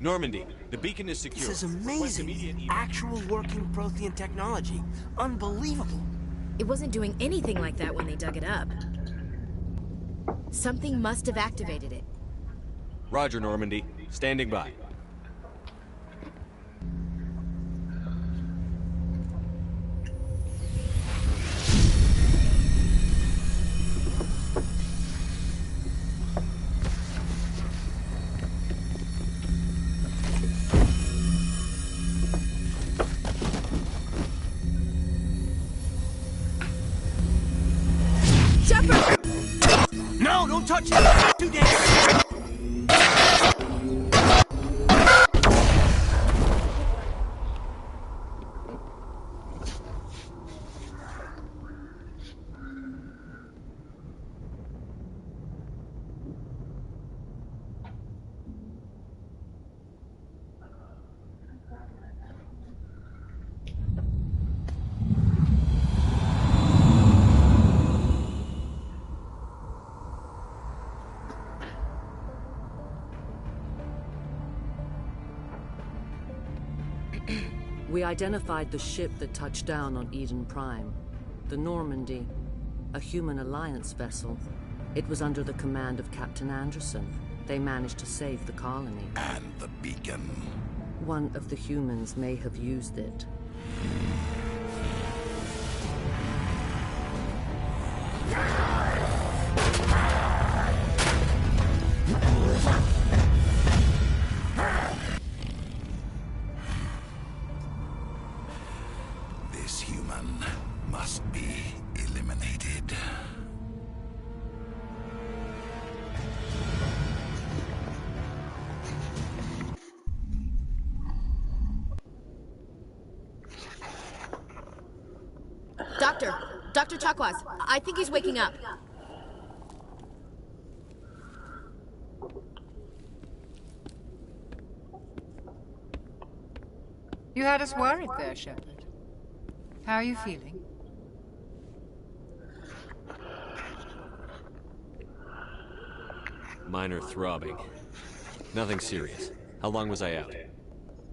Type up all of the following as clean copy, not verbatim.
Normandy, the beacon is secure. This is amazing. Actual working Prothean technology. Unbelievable. It wasn't doing anything like that when they dug it up. Something must have activated it. Roger, Normandy. Standing by. No, don't touch it! Too dangerous! We identified the ship that touched down on Eden Prime. The Normandy. A human alliance vessel. It was under the command of Captain Anderson. They managed to save the colony. And the beacon. One of the humans may have used it. This human must be eliminated. Dr. Chakwas, I think he's waking up. You had us worried there, Shepard. How are you feeling? Minor throbbing. Nothing serious. How long was I out?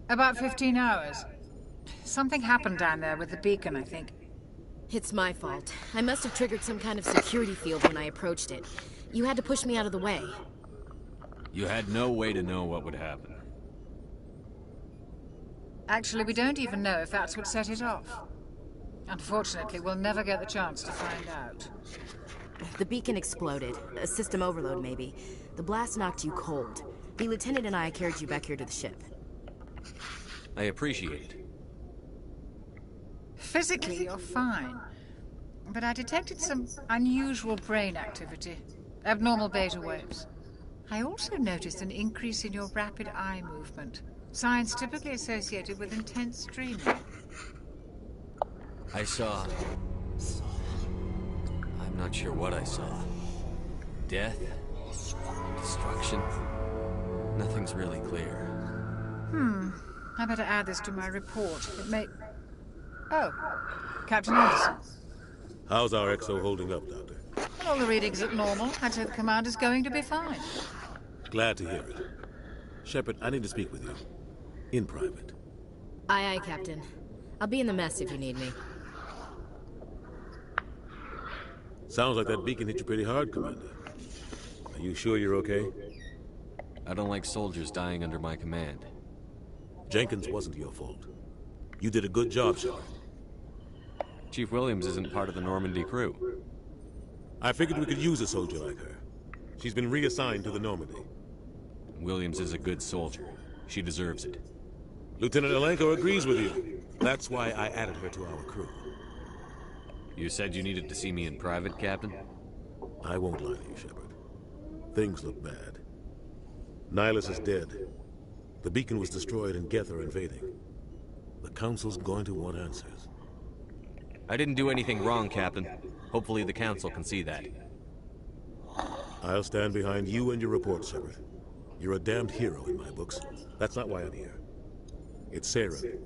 About 15 hours. Something happened down there with the beacon, I think. It's my fault. I must have triggered some kind of security field when I approached it. You had to push me out of the way. You had no way to know what would happen. Actually, we don't even know if that's what set it off. Unfortunately, we'll never get the chance to find out. The beacon exploded. A system overload, maybe. The blast knocked you cold. The lieutenant and I carried you back here to the ship. I appreciate it. Physically, you're fine. But I detected some unusual brain activity. Abnormal beta waves. I also noticed an increase in your rapid eye movement. Signs typically associated with intense dreaming. I saw... I'm not sure what I saw. Death? Destruction? Nothing's really clear. I better add this to my report. It may... Oh, Captain Anderson. How's our XO holding up, Doctor? All the readings look normal. I'd say the commander's going to be fine. Glad to hear it. Shepard, I need to speak with you. In private. Aye, aye, Captain. I'll be in the mess if you need me. Sounds like that beacon hit you pretty hard, Commander. Are you sure you're okay? I don't like soldiers dying under my command. Jenkins wasn't your fault. You did a good job, Shepard. Chief Williams isn't part of the Normandy crew. I figured we could use a soldier like her. She's been reassigned to the Normandy. Williams is a good soldier. She deserves it. Lieutenant Alenko agrees with you. That's why I added her to our crew. You said you needed to see me in private, Captain? I won't lie to you, Shepard. Things look bad. Nihilus is dead. The beacon was destroyed and Geth are invading. The Council's going to want answers. I didn't do anything wrong, Captain. Hopefully the Council can see that. I'll stand behind you and your report, Shepard. You're a damned hero in my books. That's not why I'm here. It's Saren,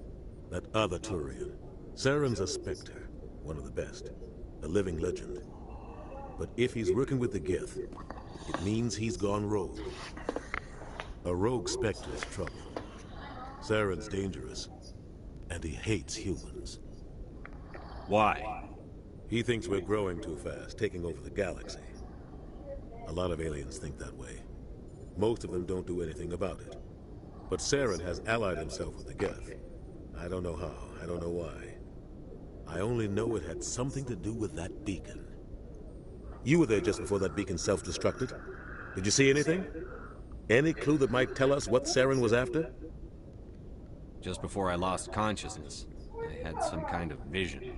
that other Turian. Saren's a Spectre, one of the best. A living legend. But if he's working with the Geth, it means he's gone rogue. A rogue Spectre is trouble. Saren's dangerous, and he hates humans. Why? He thinks we're growing too fast, taking over the galaxy. A lot of aliens think that way. Most of them don't do anything about it. But Saren has allied himself with the Geth. I don't know how, I don't know why. I only know it had something to do with that beacon. You were there just before that beacon self-destructed. Did you see anything? Any clue that might tell us what Saren was after? Just before I lost consciousness, I had some kind of vision.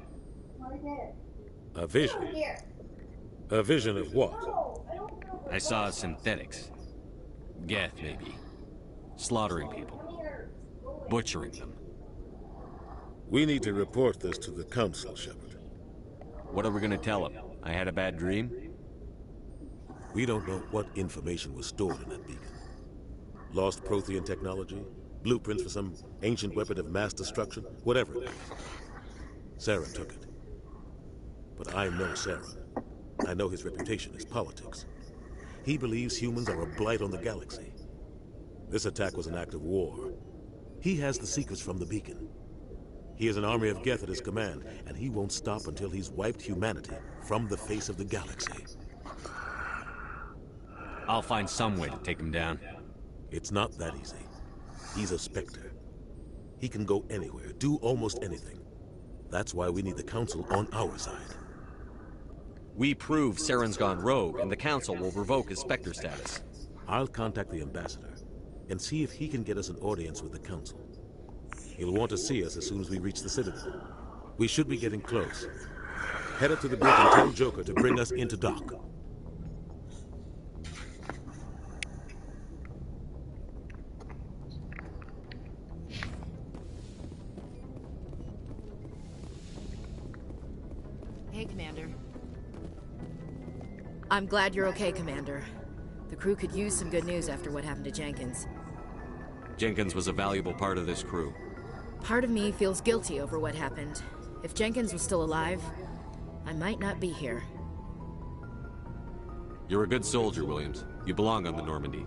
A vision? A vision of what? I saw synthetics. Geth, maybe. Slaughtering people. Butchering them. We need to report this to the Council, Shepard. What are we gonna tell them? I had a bad dream? We don't know what information was stored in that beacon. Lost Prothean technology? Blueprints for some ancient weapon of mass destruction? Whatever it is. Saren took it. But I know Saren. I know his reputation is politics. He believes humans are a blight on the galaxy. This attack was an act of war. He has the secrets from the beacon. He has an army of Geth at his command, and he won't stop until he's wiped humanity from the face of the galaxy. I'll find some way to take him down. It's not that easy. He's a Spectre. He can go anywhere, do almost anything. That's why we need the Council on our side. We prove Saren's gone rogue, and the Council will revoke his Spectre status. I'll contact the Ambassador and see if he can get us an audience with the Council. He'll want to see us as soon as we reach the Citadel. We should be getting close. Head up to the bridge and tell Joker to bring us into dock. Hey, Commander. I'm glad you're okay, Commander. The crew could use some good news after what happened to Jenkins. Jenkins was a valuable part of this crew. Part of me feels guilty over what happened. If Jenkins was still alive, I might not be here. You're a good soldier, Williams. You belong on the Normandy.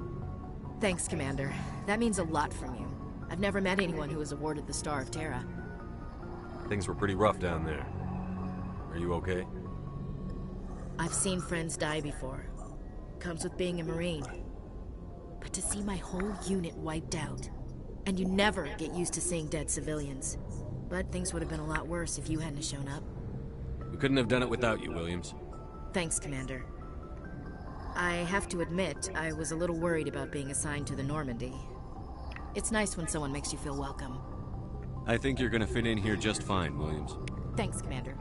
Thanks, Commander. That means a lot from you. I've never met anyone who was awarded the Star of Terra. Things were pretty rough down there. Are you okay? I've seen friends die before. Comes with being a Marine. But to see my whole unit wiped out, and you never get used to seeing dead civilians. But things would have been a lot worse if you hadn't shown up. We couldn't have done it without you, Williams. Thanks, Commander. I have to admit, I was a little worried about being assigned to the Normandy. It's nice when someone makes you feel welcome. I think you're gonna fit in here just fine, Williams. Thanks, Commander.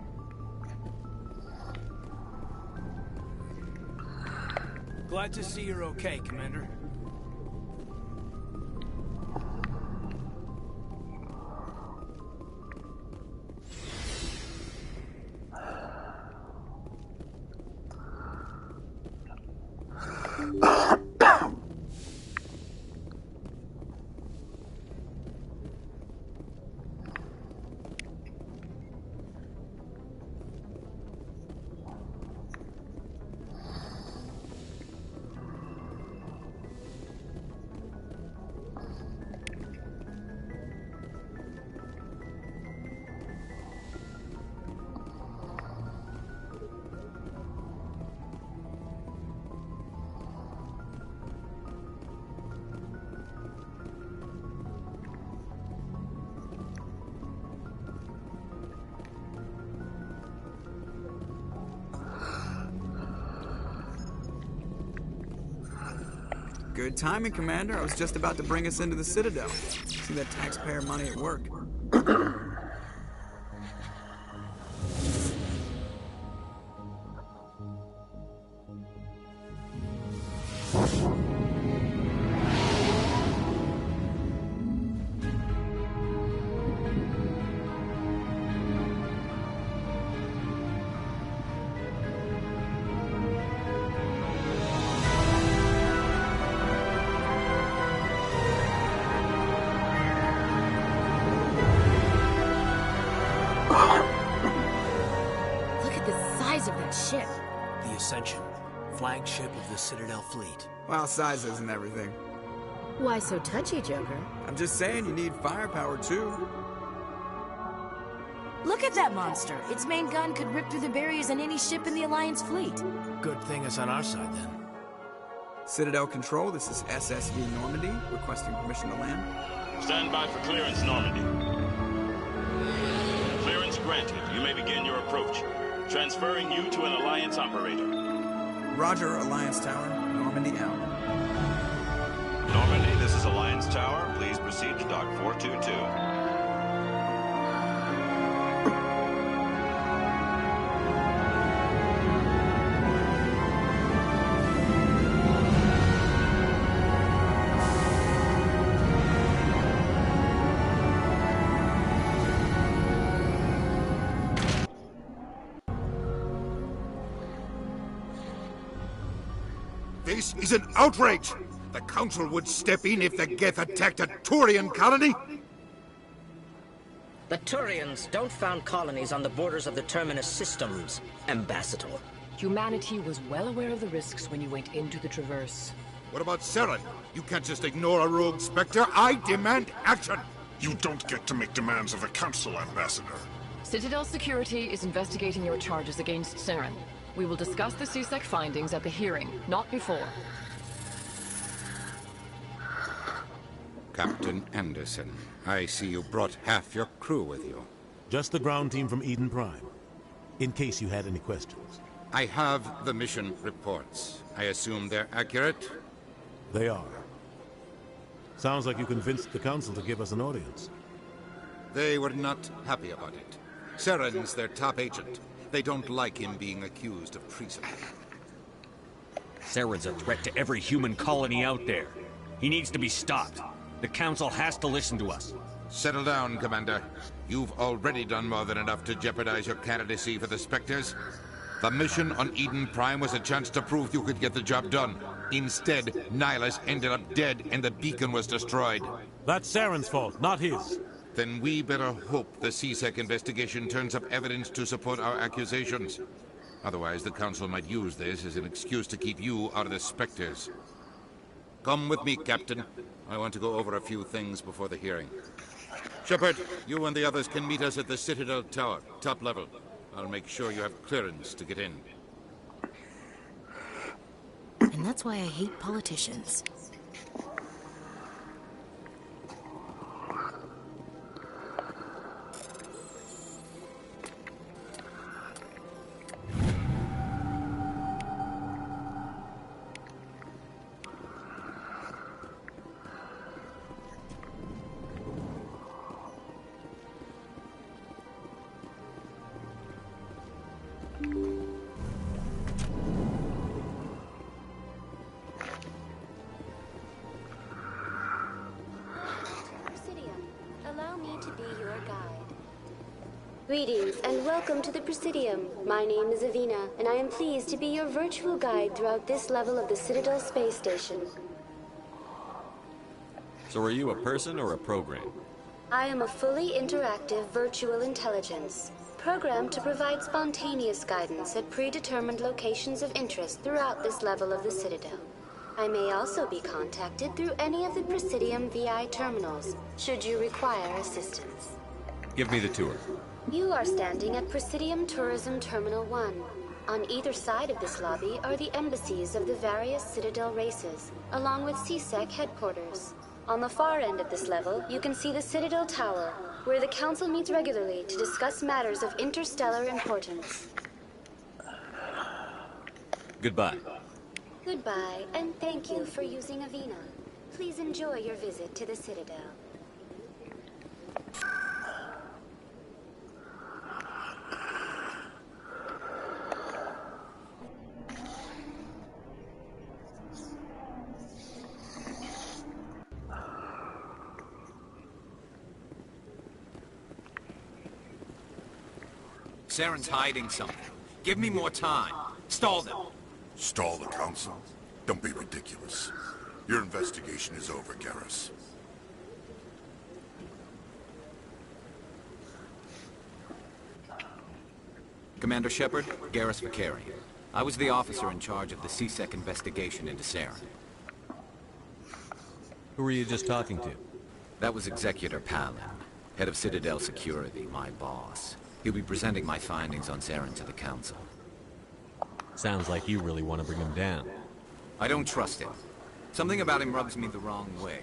Glad to see you're okay, Commander. Good timing, Commander. I was just about to bring us into the Citadel. See that taxpayer money at work. Ship. The Ascension, flagship of the Citadel fleet. Well, size isn't everything. Why so touchy, Joker? I'm just saying you need firepower too. Look at that monster! Its main gun could rip through the barriers in any ship in the Alliance fleet. Good thing it's on our side, then. Citadel Control, this is SSV Normandy, requesting permission to land. Stand by for clearance, Normandy. Clearance granted. You may begin your approach. Transferring you to an Alliance operator. Roger, Alliance Tower. Normandy out. Normandy, this is Alliance Tower. Please proceed to Dock 422. This is an outrage! The Council would step in if the Geth attacked a Turian colony? The Turians don't found colonies on the borders of the Terminus systems, Ambassador. Humanity was well aware of the risks when you went into the Traverse. What about Saren? You can't just ignore a rogue Spectre. I demand action! You don't get to make demands of the Council, Ambassador. Citadel Security is investigating your charges against Saren. We will discuss the CSEC findings at the hearing, not before. Captain Anderson, I see you brought half your crew with you. Just the ground team from Eden Prime, in case you had any questions. I have the mission reports. I assume they're accurate? They are. Sounds like you convinced the Council to give us an audience. They were not happy about it. Saren's their top agent. They don't like him being accused of treason. Saren's a threat to every human colony out there. He needs to be stopped. The Council has to listen to us. Settle down, Commander. You've already done more than enough to jeopardize your candidacy for the Spectres. The mission on Eden Prime was a chance to prove you could get the job done. Instead, Nihilus ended up dead and the beacon was destroyed. That's Saren's fault, not his. Then we better hope the CSEC investigation turns up evidence to support our accusations. Otherwise, the Council might use this as an excuse to keep you out of the Spectres. Come with me, Captain. I want to go over a few things before the hearing. Shepard, you and the others can meet us at the Citadel Tower, top level. I'll make sure you have clearance to get in. And that's why I hate politicians. Greetings and welcome to the Presidium. My name is Avina, and I am pleased to be your virtual guide throughout this level of the Citadel space station. So are you a person or a program? I am a fully interactive virtual intelligence, programmed to provide spontaneous guidance at predetermined locations of interest throughout this level of the Citadel. I may also be contacted through any of the Presidium VI terminals, should you require assistance. Give me the tour. You are standing at Presidium Tourism Terminal 1. On either side of this lobby are the embassies of the various Citadel races, along with CSEC headquarters. On the far end of this level, you can see the Citadel Tower, where the Council meets regularly to discuss matters of interstellar importance. Goodbye. Goodbye, and thank you for using Avina. Please enjoy your visit to the Citadel. Saren's hiding something. Give me more time. Stall them. Stall the Council? Don't be ridiculous. Your investigation is over, Garrus. Commander Shepard, Garrus Vakarian. I was the officer in charge of the CSEC investigation into Saren. Who were you just talking to? That was Executor Palin, head of Citadel Security, my boss. He'll be presenting my findings on Saren to the Council. Sounds like you really want to bring him down. I don't trust him. Something about him rubs me the wrong way.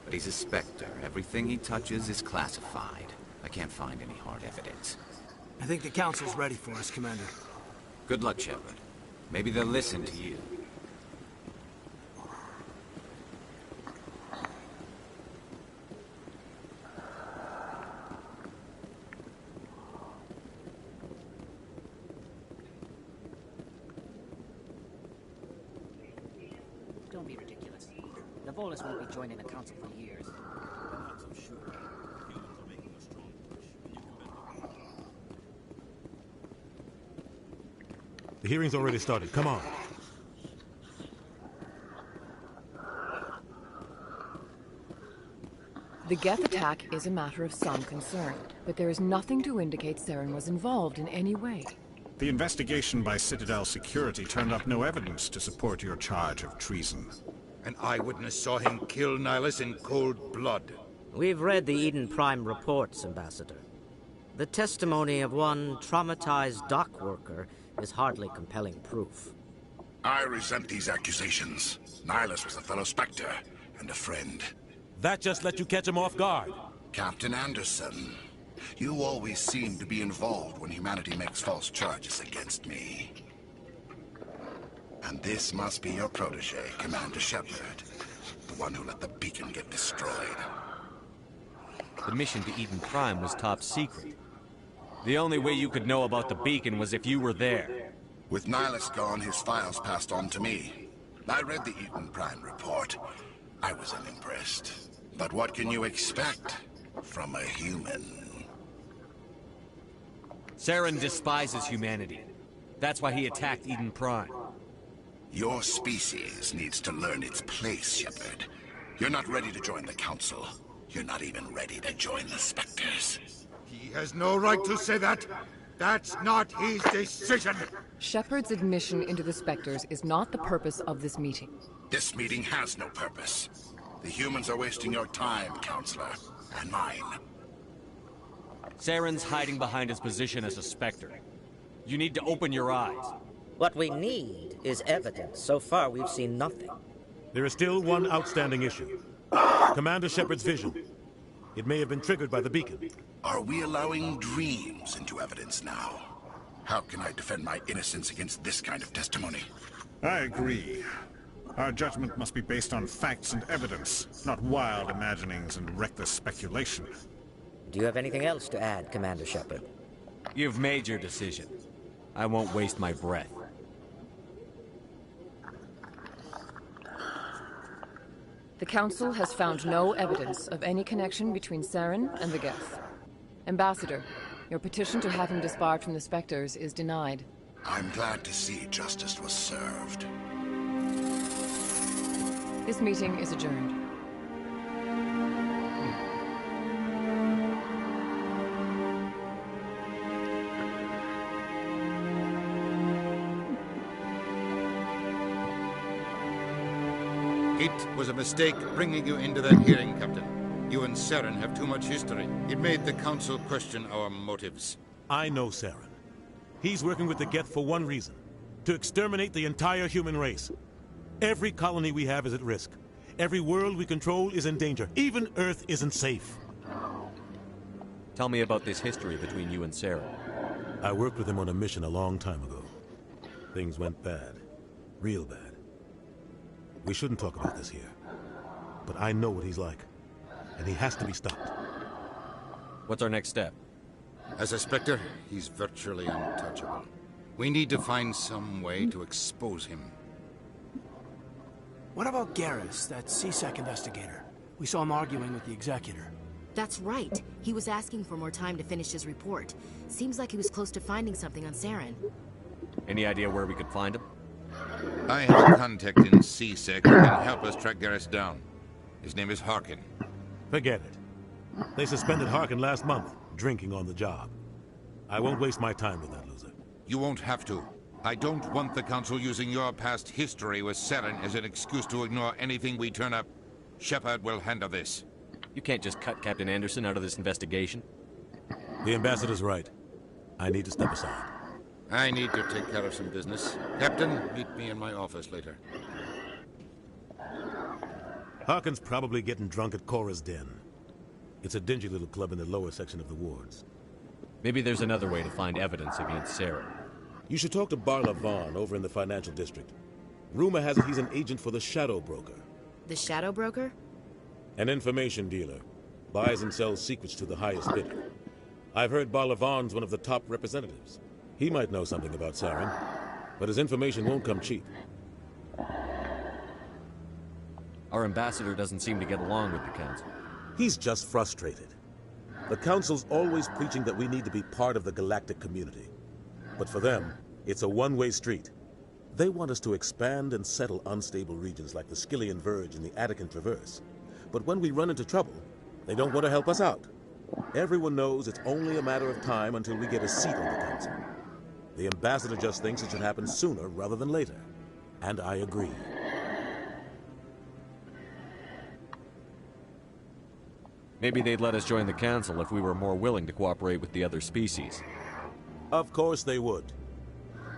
But he's a Spectre. Everything he touches is classified. I can't find any hard evidence. I think the Council's ready for us, Commander. Good luck, Shepard. Maybe they'll listen to you. Don't be ridiculous. The Volus won't be joining the Council for years. The hearing's already started. Come on. The Geth attack is a matter of some concern, but there is nothing to indicate Saren was involved in any way. The investigation by Citadel Security turned up no evidence to support your charge of treason. An eyewitness saw him kill Nihilus in cold blood. We've read the Eden Prime reports, Ambassador. The testimony of one traumatized dock worker is hardly compelling proof. I resent these accusations. Nihilus was a fellow Spectre and a friend. That just let you catch him off guard. Captain Anderson, you always seem to be involved when humanity makes false charges against me. And this must be your protege, Commander Shepard, the one who let the beacon get destroyed. The mission to Eden Prime was top secret. The only way you could know about the beacon was if you were there. With Nihilus gone, his files passed on to me. I read the Eden Prime report. I was unimpressed. But what can you expect from a human? Saren despises humanity. That's why he attacked Eden Prime. Your species needs to learn its place, Shepard. You're not ready to join the Council. You're not even ready to join the Spectres. He has no right to say that. That's not his decision. Shepard's admission into the Spectres is not the purpose of this meeting. This meeting has no purpose. The humans are wasting your time, Counselor, and mine. Saren's hiding behind his position as a Spectre. You need to open your eyes. What we need is evidence. So far, we've seen nothing. There is still one outstanding issue. Commander Shepard's vision. It may have been triggered by the beacon. Are we allowing dreams into evidence now? How can I defend my innocence against this kind of testimony? I agree. Our judgment must be based on facts and evidence, not wild imaginings and reckless speculation. Do you have anything else to add, Commander Shepard? You've made your decision. I won't waste my breath. The Council has found no evidence of any connection between Saren and the Geth. Ambassador, your petition to have him disbarred from the Spectres is denied. I'm glad to see justice was served. This meeting is adjourned. It was a mistake bringing you into that hearing, Captain. You and Saren have too much history. It made the Council question our motives. I know Saren. He's working with the Geth for one reason. To exterminate the entire human race. Every colony we have is at risk. Every world we control is in danger. Even Earth isn't safe. Tell me about this history between you and Saren. I worked with him on a mission a long time ago. Things went bad. Real bad. We shouldn't talk about this here. But I know what he's like. And he has to be stopped. What's our next step? As a Spectre, he's virtually untouchable. We need to find some way to expose him. What about Garrus, that C-Sec investigator? We saw him arguing with the Executor. That's right. He was asking for more time to finish his report. Seems like he was close to finding something on Saren. Any idea where we could find him? I have a contact in C-Sec who can help us track Garrus down. His name is Harkin. Forget it. They suspended Harkin last month, drinking on the job. I won't waste my time with that loser. You won't have to. I don't want the Council using your past history with Saren as an excuse to ignore anything we turn up. Shepard will handle this. You can't just cut Captain Anderson out of this investigation. The ambassador's right. I need to step aside. I need to take care of some business. Captain, meet me in my office later. Harkin's probably getting drunk at Cora's Den. It's a dingy little club in the lower section of the wards. Maybe there's another way to find evidence against Saren. You should talk to Barla Vaughn over in the financial district. Rumor has it he's an agent for the Shadow Broker. The Shadow Broker? An information dealer. Buys and sells secrets to the highest bidder. I've heard Barla Vaughn's one of the top representatives. He might know something about Saren, but his information won't come cheap. Our ambassador doesn't seem to get along with the Council. He's just frustrated. The Council's always preaching that we need to be part of the galactic community. But for them, it's a one-way street. They want us to expand and settle unstable regions like the Skyllian Verge and the Attican Traverse. But when we run into trouble, they don't want to help us out. Everyone knows it's only a matter of time until we get a seat on the Council. The ambassador just thinks it should happen sooner rather than later. And I agree. Maybe they'd let us join the Council if we were more willing to cooperate with the other species. Of course they would.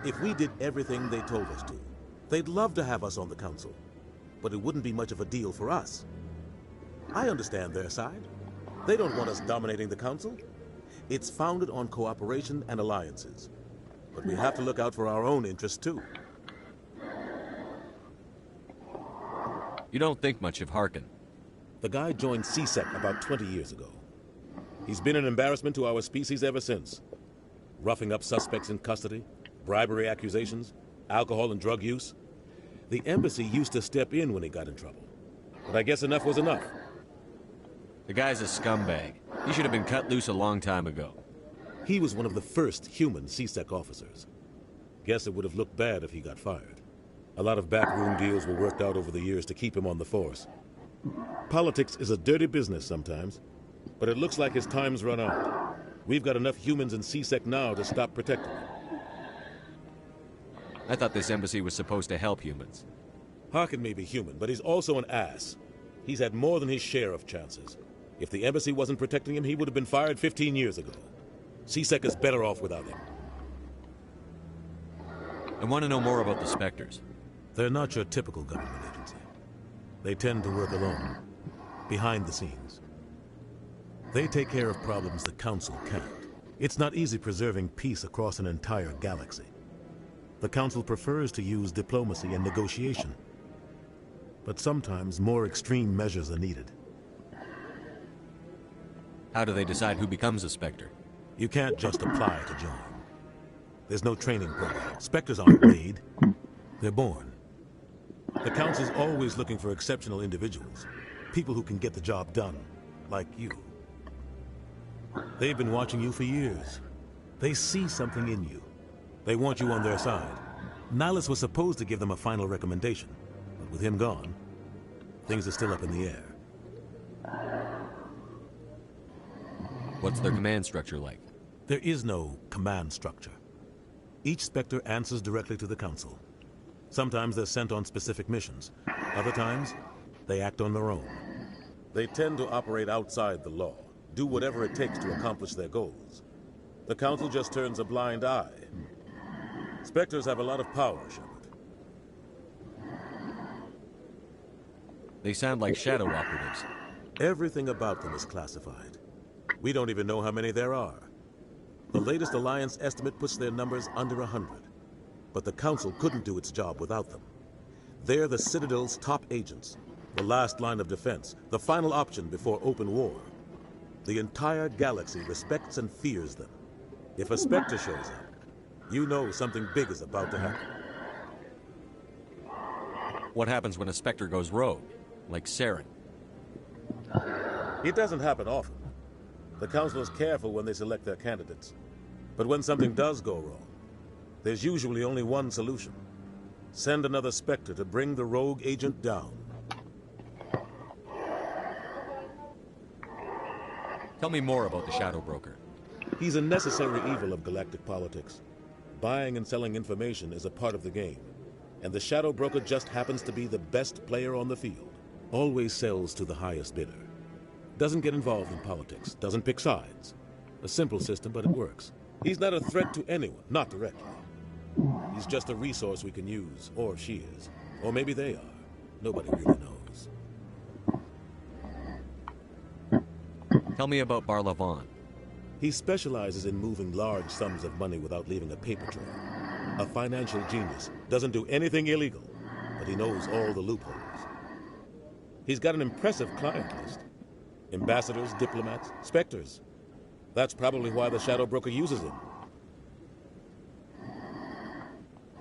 If we did everything they told us to, they'd love to have us on the Council. But it wouldn't be much of a deal for us. I understand their side. They don't want us dominating the Council. It's founded on cooperation and alliances. But we have to look out for our own interests, too. You don't think much of Harkin. The guy joined C-Sec about 20 years ago. He's been an embarrassment to our species ever since. Roughing up suspects in custody, bribery accusations, alcohol and drug use. The embassy used to step in when he got in trouble. But I guess enough was enough. The guy's a scumbag. He should have been cut loose a long time ago. He was one of the first human C-Sec officers. Guess it would have looked bad if he got fired. A lot of backroom deals were worked out over the years to keep him on the force. Politics is a dirty business sometimes, but it looks like his time's run out. We've got enough humans in C-Sec now to stop protecting him. I thought this embassy was supposed to help humans. Harkin may be human, but he's also an ass. He's had more than his share of chances. If the embassy wasn't protecting him, he would have been fired 15 years ago. C-Sec is better off without him. I want to know more about the Spectres. They're not your typical government agency. They tend to work alone, behind the scenes. They take care of problems the Council can't. It's not easy preserving peace across an entire galaxy. The Council prefers to use diplomacy and negotiation. But sometimes more extreme measures are needed. How do they decide who becomes a Spectre? You can't just apply to join. There's no training program. Spectres aren't made. They're born. The Council's always looking for exceptional individuals. People who can get the job done. Like you. They've been watching you for years. They see something in you. They want you on their side. Nihilus was supposed to give them a final recommendation. But with him gone, things are still up in the air. What's their command structure like? There is no command structure. Each Spectre answers directly to the Council. Sometimes they're sent on specific missions. Other times, they act on their own. They tend to operate outside the law, do whatever it takes to accomplish their goals. The Council just turns a blind eye. Spectres have a lot of power, Shepard. They sound like shadow operatives. Everything about them is classified. We don't even know how many there are. The latest Alliance estimate puts their numbers under 100. But the Council couldn't do its job without them. They're the Citadel's top agents, the last line of defense, the final option before open war. The entire galaxy respects and fears them. If a Spectre shows up, you know something big is about to happen. What happens when a Spectre goes rogue, like Saren? It doesn't happen often. The Council is careful when they select their candidates. But when something does go wrong, there's usually only one solution. Send another Spectre to bring the rogue agent down. Tell me more about the Shadow Broker. He's a necessary evil of galactic politics. Buying and selling information is a part of the game. And the Shadow Broker just happens to be the best player on the field. Always sells to the highest bidder. Doesn't get involved in politics, doesn't pick sides. A simple system, but it works. He's not a threat to anyone, not directly. He's just a resource we can use, or she is. Or maybe they are. Nobody really knows. Tell me about Barlavon. He specializes in moving large sums of money without leaving a paper trail. A financial genius. Doesn't do anything illegal, but he knows all the loopholes. He's got an impressive client list. Ambassadors, diplomats, specters. That's probably why the Shadow Broker uses him.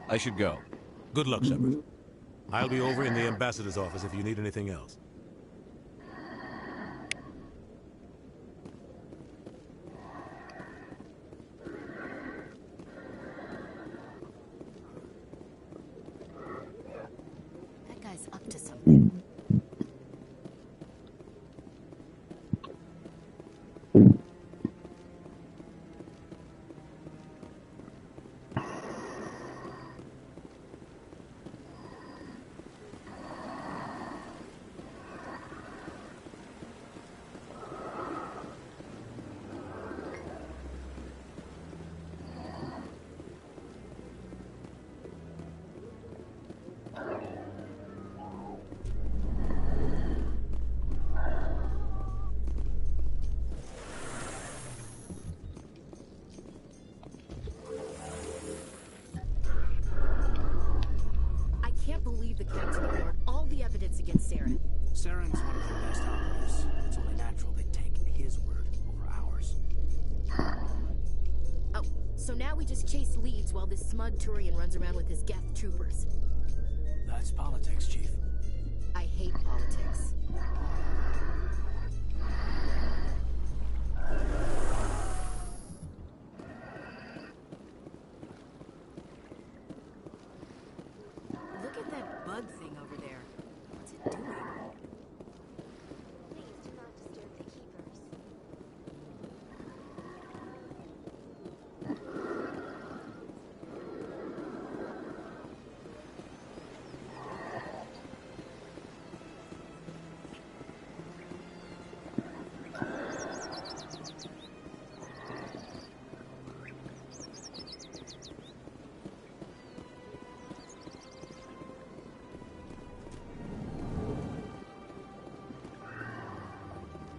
I should go. Good luck, Shepard. I'll be over in the ambassador's office if you need anything else. That guy's up to something. The Council ignored all the evidence against Saren. Saren's one of the best operatives. It's only natural they take his word over ours. Oh, so now we just chase leads while this smug Turian runs around with his Geth troopers. That's politics, Chief. I hate politics. Look at that bug thing over there. What's it doing? Please do not disturb the keepers.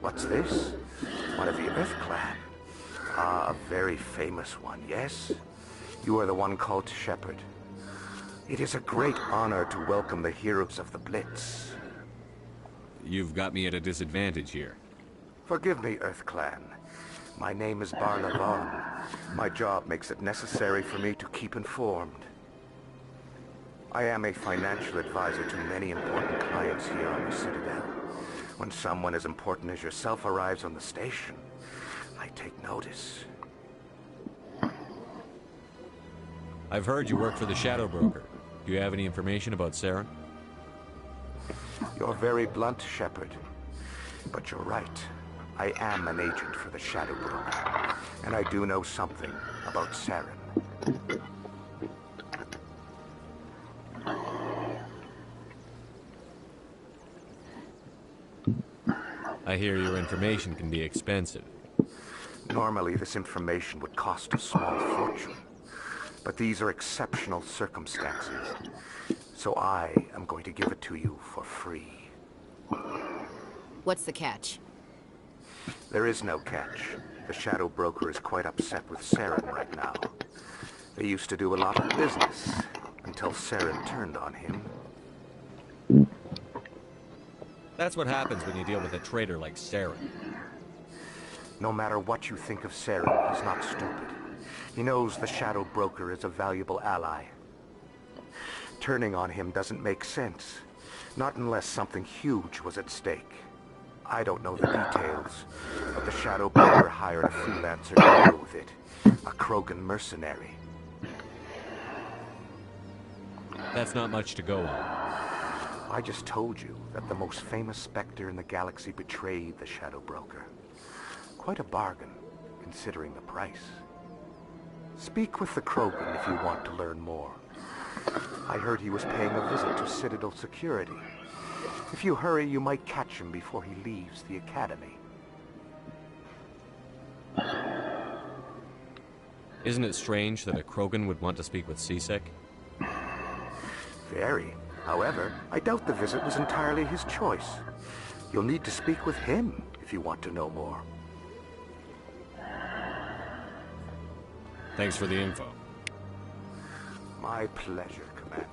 What's this? One of the Earth Clan. Ah, a very famous one, yes? You are the one called Shepard. It is a great honor to welcome the heroes of the Blitz. You've got me at a disadvantage here. Forgive me, Earth Clan. My name is Barlavon. My job makes it necessary for me to keep informed. I am a financial advisor to many important clients here on the Citadel. When someone as important as yourself arrives on the station, I take notice. I've heard you work for the Shadow Broker. Do you have any information about Saren? You're very blunt, Shepard. But you're right. I am an agent for the Shadow Broker. And I do know something about Saren. I hear your information can be expensive. Normally, this information would cost a small fortune. But these are exceptional circumstances. So I am going to give it to you for free. What's the catch? There is no catch. The Shadow Broker is quite upset with Saren right now. They used to do a lot of business, until Saren turned on him. That's what happens when you deal with a traitor like Saren. No matter what you think of Saren, he's not stupid. He knows the Shadow Broker is a valuable ally. Turning on him doesn't make sense. Not unless something huge was at stake. I don't know the details, but the Shadow Broker hired a freelancer to deal with it. A Krogan mercenary. That's not much to go on. I just told you that the most famous Spectre in the galaxy betrayed the Shadow Broker. Quite a bargain, considering the price. Speak with the Krogan if you want to learn more. I heard he was paying a visit to Citadel security. If you hurry, you might catch him before he leaves the academy. Isn't it strange that a Krogan would want to speak with C-Sec? Very. However, I doubt the visit was entirely his choice. You'll need to speak with him if you want to know more. Thanks for the info. My pleasure, Commander.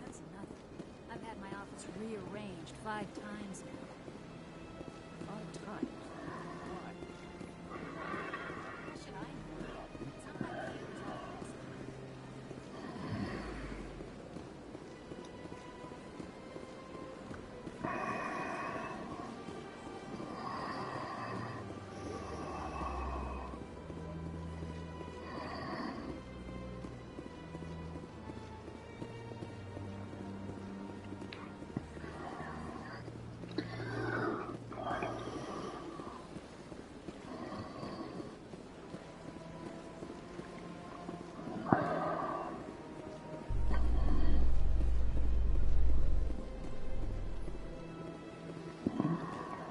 That's nothing. I've had my office rearranged 5 times now. 5 times? Why? Should I? It's not like Peter's office.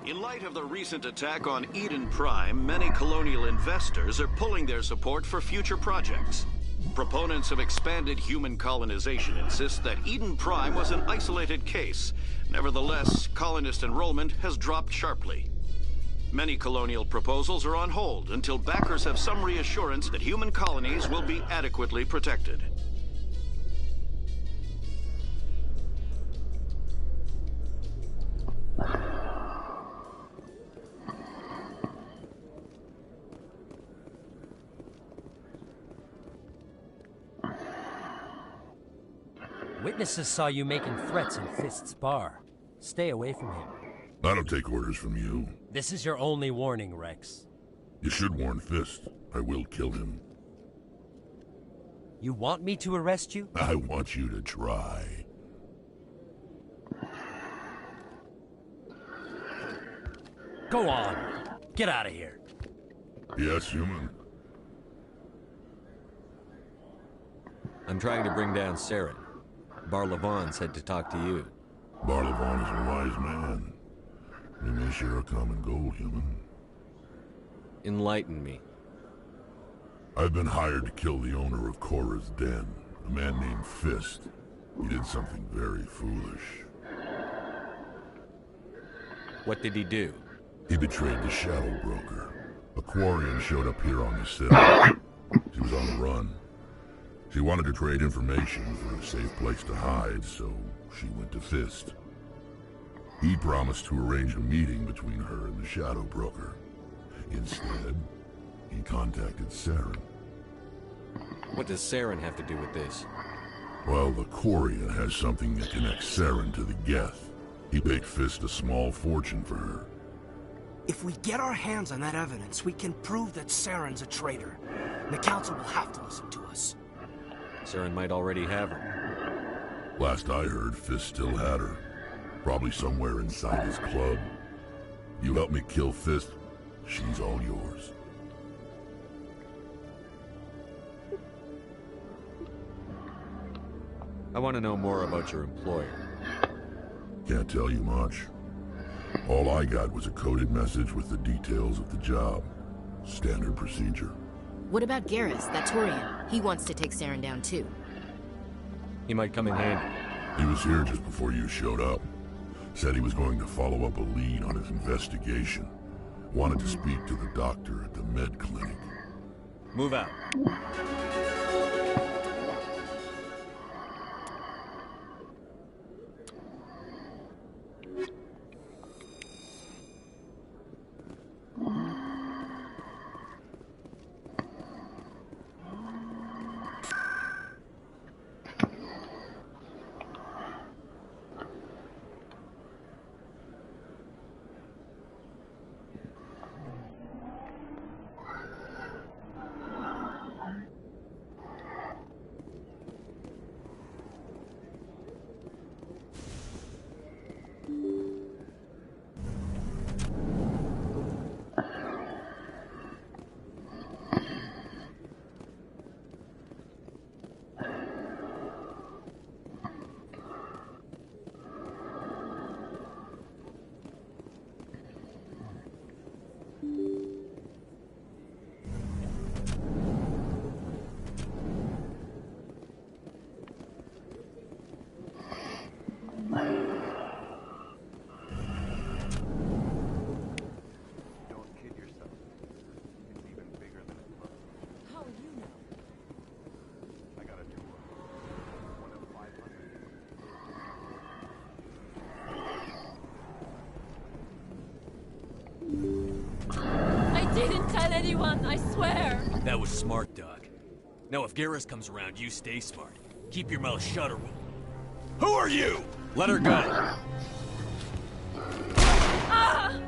In light of the recent attack on Eden Prime, many colonial investors are pulling their support for future projects. Proponents of expanded human colonization insist that Eden Prime was an isolated case. Nevertheless, colonist enrollment has dropped sharply. Many colonial proposals are on hold until backers have some reassurance that human colonies will be adequately protected. Witnesses saw you making threats in Fist's bar. Stay away from him. I don't take orders from you. This is your only warning, Rex. You should warn Fist. I will kill him. You want me to arrest you? I want you to try. Go on. Get out of here. Yes, human. I'm trying to bring down Saren. Bar-Levon said to talk to you. Bar-Levon is a wise man. We may share a common goal, human. Enlighten me. I've been hired to kill the owner of Korra's Den, a man named Fist. He did something very foolish. What did he do? He betrayed the Shadow Broker. A Quarian showed up here on the city. She was on the run. She wanted to trade information for a safe place to hide, so she went to Fist. He promised to arrange a meeting between her and the Shadow Broker. Instead, he contacted Saren. What does Saren have to do with this? Well, the Quarian has something that connects Saren to the Geth. He paid Fist a small fortune for her. If we get our hands on that evidence, we can prove that Saren's a traitor. And the Council will have to listen to us. Saren might already have her. Last I heard, Fist still had her. Probably somewhere inside his club. You help me kill Fist, she's all yours. I want to know more about your employer. Can't tell you much. All I got was a coded message with the details of the job. Standard procedure. What about Garrus, that Turian? He wants to take Saren down too. He might come in handy. He was here just before you showed up. Said he was going to follow up a lead on his investigation. Wanted to speak to the doctor at the med clinic. Move out. anyone, I swear. That was smart, Doc. Now if Garrus comes around, you stay smart. Keep your mouth shut or we'll... Who are you? Let her go. Ah!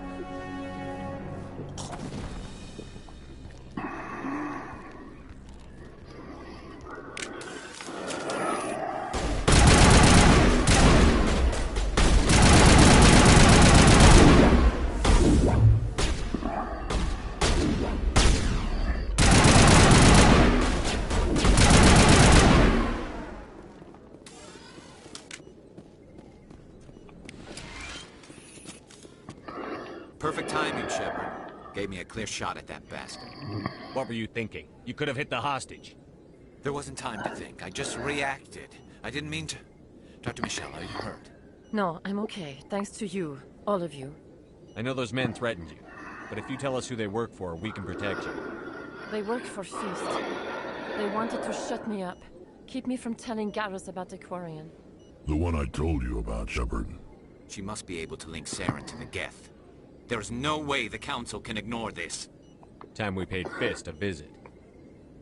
Perfect timing, Shepard. Gave me a clear shot at that bastard. What were you thinking? You could have hit the hostage. There wasn't time to think. I just reacted. I didn't mean to... Dr. Michelle, are you hurt? No, I'm okay. Thanks to you. All of you. I know those men threatened you, but if you tell us who they work for, we can protect you. They work for Fist. They wanted to shut me up. Keep me from telling Garrus about the Quarian. The one I told you about, Shepard. She must be able to link Saren to the Geth. There's no way the Council can ignore this. Time we paid Fist a visit.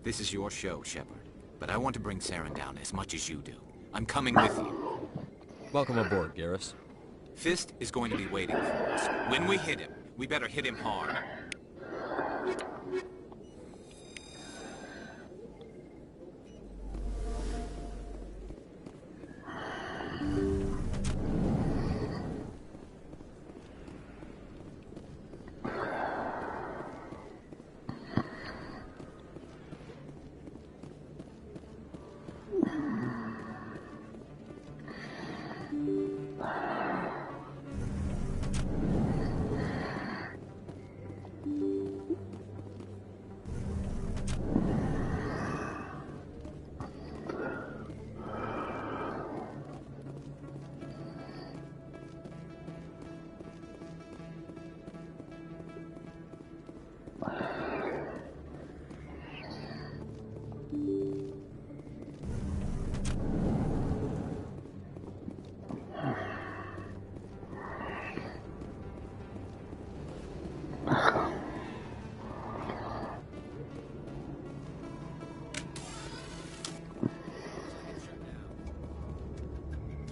This is your show, Shepard. But I want to bring Saren down as much as you do. I'm coming with you. Welcome aboard, Garrus. Fist is going to be waiting for us. When we hit him, we better hit him hard.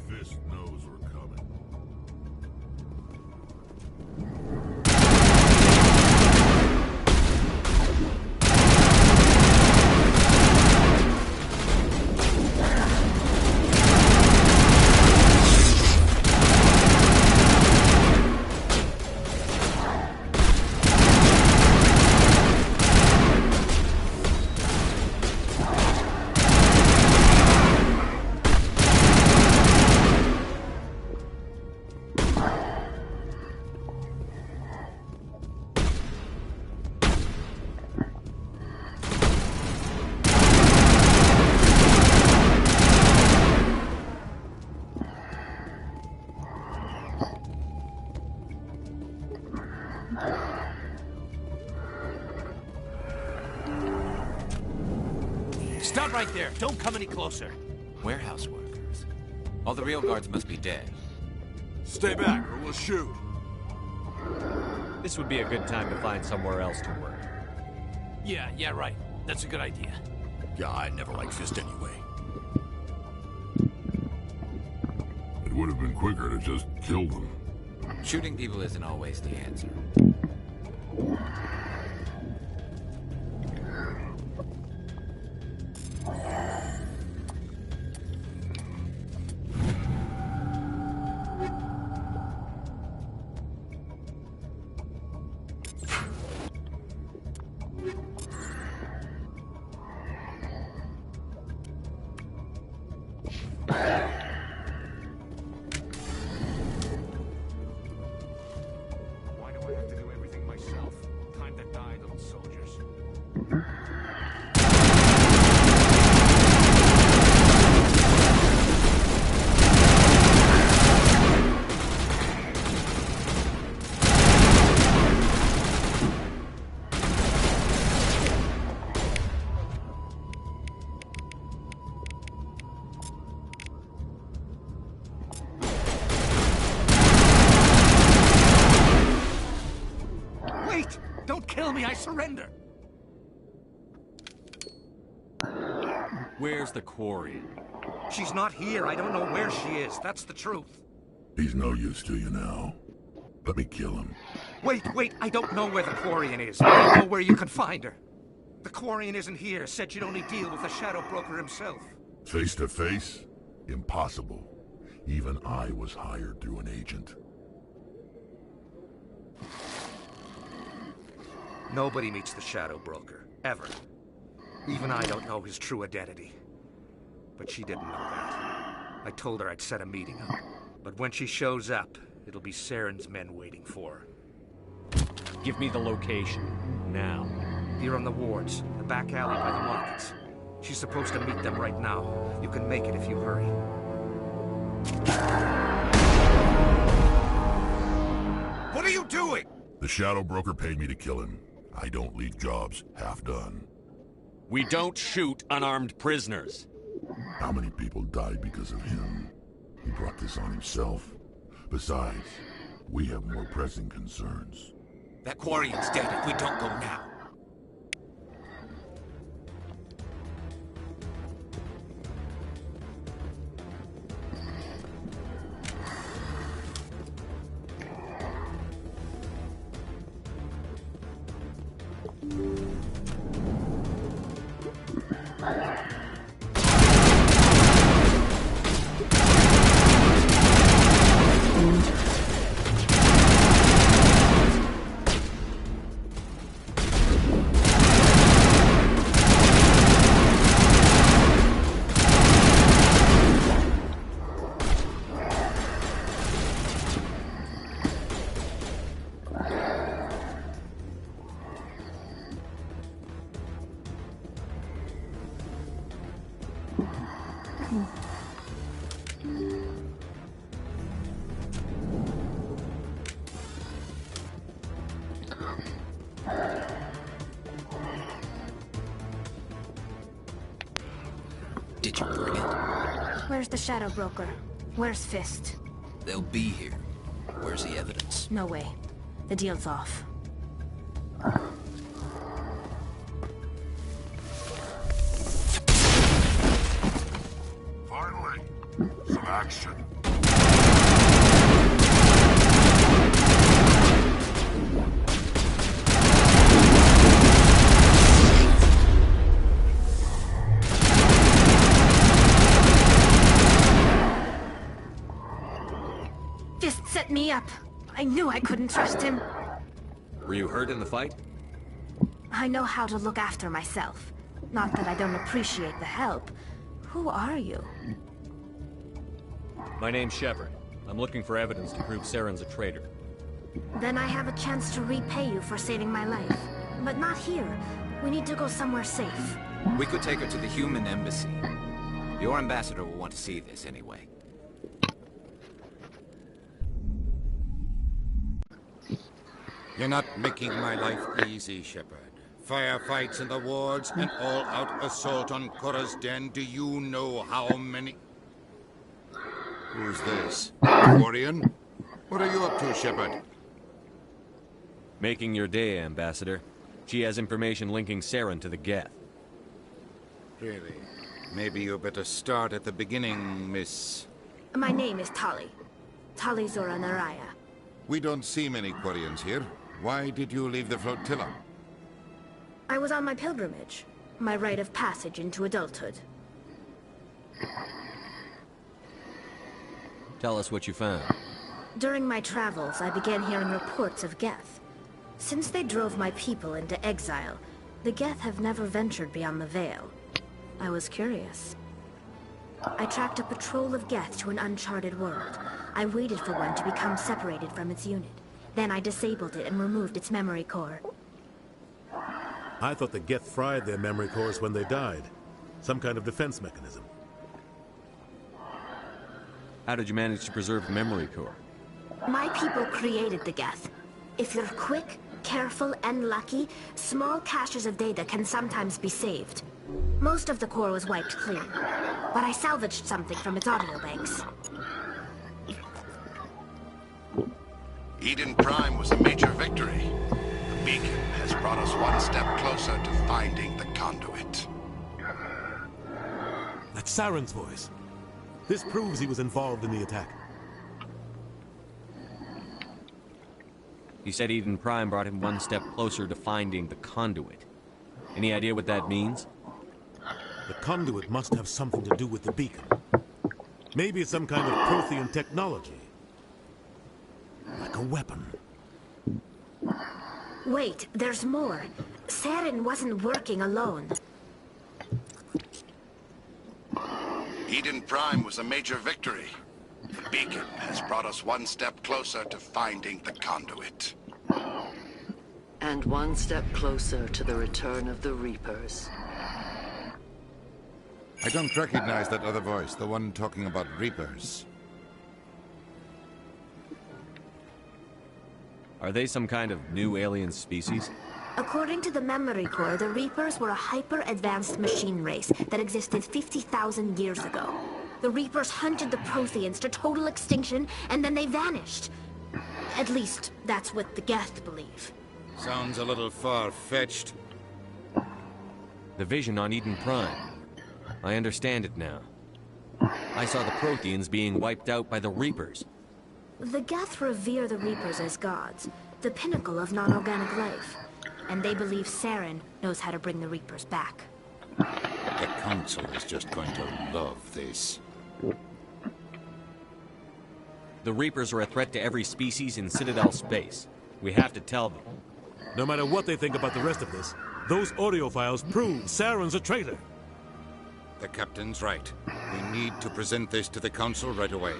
Fist knows we're coming. Stop right there. Don't come any closer. Warehouse workers. All the real guards must be dead. Stay back or we'll shoot. This would be a good time to find somewhere else to work. Yeah, right. That's a good idea. Yeah, I never liked Fist anyway. It would have been quicker to just kill them. Shooting people isn't always the answer. Why do I have to do everything myself? Time to die, little soldiers. Wait! Don't kill me, I surrender! Where's the Quarian? She's not here. I don't know where she is. That's the truth. He's no use to you now. Let me kill him. Wait. I don't know where the Quarian is. I know where you can find her. The Quarian isn't here. Said you'd only deal with the Shadow Broker himself. Face to face? Impossible. Even I was hired through an agent. Nobody meets the Shadow Broker. Ever. Even I don't know his true identity. But she didn't know that. I told her I'd set a meeting up. But when she shows up, it'll be Saren's men waiting for her. Give me the location. Now. Here on the wards, the back alley by the markets. She's supposed to meet them right now. You can make it if you hurry. What are you doing? The Shadow Broker paid me to kill him. I don't leave jobs half done. We don't shoot unarmed prisoners. How many people died because of him? He brought this on himself. Besides, we have more pressing concerns. That Quarian's dead if we don't go now. Did you bring it? Where's the Shadow Broker? Where's Fist? They'll be here. Where's the evidence? No way. The deal's off. Finally, some action. Fist set me up. I knew I couldn't trust him. Were you hurt in the fight? I know how to look after myself. Not that I don't appreciate the help. Who are you? My name's Shepard. I'm looking for evidence to prove Saren's a traitor. Then I have a chance to repay you for saving my life. But not here. We need to go somewhere safe. We could take her to the human embassy. Your ambassador will want to see this anyway. You're not making my life easy, Shepard. Firefights in the wards, an all-out assault on Korra's den. Do you know how many... Who's this? Quarian? What are you up to, Shepard? Making your day, Ambassador. She has information linking Saren to the Geth. Really? Maybe you better start at the beginning, Miss... My name is Tali. Tali Zora Naraya. We don't see many Quarians here. Why did you leave the flotilla? I was on my pilgrimage. My rite of passage into adulthood. Tell us what you found. During my travels, I began hearing reports of Geth. Since they drove my people into exile, the Geth have never ventured beyond the Veil. I was curious. I tracked a patrol of Geth to an uncharted world. I waited for one to become separated from its unit. Then I disabled it and removed its memory core. I thought the Geth fried their memory cores when they died. Some kind of defense mechanism. How did you manage to preserve the memory core? My people created the Geth. If you're quick, careful, and lucky, small caches of data can sometimes be saved. Most of the core was wiped clean, but I salvaged something from its audio banks. Eden Prime was a major victory. The beacon has brought us one step closer to finding the conduit. That's Saren's voice. This proves he was involved in the attack. He said Eden Prime brought him one step closer to finding the conduit. Any idea what that means? The conduit must have something to do with the beacon. Maybe it's some kind of Prothean technology. Like a weapon. Wait, there's more. Saren wasn't working alone. Eden Prime was a major victory. The beacon has brought us one step closer to finding the conduit. And one step closer to the return of the Reapers. I don't recognize that other voice, the one talking about Reapers. Are they some kind of new alien species? According to the Memory Core, the Reapers were a hyper-advanced machine race that existed 50,000 years ago. The Reapers hunted the Protheans to total extinction, and then they vanished. At least, that's what the Geth believe. Sounds a little far-fetched. The vision on Eden Prime. I understand it now. I saw the Protheans being wiped out by the Reapers. The Geth revere the Reapers as gods, the pinnacle of non-organic life. And they believe Saren knows how to bring the Reapers back. The Council is just going to love this. The Reapers are a threat to every species in Citadel space. We have to tell them. No matter what they think about the rest of this, those audio files prove Saren's a traitor. The Captain's right. We need to present this to the Council right away.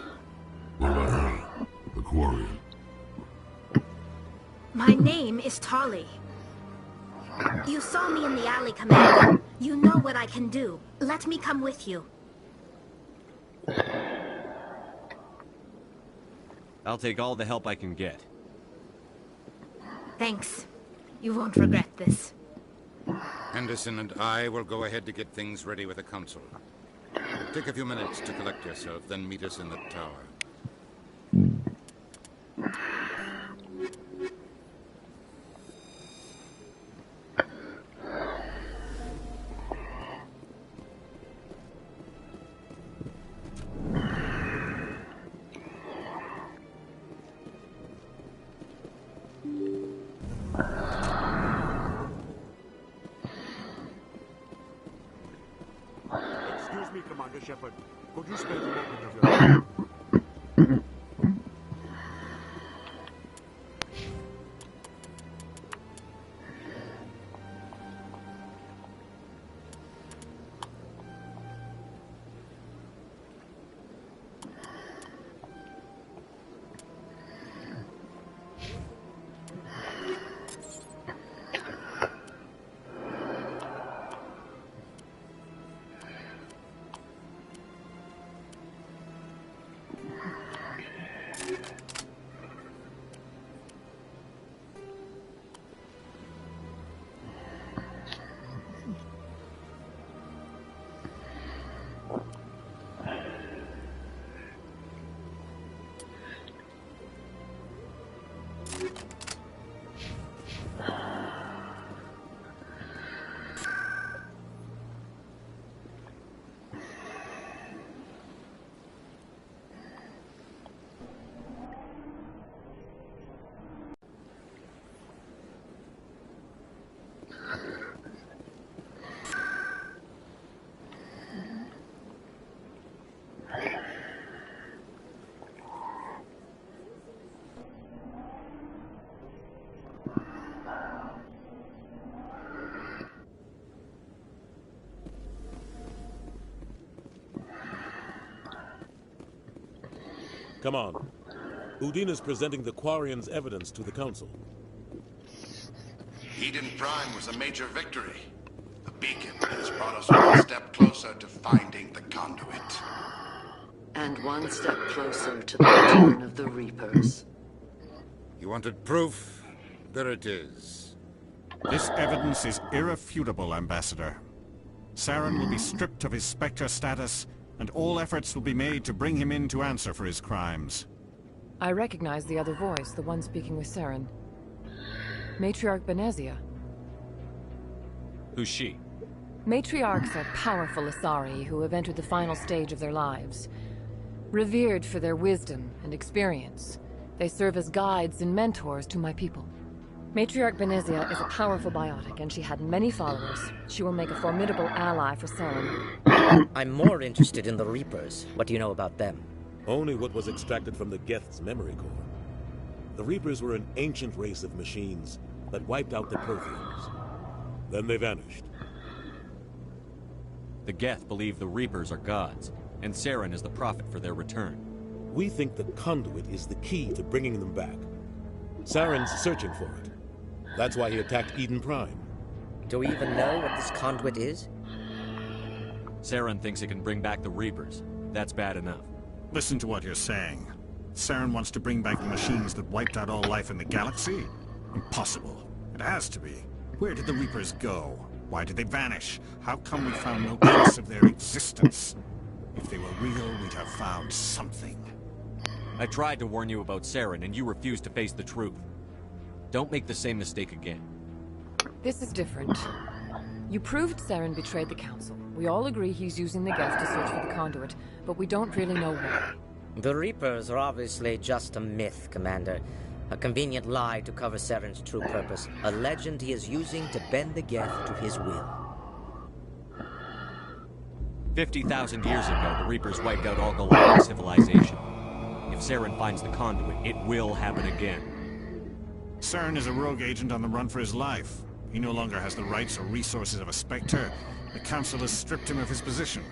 We'll let her. The Quarian. My name is Tali. You saw me in the alley, Commander. You know what I can do. Let me come with you. I'll take all the help I can get. Thanks. You won't regret this. Henderson and I will go ahead to get things ready with the Council. Take a few minutes to collect yourself, then meet us in the tower. Excuse me, Commander Shepard. Could you spare a moment of your time? Come on. Udine is presenting the Quarian's evidence to the Council. Eden Prime was a major victory. The beacon has brought us one step closer to finding the conduit. And one step closer to the return of the Reapers. You wanted proof? There it is. This evidence is irrefutable, Ambassador. Saren will be stripped of his Spectre status, and all efforts will be made to bring him in to answer for his crimes. I recognize the other voice, the one speaking with Saren. Matriarch Benezia. Who's she? Matriarchs are powerful Asari who have entered the final stage of their lives. Revered for their wisdom and experience, they serve as guides and mentors to my people. Matriarch Benezia is a powerful biotic, and she had many followers. She will make a formidable ally for Saren. I'm more interested in the Reapers. What do you know about them? Only what was extracted from the Geth's memory core. The Reapers were an ancient race of machines that wiped out the Protheans. Then they vanished. The Geth believe the Reapers are gods, and Saren is the prophet for their return. We think the conduit is the key to bringing them back. Saren's searching for it. That's why he attacked Eden Prime. Do we even know what this conduit is? Saren thinks it can bring back the Reapers. That's bad enough. Listen to what you're saying. Saren wants to bring back the machines that wiped out all life in the galaxy? Impossible. It has to be. Where did the Reapers go? Why did they vanish? How come we found no trace of their existence? If they were real, we'd have found something. I tried to warn you about Saren, and you refused to face the truth. Don't make the same mistake again. This is different. You proved Saren betrayed the Council. We all agree he's using the Geth to search for the conduit, but we don't really know why. The Reapers are obviously just a myth, Commander. A convenient lie to cover Saren's true purpose. A legend he is using to bend the Geth to his will. 50,000 years ago, the Reapers wiped out all galactic civilization. If Saren finds the conduit, it will happen again. Saren is a rogue agent on the run for his life. He no longer has the rights or resources of a Spectre. The Council has stripped him of his position.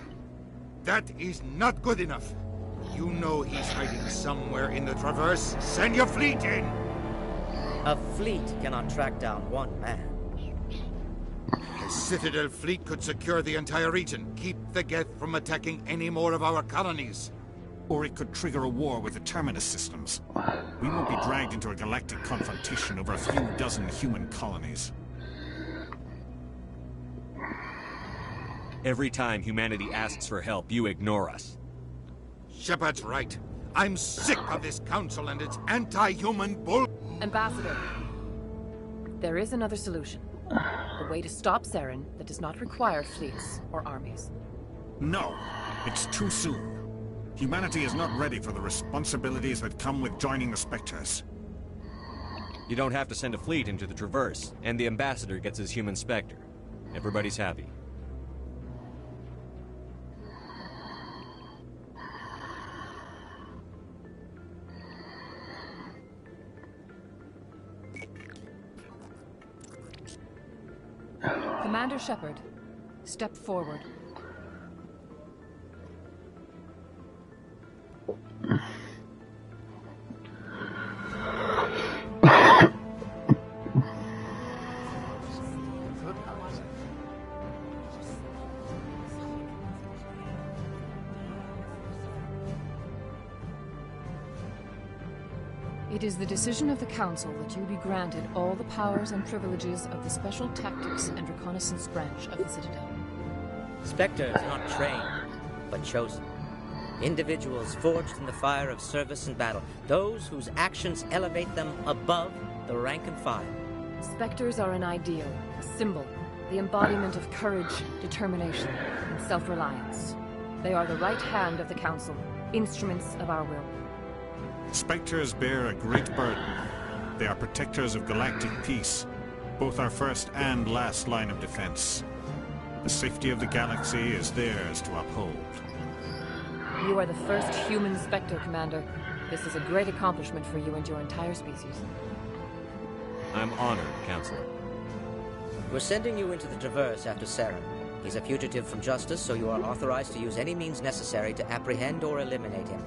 That is not good enough. You know he's hiding somewhere in the Traverse. Send your fleet in! A fleet cannot track down one man. The Citadel fleet could secure the entire region. Keep the Geth from attacking any more of our colonies. Or it could trigger a war with the Terminus systems. We won't be dragged into a galactic confrontation over a few dozen human colonies. Every time humanity asks for help, you ignore us. Shepard's right. I'm sick of this council and its anti-human bull... Ambassador, there is another solution. A way to stop Saren that does not require fleets or armies. No, it's too soon. Humanity is not ready for the responsibilities that come with joining the Spectres. You don't have to send a fleet into the Traverse, and the Ambassador gets his human Spectre. Everybody's happy. Commander Shepard, step forward. It is the decision of the Council that you be granted all the powers and privileges of the Special Tactics and Reconnaissance Branch of the Citadel. Spectres are not trained, but chosen. Individuals forged in the fire of service and battle. Those whose actions elevate them above the rank and file. Spectres are an ideal, a symbol, the embodiment of courage, determination, and self-reliance. They are the right hand of the Council, instruments of our will. Spectres bear a great burden. They are protectors of galactic peace, both our first and last line of defense. The safety of the galaxy is theirs to uphold. You are the first human Spectre, Commander. This is a great accomplishment for you and your entire species. I'm honored, Counselor. We're sending you into the Traverse after Saren. He's a fugitive from justice, so you are authorized to use any means necessary to apprehend or eliminate him.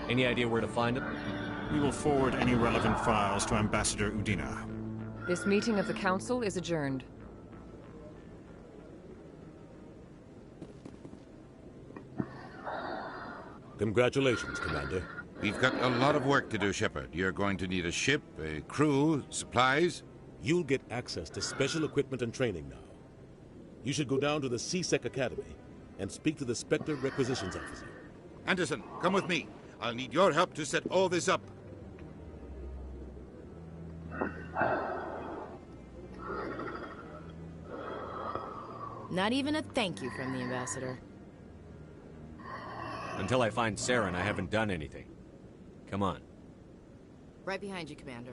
Any idea where to find him? We will forward any relevant files to Ambassador Udina. This meeting of the Council is adjourned. Congratulations, Commander. We've got a lot of work to do, Shepard. You're going to need a ship, a crew, supplies. You'll get access to special equipment and training now. You should go down to the C-Sec Academy and speak to the Spectre Requisitions Officer. Anderson, come with me. I'll need your help to set all this up. Not even a thank you from the Ambassador. Until I find Saren, I haven't done anything. Come on. Right behind you, Commander.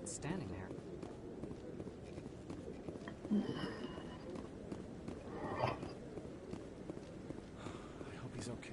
Standing there. I hope he's okay.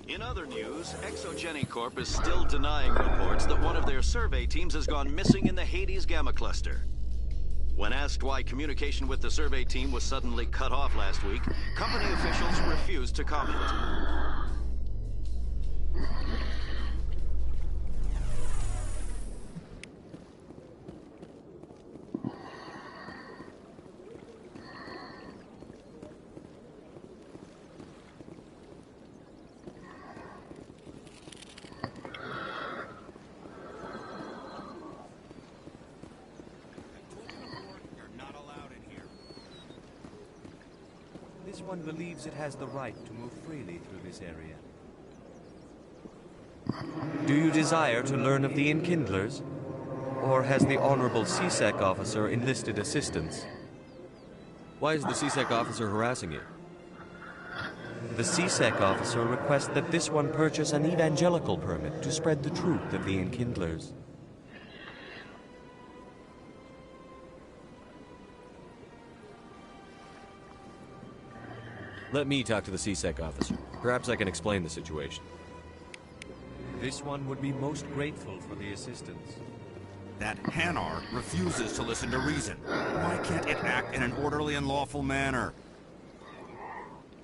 In other news, Exogeny Corp is still denying reports that one of their survey teams has gone missing in the Hades Gamma Cluster. When asked why communication with the survey team was suddenly cut off last week, company officials refused to comment. This one believes it has the right to move freely through this area. Do you desire to learn of the Enkindlers? Or has the Honorable CSEC officer enlisted assistance? Why is the CSEC officer harassing you? The CSEC officer requests that this one purchase an evangelical permit to spread the truth of the Enkindlers. Let me talk to the CSEC officer. Perhaps I can explain the situation. This one would be most grateful for the assistance. That Hanar refuses to listen to reason. Why can't it act in an orderly and lawful manner?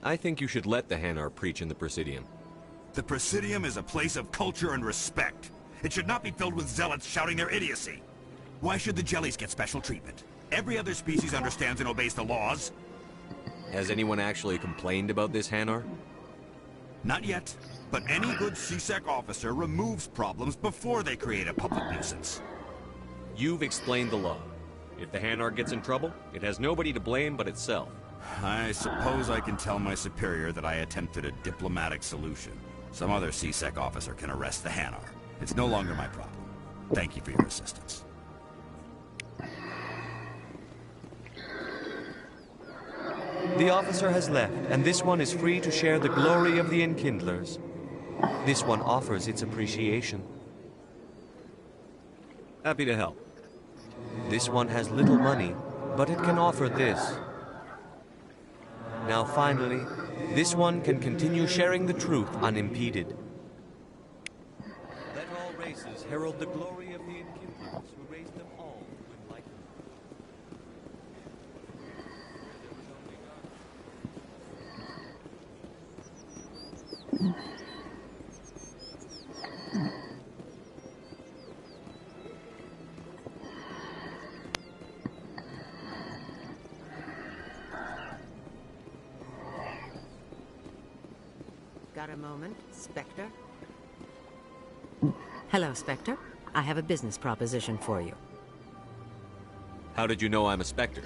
I think you should let the Hanar preach in the Presidium. The Presidium is a place of culture and respect. It should not be filled with zealots shouting their idiocy. Why should the Jellies get special treatment? Every other species understands and obeys the laws. Has anyone actually complained about this Hanar? Not yet, but any good CSEC officer removes problems before they create a public nuisance. You've explained the law. If the Hanar gets in trouble, it has nobody to blame but itself. I suppose I can tell my superior that I attempted a diplomatic solution. Some other CSEC officer can arrest the Hanar. It's no longer my problem. Thank you for your assistance. The officer has left, and this one is free to share the glory of the Enkindlers. This one offers its appreciation. Happy to help. This one has little money, but it can offer this. Now finally, this one can continue sharing the truth unimpeded. Let all races herald the glory of the Enkindlers who raised them all to enlightenment. Got a moment, Spectre? Hello, Spectre. I have a business proposition for you. How did you know I'm a Spectre?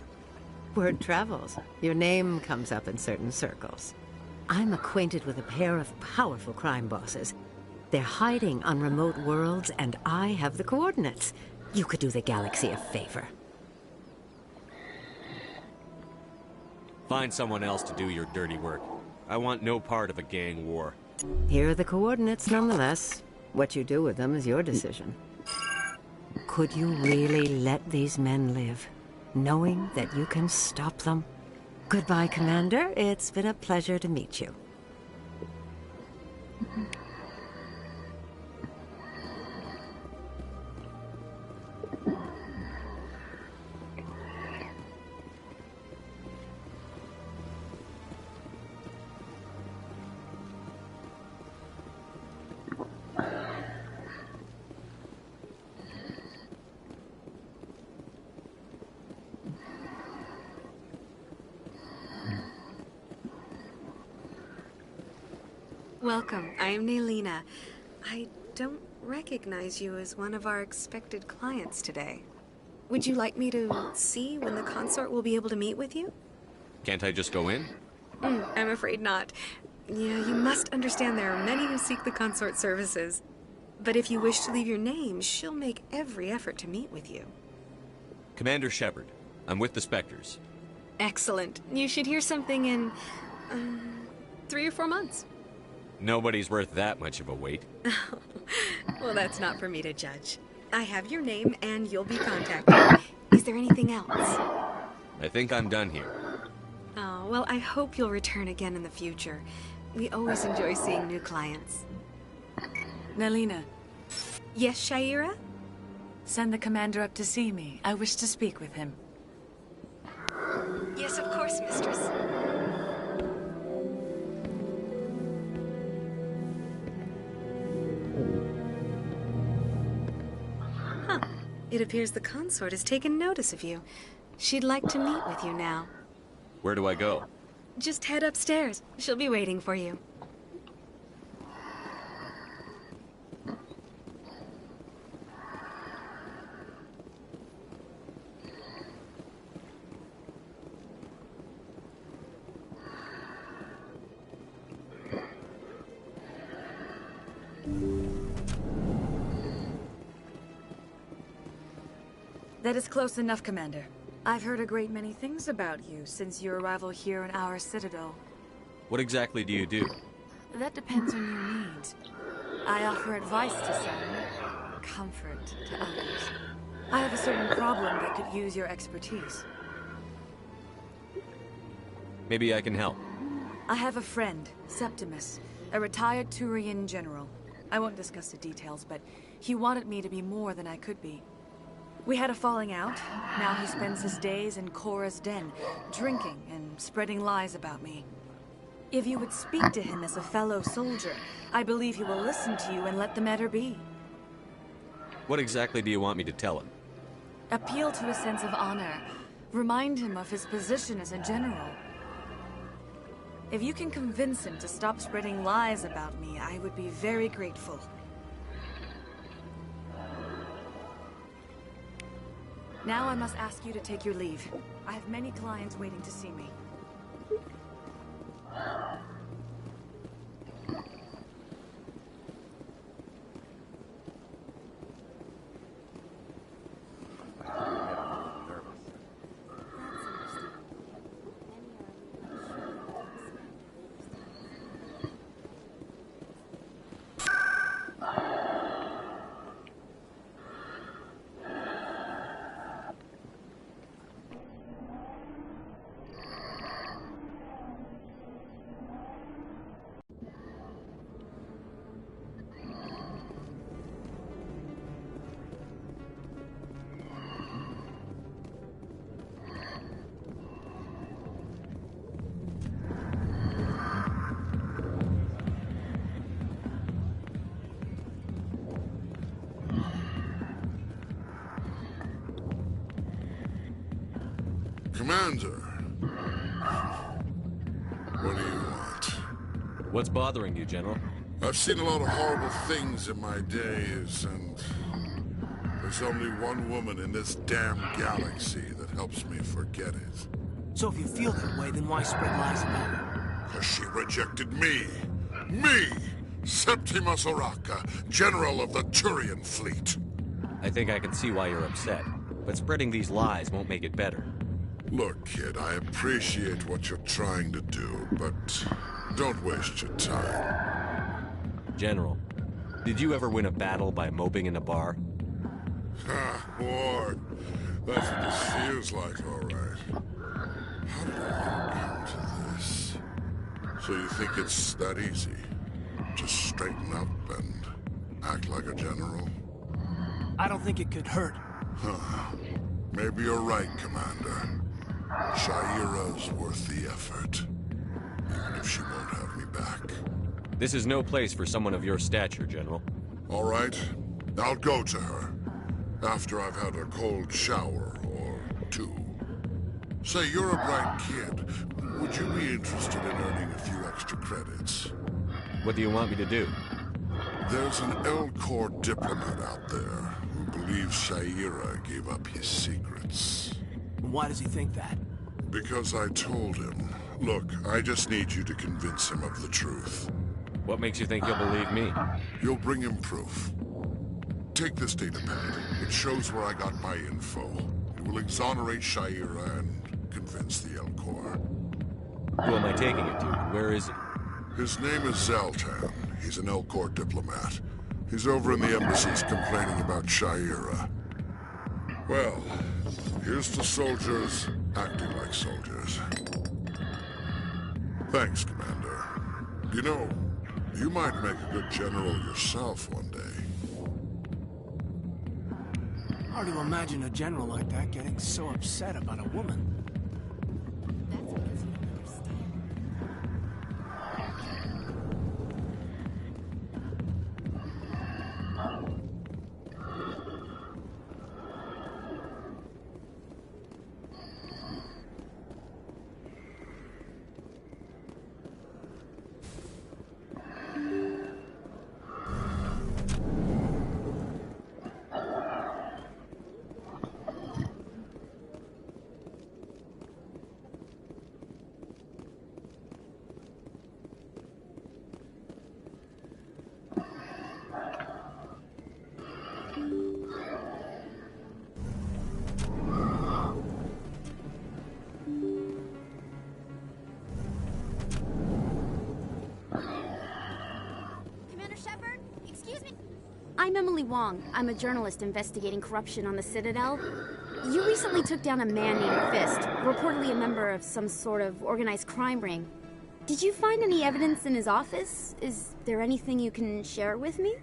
Word travels. Your name comes up in certain circles. I'm acquainted with a pair of powerful crime bosses. They're hiding on remote worlds, and I have the coordinates. You could do the galaxy a favor. Find someone else to do your dirty work. I want no part of a gang war. Here are the coordinates, nonetheless. What you do with them is your decision. Could you really let these men live, knowing that you can stop them? Goodbye, Commander. It's been a pleasure to meet you. Welcome. I am Nelina. I don't recognize you as one of our expected clients today. Would you like me to see when the consort will be able to meet with you? Can't I just go in? I'm afraid not. Yeah, you must understand there are many who seek the consort services. But if you wish to leave your name, she'll make every effort to meet with you. Commander Shepard. I'm with the Spectres. Excellent. You should hear something in 3 or 4 months. Nobody's worth that much of a wait. Well, that's not for me to judge. I have your name and you'll be contacted. Is there anything else? I think I'm done here. Oh, well, I hope you'll return again in the future. We always enjoy seeing new clients. Nelina. Yes, Shaira? Send the commander up to see me. I wish to speak with him. Yes, of course, mistress. Huh. It appears the consort has taken notice of you. She'd like to meet with you now. Where do I go? Just head upstairs. She'll be waiting for you. That is close enough, Commander. I've heard a great many things about you since your arrival here in our citadel. What exactly do you do? That depends on your needs. I offer advice to some, comfort to others. I have a certain problem that could use your expertise. Maybe I can help. I have a friend, Septimus, a retired Turian general. I won't discuss the details, but he wanted me to be more than I could be. We had a falling out. Now he spends his days in Korra's den, drinking and spreading lies about me. If you would speak to him as a fellow soldier, I believe he will listen to you and let the matter be. What exactly do you want me to tell him? Appeal to his sense of honor. Remind him of his position as a general. If you can convince him to stop spreading lies about me, I would be very grateful. Now I must ask you to take your leave. I have many clients waiting to see me. Commander. What do you want? What's bothering you, General? I've seen a lot of horrible things in my days, and there's only one woman in this damn galaxy that helps me forget it. So if you feel that way, then why spread lies about her? Because she rejected me. Me! Septimus Oraka, General of the Turian Fleet. I think I can see why you're upset, but spreading these lies won't make it better. Look, kid, I appreciate what you're trying to do, but don't waste your time. General, Did you ever win a battle by moping in a bar? Ah, Ward. That's what this feels like, all right. How did I come to this? So you think it's that easy? Just straighten up and act like a general? I don't think it could hurt. Huh. Maybe you're right, Commander. Sha'ira's worth the effort. Even if she won't have me back. This is no place for someone of your stature, General. All right. I'll go to her. After I've had a cold shower or two. Say, you're a bright kid. Would you be interested in earning a few extra credits? What do you want me to do? There's an Elcor diplomat out there who believes Sha'ira gave up his secrets. Why does he think that? Because I told him. Look, I just need you to convince him of the truth. What makes you think he'll believe me? You'll bring him proof. Take this datapad. It shows where I got my info. It will exonerate Sha'ira and convince the Elcor. Who am I taking it to? Where is he? His name is Zaltan. He's an Elcor diplomat. He's over in the embassies complaining about Sha'ira. Well, here's to soldiers acting like soldiers. Thanks, Commander. You know, you might make a good general yourself one day. Hard to imagine a general like that getting so upset about a woman. I'm Emily Wong. I'm a journalist investigating corruption on the Citadel. You recently took down a man named Fist, reportedly a member of some sort of organized crime ring. Did you find any evidence in his office? Is there anything you can share with me?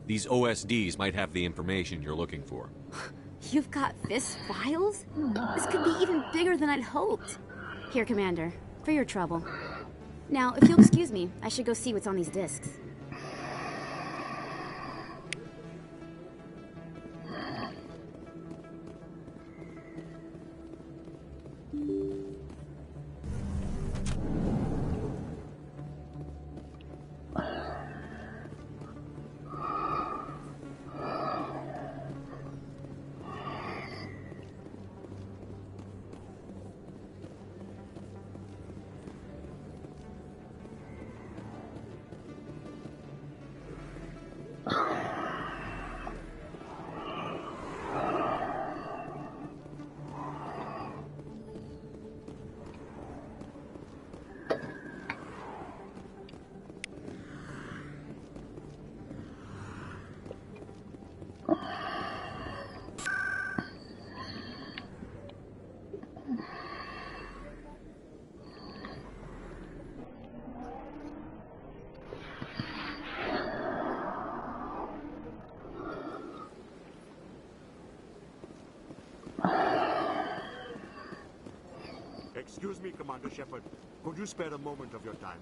These OSDs might have the information you're looking for. You've got Fist files? This could be even bigger than I'd hoped. Here, Commander, for your trouble. Now, if you'll excuse me, I should go see what's on these discs. Excuse me, Commander Shepard. Could you spare a moment of your time?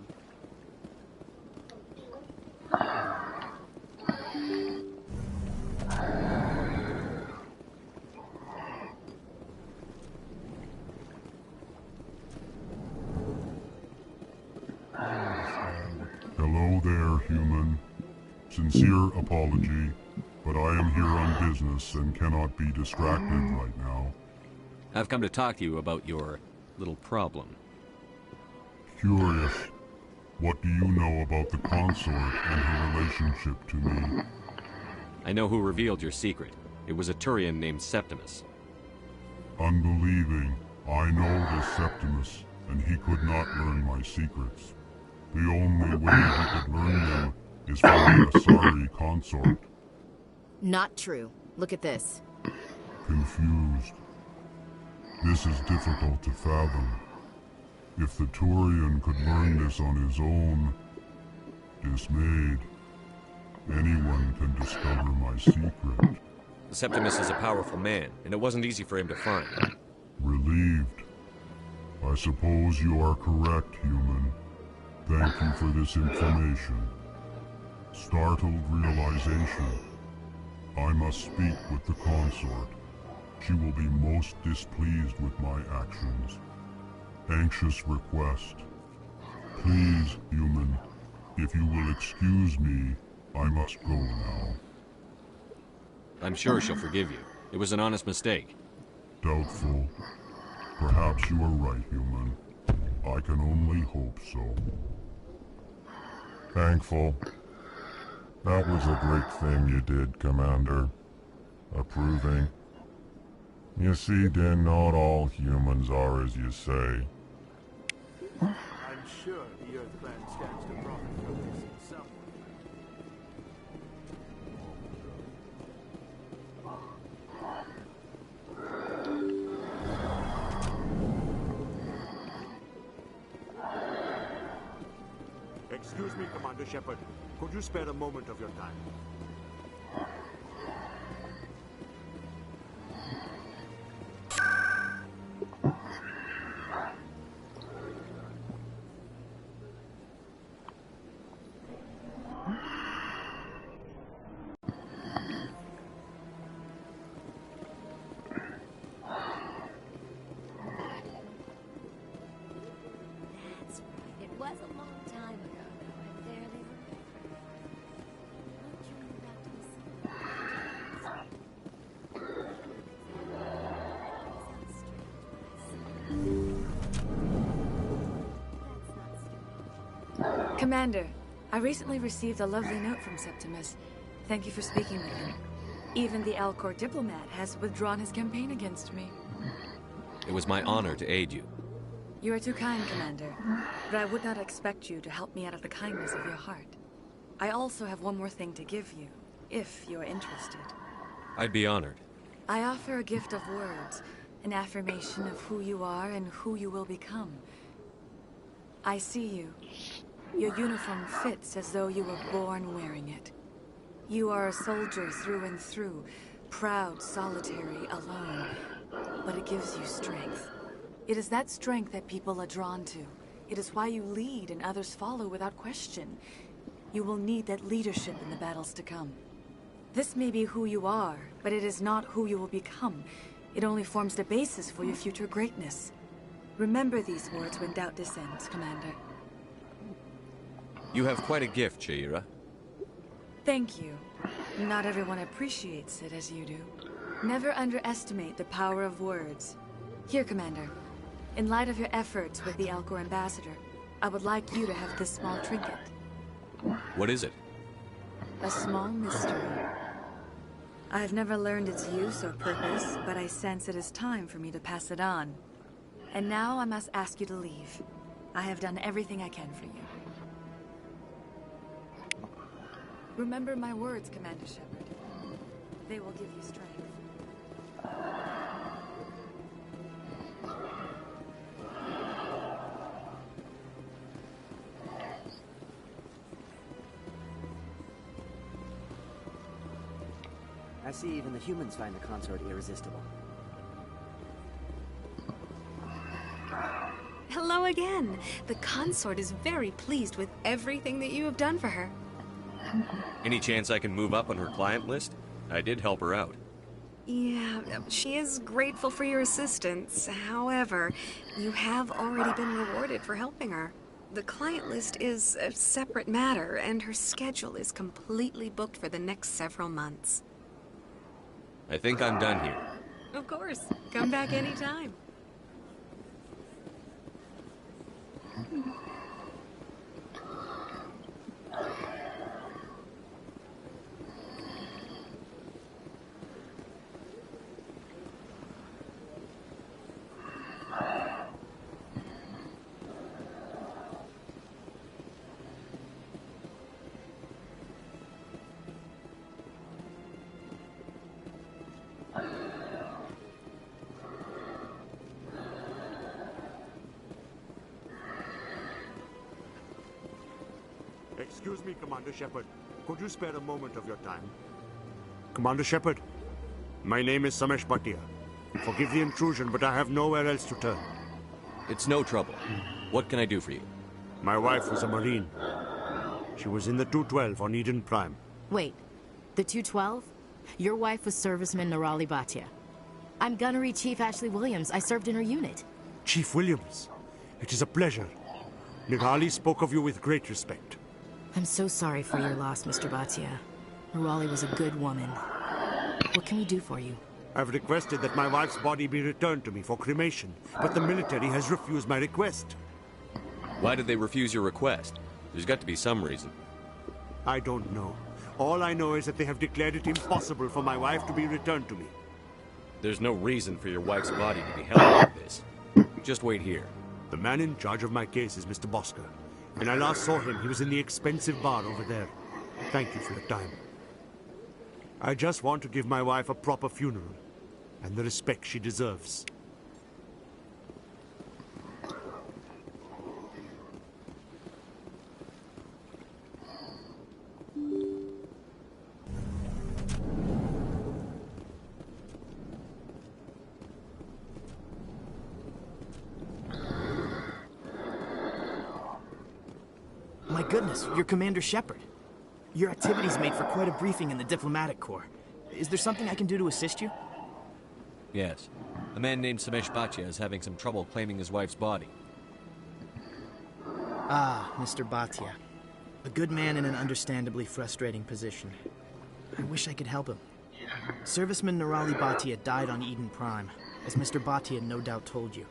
Hello there, human. Sincere apology, but I am here on business and cannot be distracted right now. I've come to talk to you about your little problem. Curious. What do you know about the consort and her relationship to me? I know who revealed your secret. It was a Turian named Septimus. Unbelieving. I know this Septimus, and he could not learn my secrets. The only way he could learn them is from the Asari consort. Not true. Look at this. Confused. This is difficult to fathom. If the Turian could learn this on his own, dismayed, anyone can discover my secret. The Septimus is a powerful man, and it wasn't easy for him to find. Relieved. I suppose you are correct, human. Thank you for this information. Startled realization. I must speak with the consort. She will be most displeased with my actions. Anxious request. Please, human, if you will excuse me, I must go now. I'm sure she'll forgive you. It was an honest mistake. Doubtful. Perhaps you are right, human. I can only hope so. Thankful. That was a great thing you did, Commander. Approving. You see, Din, not all humans are as you say. I'm sure the Earth Clan stands to profit from this in some way. Excuse me, Commander Shepard. Could you spare a moment of your time? It was a long time ago, though. I barely remember. Won't you move out to the side? Commander, I recently received a lovely note from Septimus. Thank you for speaking with him. Even the Alcor diplomat has withdrawn his campaign against me. It was my honor to aid you. You are too kind, Commander, but I would not expect you to help me out of the kindness of your heart. I also have one more thing to give you, if you are interested. I'd be honored. I offer a gift of words, an affirmation of who you are and who you will become. I see you. Your uniform fits as though you were born wearing it. You are a soldier through and through, proud, solitary, alone, but it gives you strength. It is that strength that people are drawn to. It is why you lead and others follow without question. You will need that leadership in the battles to come. This may be who you are, but it is not who you will become. It only forms the basis for your future greatness. Remember these words when doubt descends, Commander. You have quite a gift, Sha'ira. Thank you. Not everyone appreciates it as you do. Never underestimate the power of words. Here, Commander. In light of your efforts with the Alcor ambassador, I would like you to have this small trinket. What is it? A small mystery. I have never learned its use or purpose, but I sense it is time for me to pass it on. And now I must ask you to leave. I have done everything I can for you. Remember my words, Commander Shepard. They will give you strength. I see even the humans find the consort irresistible. Hello again. The consort is very pleased with everything that you have done for her. Any chance I can move up on her client list? I did help her out. Yeah, she is grateful for your assistance. However, you have already been rewarded for helping her. The client list is a separate matter, and her schedule is completely booked for the next several months. I think I'm done here. Of course. Come back anytime. Excuse me, Commander Shepard. Could you spare a moment of your time? Commander Shepard, my name is Samesh Bhatia. Forgive the intrusion, but I have nowhere else to turn. It's no trouble. What can I do for you? My wife was a Marine. She was in the 212 on Eden Prime. Wait, the 212? Your wife was serviceman Nirali Bhatia. I'm Gunnery Chief Ashley Williams. I served in her unit. Chief Williams, it is a pleasure. Nirali spoke of you with great respect. I'm so sorry for your loss, Mr. Bhatia. Nirali was a good woman. What can we do for you? I've requested that my wife's body be returned to me for cremation, but the military has refused my request. Why did they refuse your request? There's got to be some reason. I don't know. All I know is that they have declared it impossible for my wife to be returned to me. There's no reason for your wife's body to be held like this. Just wait here. The man in charge of my case is Mr. Bosker. When I last saw him, he was in the expensive bar over there. Thank you for your time. I just want to give my wife a proper funeral, and the respect she deserves. My goodness, you're Commander Shepard. Your activities made for quite a briefing in the Diplomatic Corps. Is there something I can do to assist you? Yes. A man named Samesh Bhatia is having some trouble claiming his wife's body. Ah, Mr. Bhatia. A good man in an understandably frustrating position. I wish I could help him. Serviceman Nirali Bhatia died on Eden Prime, as Mr. Bhatia no doubt told you.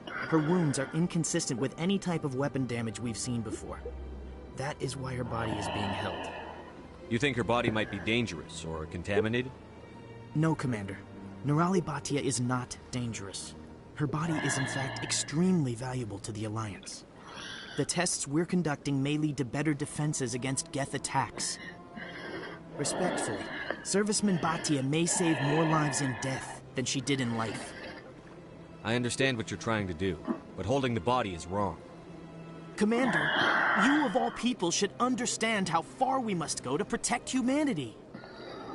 Her wounds are inconsistent with any type of weapon damage we've seen before. That is why her body is being held. You think her body might be dangerous or contaminated? No, Commander. Nirali Bhatia is not dangerous. Her body is in fact extremely valuable to the Alliance. The tests we're conducting may lead to better defenses against Geth attacks. Respectfully, Serviceman Bhatia may save more lives in death than she did in life. I understand what you're trying to do, but holding the body is wrong. Commander, you of all people should understand how far we must go to protect humanity.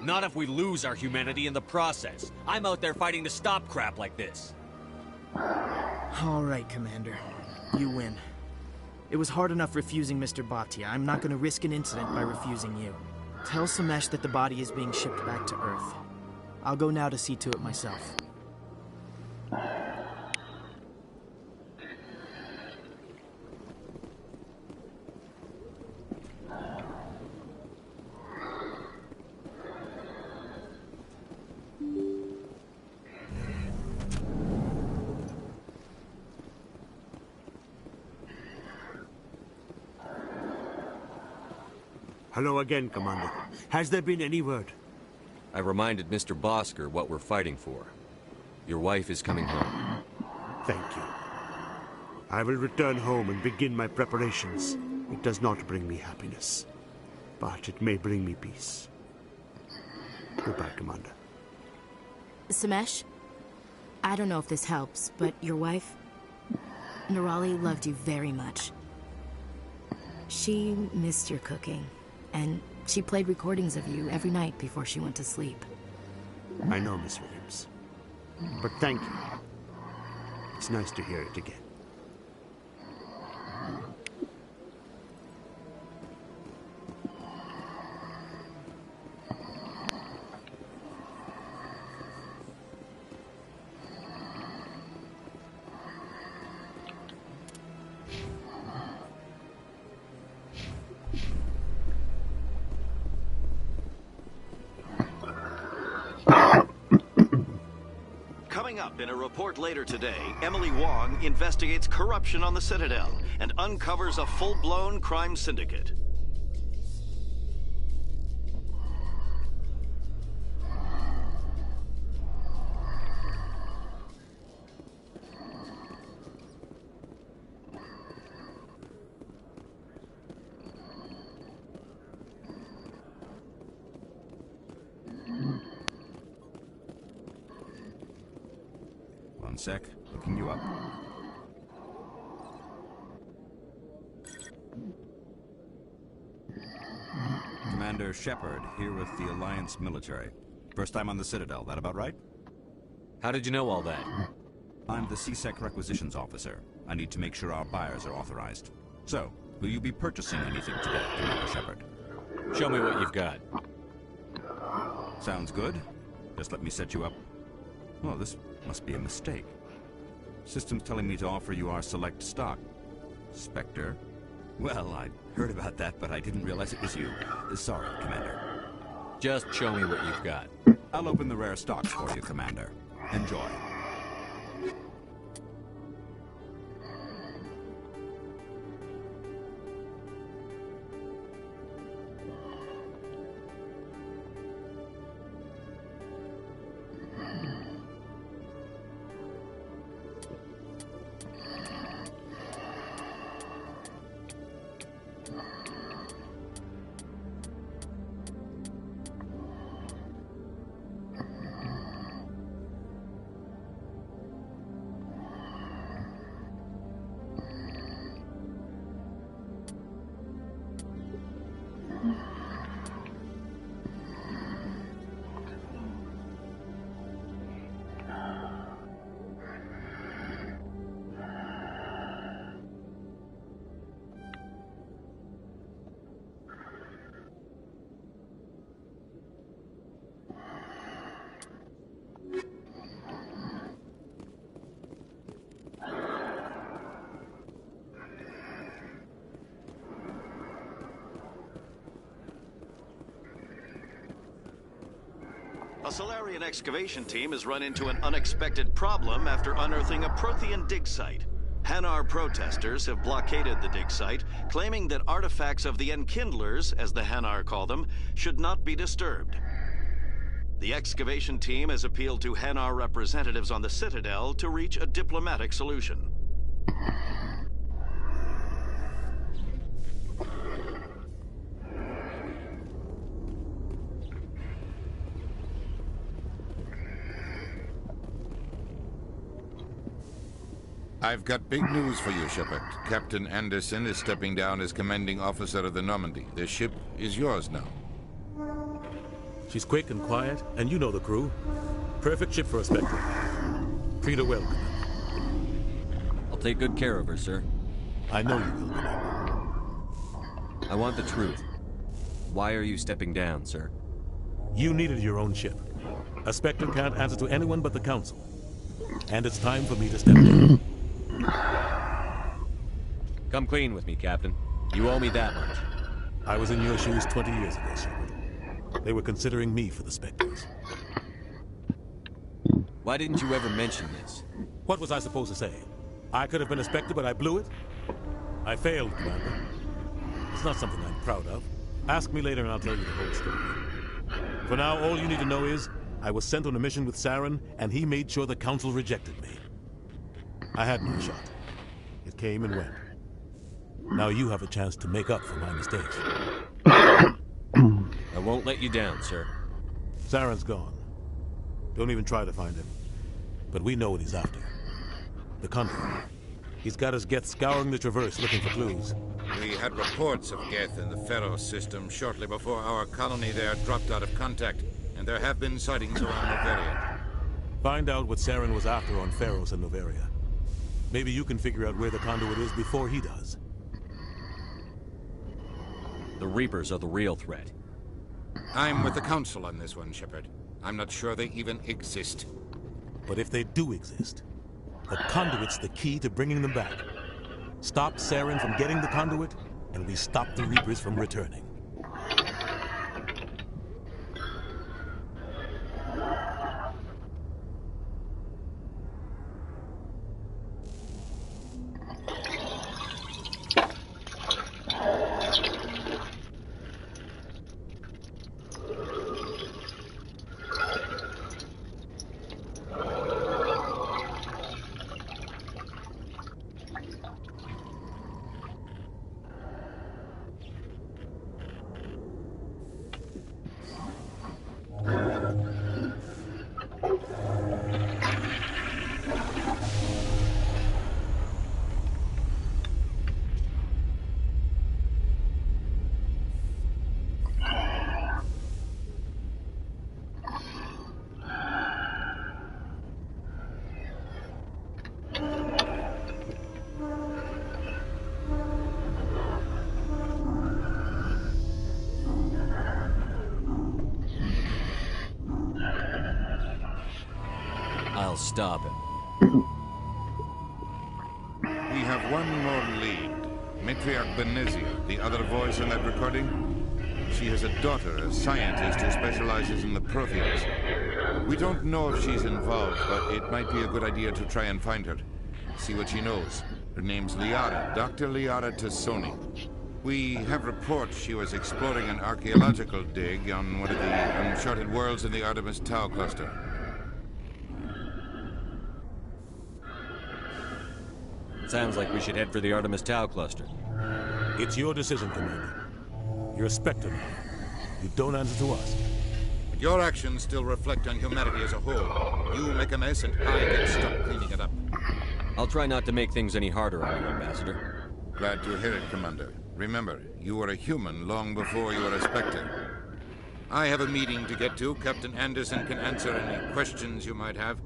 Not if we lose our humanity in the process. I'm out there fighting to stop crap like this. All right, Commander. You win. It was hard enough refusing Mr. Bhatia. I'm not going to risk an incident by refusing you. Tell Samesh that the body is being shipped back to Earth. I'll go now to see to it myself. Hello again, Commander. Has there been any word? I reminded Mr. Bosker what we're fighting for. Your wife is coming home. Thank you. I will return home and begin my preparations. It does not bring me happiness, but it may bring me peace. Goodbye, Commander. Samesh, I don't know if this helps, but your wife, Nirali, loved you very much. She missed your cooking, and she played recordings of you every night before she went to sleep. I know, Miss Williams. But thank you. It's nice to hear it again. Coming up in a report later today, Emily Wong investigates corruption on the Citadel and uncovers a full-blown crime syndicate. One sec, looking you up. Commander Shepard, here with the Alliance military. First time on the Citadel, that about right? How did you know all that? I'm the CSEC requisitions officer. I need to make sure our buyers are authorized. So, will you be purchasing anything today, Commander Shepard? Show me what you've got. Sounds good. Just let me set you up. Oh, this must be a mistake. System's telling me to offer you our select stock. Spectre? Well, I heard about that, but I didn't realize it was you. Sorry, Commander. Just show me what you've got. I'll open the rare stocks for you, Commander. Enjoy. A Solarian excavation team has run into an unexpected problem after unearthing a Prothean dig site. Hanar protesters have blockaded the dig site, claiming that artifacts of the Enkindlers, as the Hanar call them, should not be disturbed. The excavation team has appealed to Hanar representatives on the Citadel to reach a diplomatic solution. I've got big news for you, Shepard. Captain Anderson is stepping down as commanding officer of the Normandy. The ship is yours now. She's quick and quiet, and you know the crew. Perfect ship for a Spectre. Treat her well, Commander. I'll take good care of her, sir. I know you will, Commander. I want the truth. Why are you stepping down, sir? You needed your own ship. A Spectre can't answer to anyone but the Council. And it's time for me to step down. Come clean with me, Captain. You owe me that much. I was in your shoes 20 years ago, Shepard. They were considering me for the Spectres. Why didn't you ever mention this? What was I supposed to say? I could have been a Spectre, but I blew it? I failed, Commander. It's not something I'm proud of. Ask me later and I'll tell you the whole story. For now, all you need to know is, I was sent on a mission with Saren, and he made sure the Council rejected me. I had my shot. It came and went. Now you have a chance to make up for my mistakes. I won't let you down, sir. Saren's gone. Don't even try to find him. But we know what he's after. The Conduit. He's got his Geth scouring the Traverse looking for clues. We had reports of Geth in the Pharaoh system shortly before our colony there dropped out of contact, and there have been sightings around Noveria. Find out what Saren was after on Pharos and Noveria. Maybe you can figure out where the Conduit is before he does. The Reapers are the real threat. I'm with the Council on this one, Shepard. I'm not sure they even exist. But if they do exist, the Conduit's the key to bringing them back. Stop Saren from getting the Conduit, and we stop the Reapers from returning. I'll stop him. We have one more lead. Matriarch Benezia, the other voice in that recording. She has a daughter, a scientist who specializes in the Protheans. We don't know if she's involved, but it might be a good idea to try and find her. See what she knows. Her name's Liara, Dr. Liara Tassoni. We have reports she was exploring an archaeological dig on one of the uncharted worlds in the Artemis Tau cluster. Sounds like we should head for the Artemis Tau cluster. It's your decision, Commander. You're a Spectre now. You don't answer to us. But your actions still reflect on humanity as a whole. You make a mess and I get stuck cleaning it up. I'll try not to make things any harder on you, Ambassador. Glad to hear it, Commander. Remember, you were a human long before you were a Spectre. I have a meeting to get to. Captain Anderson can answer any questions you might have.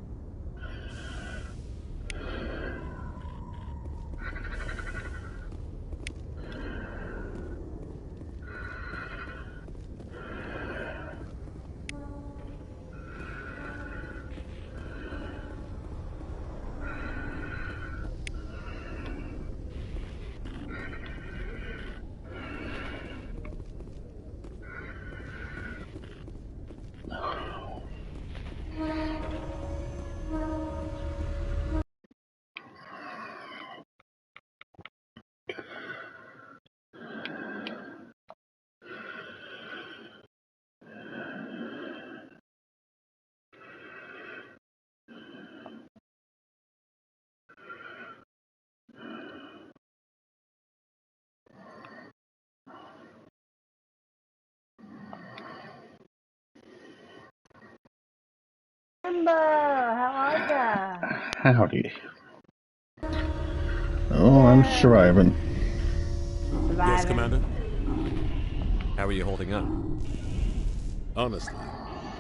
Simba, how are ya? Howdy. Oh, I'm surviving. Yes, Commander? How are you holding up? Honestly,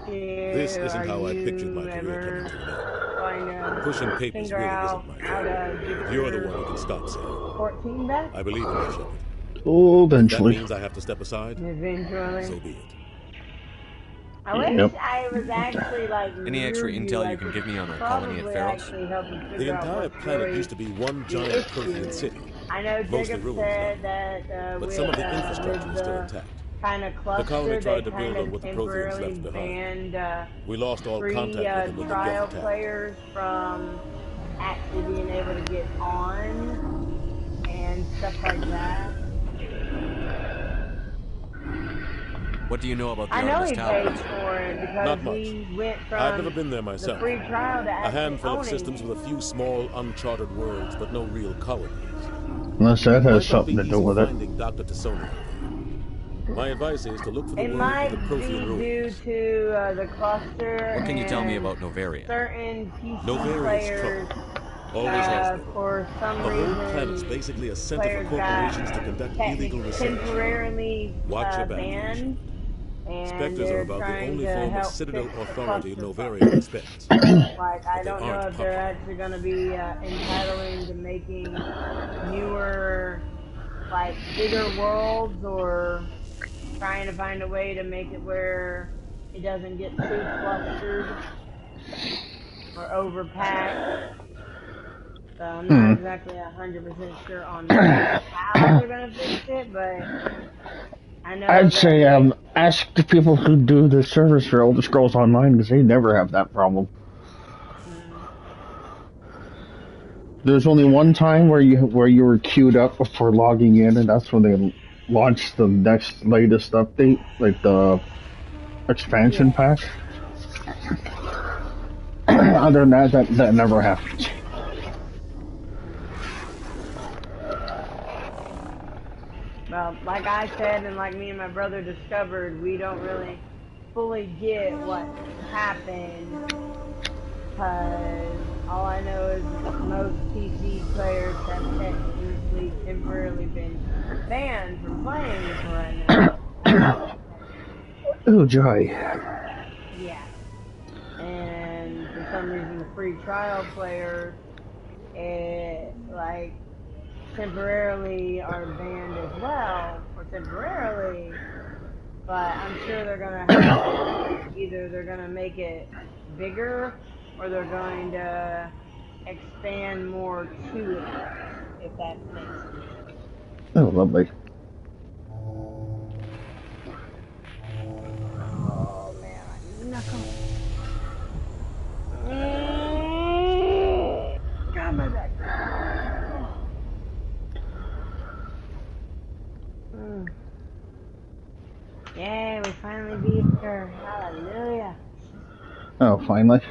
this isn't how I pictured my career coming to an end. Pushing papers really isn't my job. You're the one who can stop Sarah. 14 back? I believe in you, Shepard. Oh, eventually. That means I have to step aside? Eventually. So be it. I wish I was actually like. Any extra intel you can give me on our colony at Pharos? The entire planet used to be one giant Prothean city. I know Mostly Jacob ruins, said that but some of the infrastructure is still intact. Kind of cluster, the colony tried to build on on what the Protheans left behind. We lost all free, contact with them when the trial Geth attacked. players from actually being able to get on and stuff like that. What do you know about the I know Artemis he Tau paid cluster? for it because Not much. we went from I've never been there myself. the free trial to A actually handful of owning systems with a few small, uncharted worlds, but no real colonies. Unless that Might has not something be to do easy with it. finding Dr. Tassoni. My advice is to look for the It word might in the be Prothean ruins. due to the cluster. What can you tell me and about Novaria? Certain PC Novaria's players, trouble. Always has been. for some The reason, whole planet's basically a center for players corporations got to conduct illegal research. temporarily Watch your back. banned. And Spectres they're are about the trying only to form of help citadel fix the authority cluster Novaria respects. Like, I don't know aren't if they're actually going to be entitling to making newer, like, bigger worlds, or trying to find a way to make it where it doesn't get too clustered or overpacked. So I'm not exactly 100% sure on how they're going to fix it, but I know I'd that say ask the people who do the service for Elder Scrolls Online, because they never have that problem. There's only one time where you were queued up before logging in, and that's when they launched the next latest update, like the expansion pack. Other than that never happens. Well, like I said, and like me and my brother discovered, we don't really fully get what happened, because all I know is most PC players have technically temporarily been banned from playing for right now. Oh, joy. Yeah. And for some reason, the free trial players, like, temporarily are banned as well, or temporarily, but I'm sure they're gonna have, either they're gonna make it bigger or they're going to expand more to it, if that makes sense. Oh, lovely. Oh man, I'm not coming. God, my back. Yay, we finally beat her. Hallelujah. Oh, finally.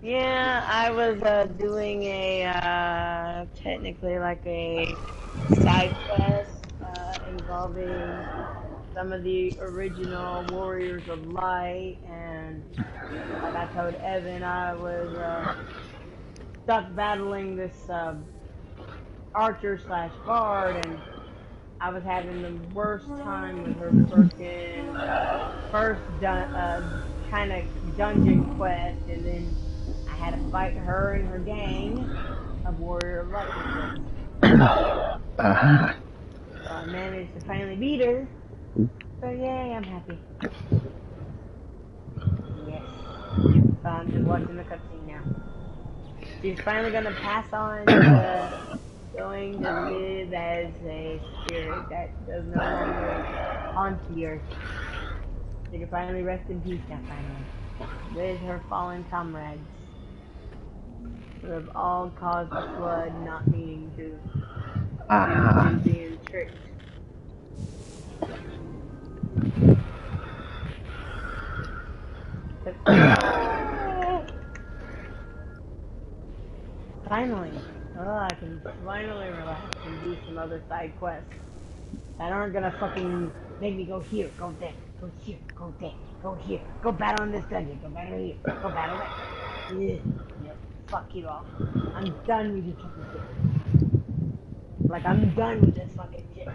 Yeah, I was doing a technically like a side quest involving some of the original Warriors of Light, and like I told Evan, I was stuck battling this archer slash bard, and I was having the worst time with her freaking first kind of dungeon quest, and then I had to fight her and her gang of Warrior of Light. So I managed to finally beat her. So yay, I'm happy. Yes. So I'm just watching the cutscene now. She's finally gonna pass on to going to live as a spirit that does no longer haunt the earth. She can finally rest in peace now, finally, with her fallen comrades, who have all caused the flood, not meaning to, and being tricked. Finally. Oh, I can finally relax and do some other side quests that aren't gonna fucking make me go here, go there, go here, go there, go here, go battle in this dungeon, go battle here, go battle there. Yep, fuck you all. I'm done with you fucking shit. Like, I'm done with this fucking shit.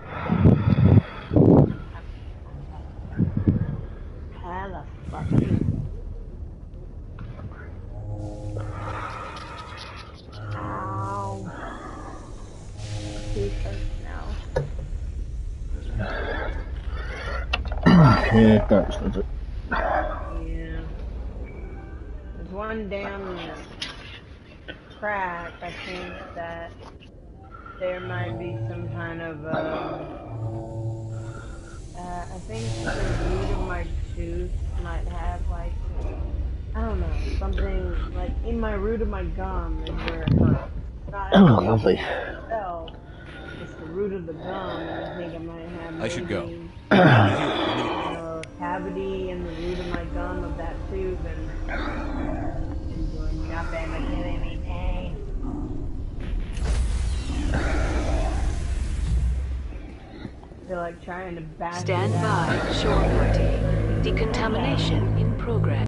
Hella fucking. Ow. It hurts now. Yeah, it does it? Yeah. There's one damn crack, I think, that there might be some kind of, I think the root of my tooth might have, like, I don't know, something, like, in my root of my gum is where it hurts. It's not Oh, lovely. itself, it's the root of the gum, and I think I might have I should go. Cavity in the root of my gum of that tooth, and doing nothing but giving me pain. I feel like trying to bash Stand it out. by, shore party. Decontamination in progress.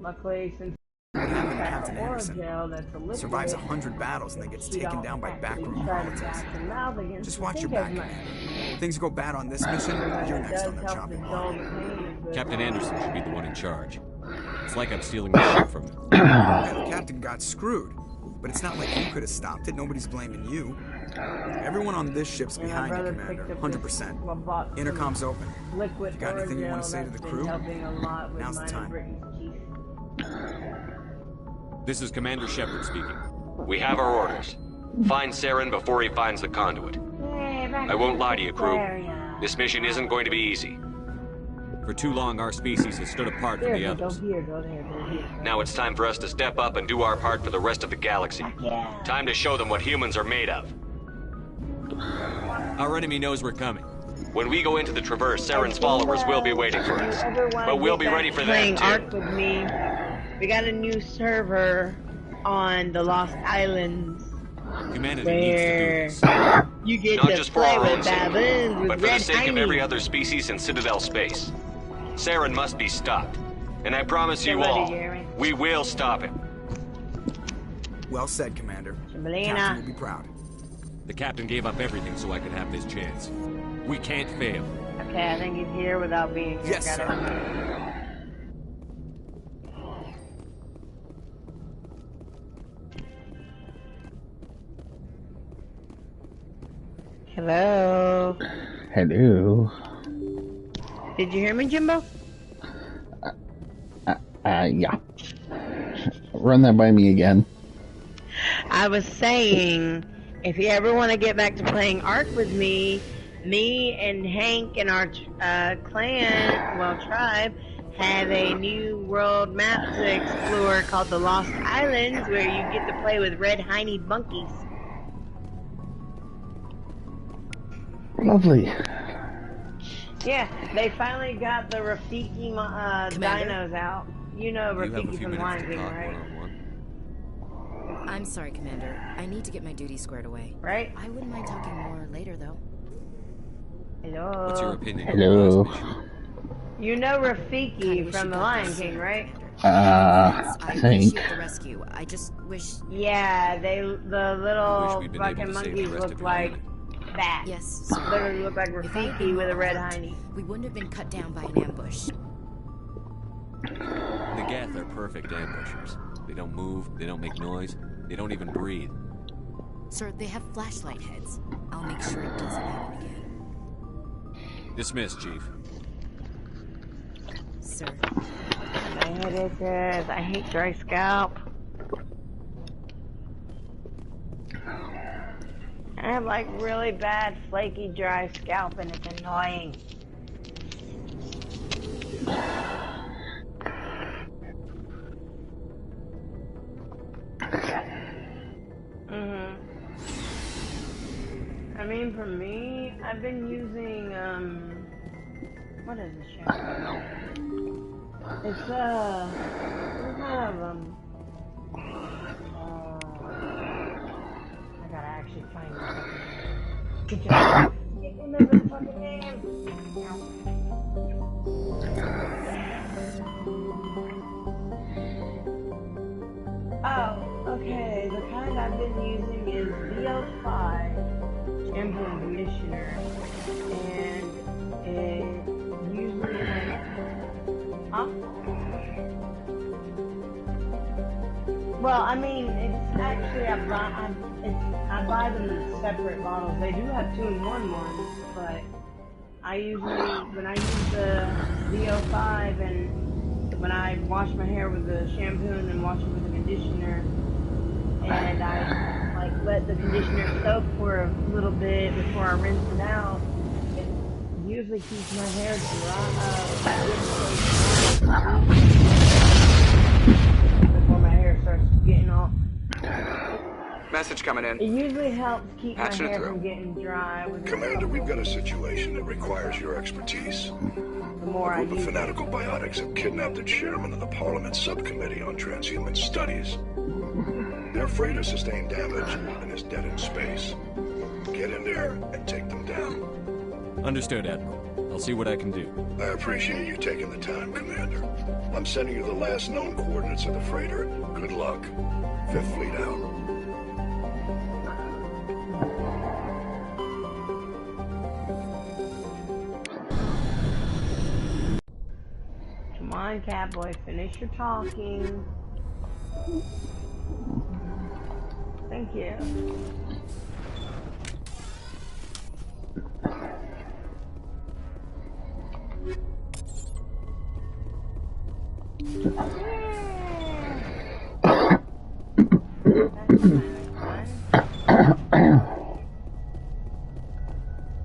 Luckily, since What happened to Captain Oral Anderson? gel that's a liquid, Survives 100 battles and then gets you taken don't down by actually backroom try to politics. gas the mouth against Just the watch your sink back, as much. Commander. Things go bad on this mission, you're next on the chopping block. Captain Anderson should be the one in charge. It's like I'm stealing the ship from him. Yeah, the captain got screwed. But it's not like you could have stopped it. Nobody's blaming you. Everyone on this ship's behind you, Commander. 100%. Intercom's open. Liquid If you got anything you want to say to the that's been crew? helping a lot with Now's the mine and time. Britain's chief. This is Commander Shepard speaking. We have our orders. Find Saren before he finds the conduit. I won't lie to you, crew. This mission isn't going to be easy. For too long, our species has stood apart from the Go others. here, go there, go here. Now it's time for us to step up and do our part for the rest of the galaxy. Time to show them what humans are made of. Our enemy knows we're coming. When we go into the Traverse, Saren's followers will be waiting for us. But we'll be ready for them, Playing too. Ark with me. We got a new server on the Lost Islands. Humanity where needs to do this. you get Not to just for play our with own sake, baboons with but for the red sake of hiney. every other species in Citadel space. Saren must be stopped. And I promise you Get ready, all, Jeremy. we will stop him. Well said, Commander. Melina. Captain will be proud. The captain gave up everything so I could have this chance. We can't fail. Okay, I think he's here without being here. Yes, Got sir. Hello. Hello. Did you hear me, Jimbo? Yeah. run that by me again. I was saying, if you ever want to get back to playing Ark with me and Hank and our clan, well, tribe, have a new world map to explore called the Lost Islands, where you get to play with red hiney monkeys. Lovely. Yeah, they finally got the Rafiki dinos out. You know Rafiki from Lion King, right? I'm sorry, Commander. I need to get my duty squared away. Right? I wouldn't mind talking more later, though. Hello. What's your opinion? Hello. You know Rafiki from the Lion King, right? I think. The rescue. I just wish. Yeah, the little fucking monkeys look like that. Yes. Literally look like Rafiki with a red hiney. We wouldn't have been cut down by an ambush. The Geth are perfect ambushers. They don't move, they don't make noise, they don't even breathe. Sir, they have flashlight heads. I'll make sure it doesn't happen again. Dismissed, Chief. Sir. My head itches. I hate dry scalp. I have like really bad flaky dry scalp and it's annoying. I mean, for me, I've been using, what is this shampoo? It's, what kind of, I gotta actually find it. Good job. I can't remember the fucking name. Oh, okay, the kind I've been using is VO5 shampoo and conditioner, and it usually well, I mean, it's actually, I buy them in separate bottles. They do have 2-in-1 ones, but I usually, when I use the VO5 and when I wash my hair with the shampoo and then wash it with the conditioner, and I like let the conditioner soak for a little bit before I rinse it out, it usually keeps my hair dry before my hair starts getting all. Message coming in. It usually helps keep my hair from getting dry. Commander, we've got a situation that requires your expertise. The more a group of fanatical biotics have kidnapped the chairman of the Parliament Subcommittee on Transhuman Studies. Their freighter sustained damage and is dead in space. Get in there and take them down. Understood, Admiral. I'll see what I can do. I appreciate you taking the time, Commander. I'm sending you the last known coordinates of the freighter. Good luck. Fifth Fleet out. Come on, Catboy, finish your talking. Thank you.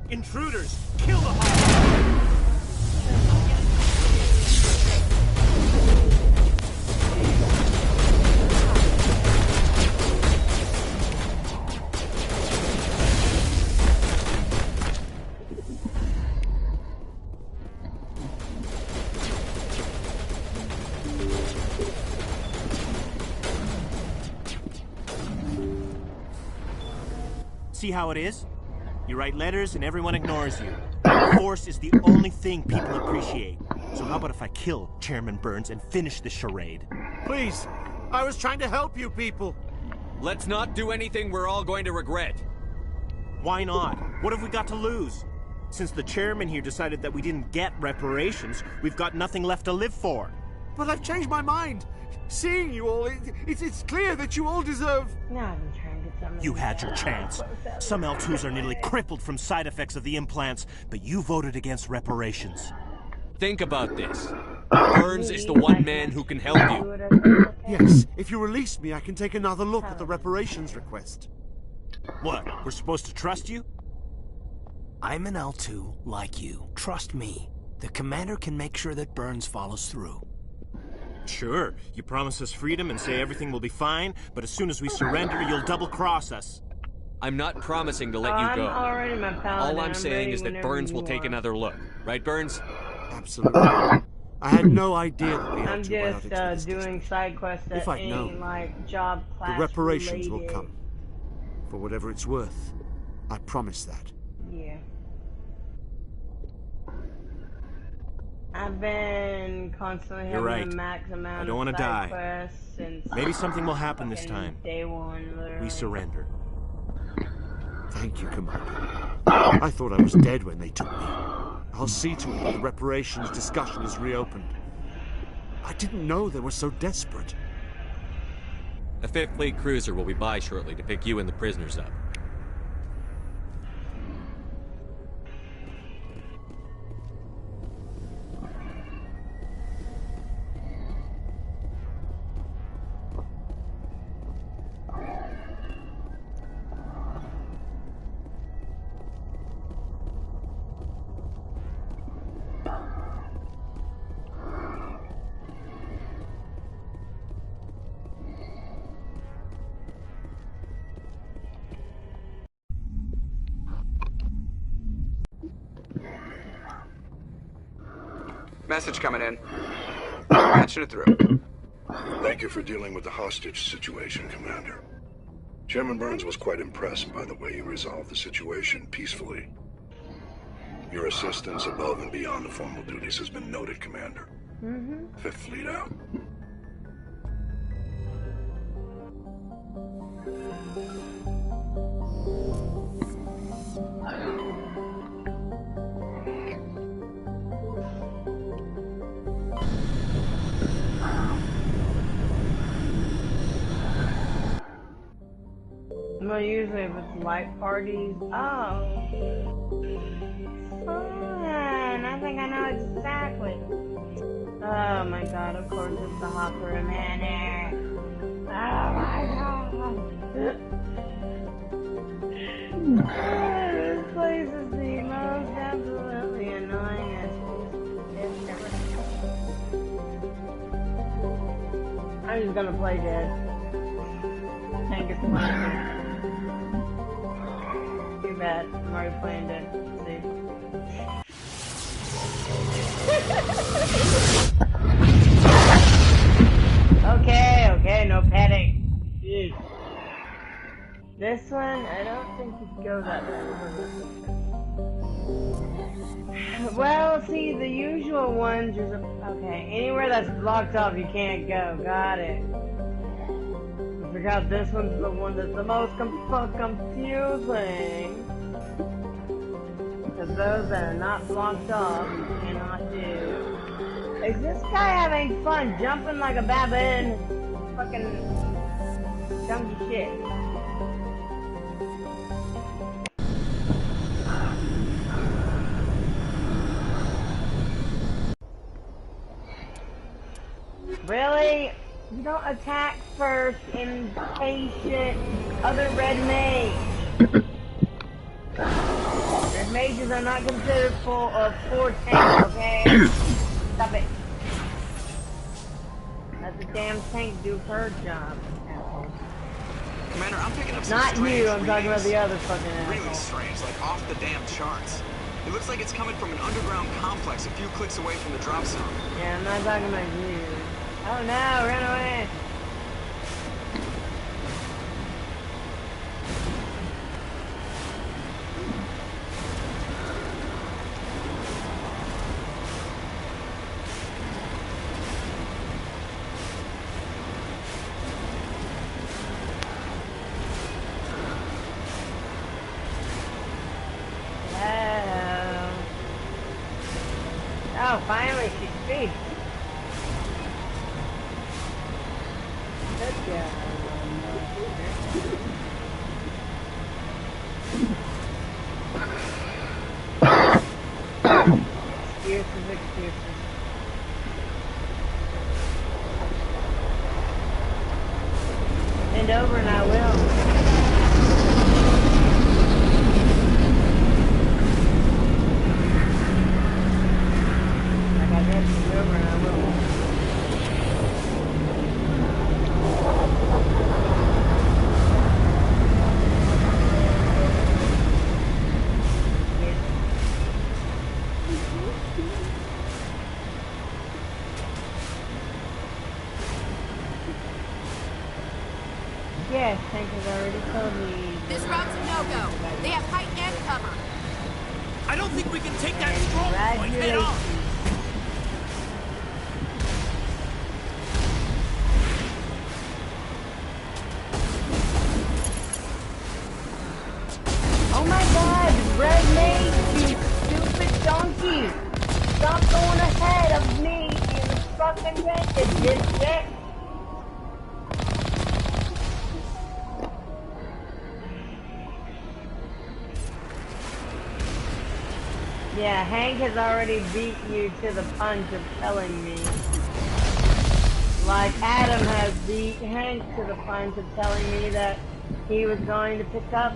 Intruders! Kill the hog! See how it is? You write letters and everyone ignores you. Force is the only thing people appreciate. So how about if I kill Chairman Burns and finish this charade? Please, I was trying to help you people. Let's not do anything we're all going to regret. Why not? What have we got to lose? Since the chairman here decided that we didn't get reparations, we've got nothing left to live for. But I've changed my mind. Seeing you all, it's clear that you all deserve... No, I've been trying to get something. You had your chance. Some L2s are nearly crippled from side effects of the implants, but you voted against reparations. Think about this. Burns is the one man who can help you. Yes, if you release me, I can take another look at the reparations request. What? We're supposed to trust you? I'm an L2, like you. Trust me. The commander can make sure that Burns follows through. Sure, you promise us freedom and say everything will be fine, but as soon as we surrender, you'll double-cross us. I'm not promising to let you go. I'm already my paladin. All I'm saying is that Burns will take another look. Right, Burns? Absolutely. I had no idea that the I'm just doing side quests that If I'd ain't known, like job class the reparations will related. come. For whatever it's worth. I promise that. Yeah. I've been constantly You're having right. the max amount I don't of wanna side die. quests since Maybe something will happen this fucking time. Day one, literally. We surrender. Thank you, Commander. I thought I was dead when they took me. I'll see to it that the reparations discussion is reopened. I didn't know they were so desperate. A Fifth Fleet cruiser will be by shortly to pick you and the prisoners up. Message coming in. Patching it through. Thank you for dealing with the hostage situation, Commander. Chairman Burns was quite impressed by the way you resolved the situation peacefully. Your assistance above and beyond the formal duties has been noted, Commander. Fifth Fleet out. Well, usually if it's light parties. Oh. Fun. I think I know exactly. Oh my god, of course it's the Hopper Manor. Oh my god. This place is the most absolutely annoyingest place ever. I'm just gonna play dead. Can't get the money. Too bad. I'm already playing dead. Okay, no petting. Jeez. This one, I don't think you can go that way. Well, see, the usual ones, okay, anywhere that's blocked off, you can't go. Got it. I forgot this one's the one that's the most confusing. Because those that are not blocked off, you cannot do. Is this guy having fun jumping like a baboon? Fucking chunky shit. Really? You don't attack first, impatient other red mage. Red mages are not considered full of 4 tanks, okay? Stop it. Let the damn tank do her job, asshole. Commander, I'm picking up some Not strange you, I'm talking about readings. the other fucking asshole. Really strange, like off the damn charts. It looks like it's coming from an underground complex a few clicks away from the drop zone. Yeah, I'm not talking about you. Oh no, run away. Oh, finally she speaks. Good job. Excuses. over and I will. Like I said, send it over and I will. Yes, Hank has already told me. This route's a no-go. They have height and cover. I don't think we can take that strong point head on. Oh my god, Red Mage, you stupid donkey! Stop going ahead of me in the fucking wreckage, this shit! Yeah, Hank has already beat you to the punch of telling me. Like Adam has beat Hank to the punch of telling me that he was going to pick up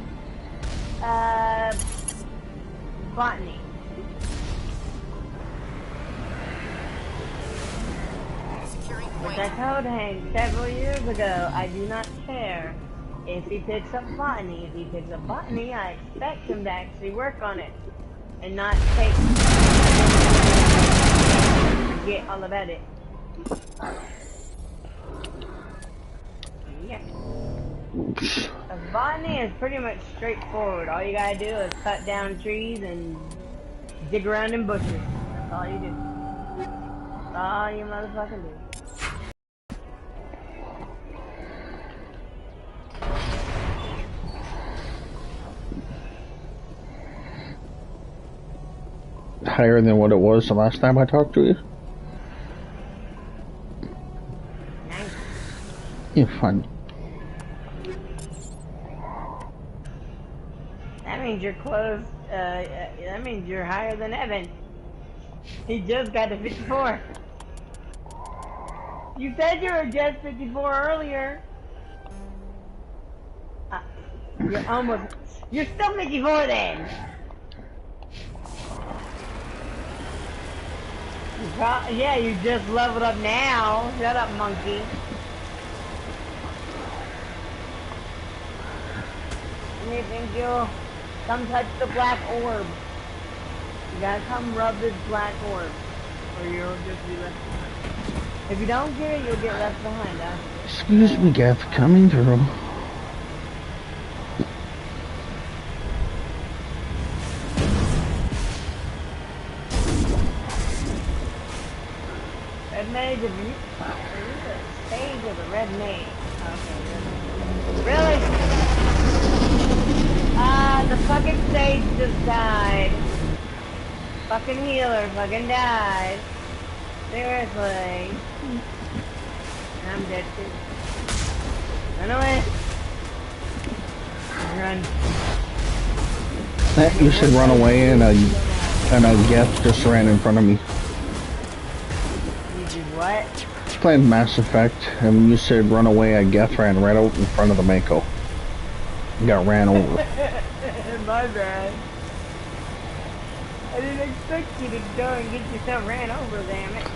botany. Which I told Hank several years ago, I do not care if he picks up botany. If he picks up botany, I expect him to actually work on it. And not take forget all about it. Yeah. Botany is pretty much straightforward. All you gotta do is cut down trees and dig around in bushes. That's all you do. That's all you motherfucking do. Higher than what it was the last time I talked to you? Nice. You're fun. That means you're close, that means you're higher than Evan. He just got to 54. You said you were just 54 earlier. You're still 54 then. Yeah, you just leveled up now. Shut up, monkey. You think you'll come touch the black orb? You gotta come rub this black orb, or you'll just be left behind. If you don't get it, you'll get left behind, huh? Excuse me, Gav, coming through. Red Mage, if you the stage of the Red Mage. Okay, really? The fucking stage just died. Fucking healer fucking died. Seriously. And I'm dead too. Run away. Run. You should run away, and a Geth just ran in front of me. You did what? Playing Mass Effect, and you said run away, a Geth ran right out in front of the Mako. Got ran over. My bad. I didn't expect you to go and get yourself ran over, damn it.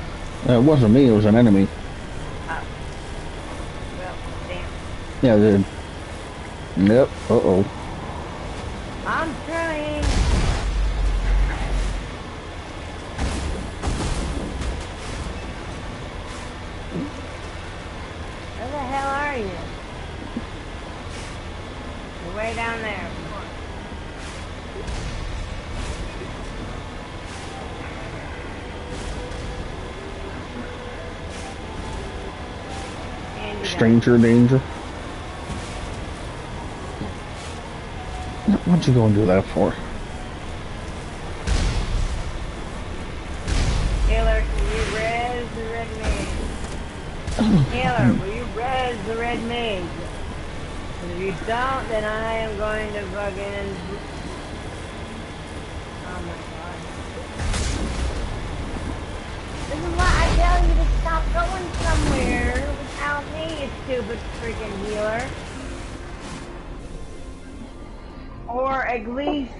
It wasn't me, it was an enemy. Oh. Well, damn. Yeah, dude. Yep, uh-oh. I'm trying. Where the hell are you? You're way down there. Stranger danger. What'd you go and do that for? Taylor, will you res the Red Mage? Taylor, will you res the Red Mage? If you don't, then I am going to fucking... Oh my god. This is why I tell you to stop going somewhere without me, you stupid freaking healer. Or at least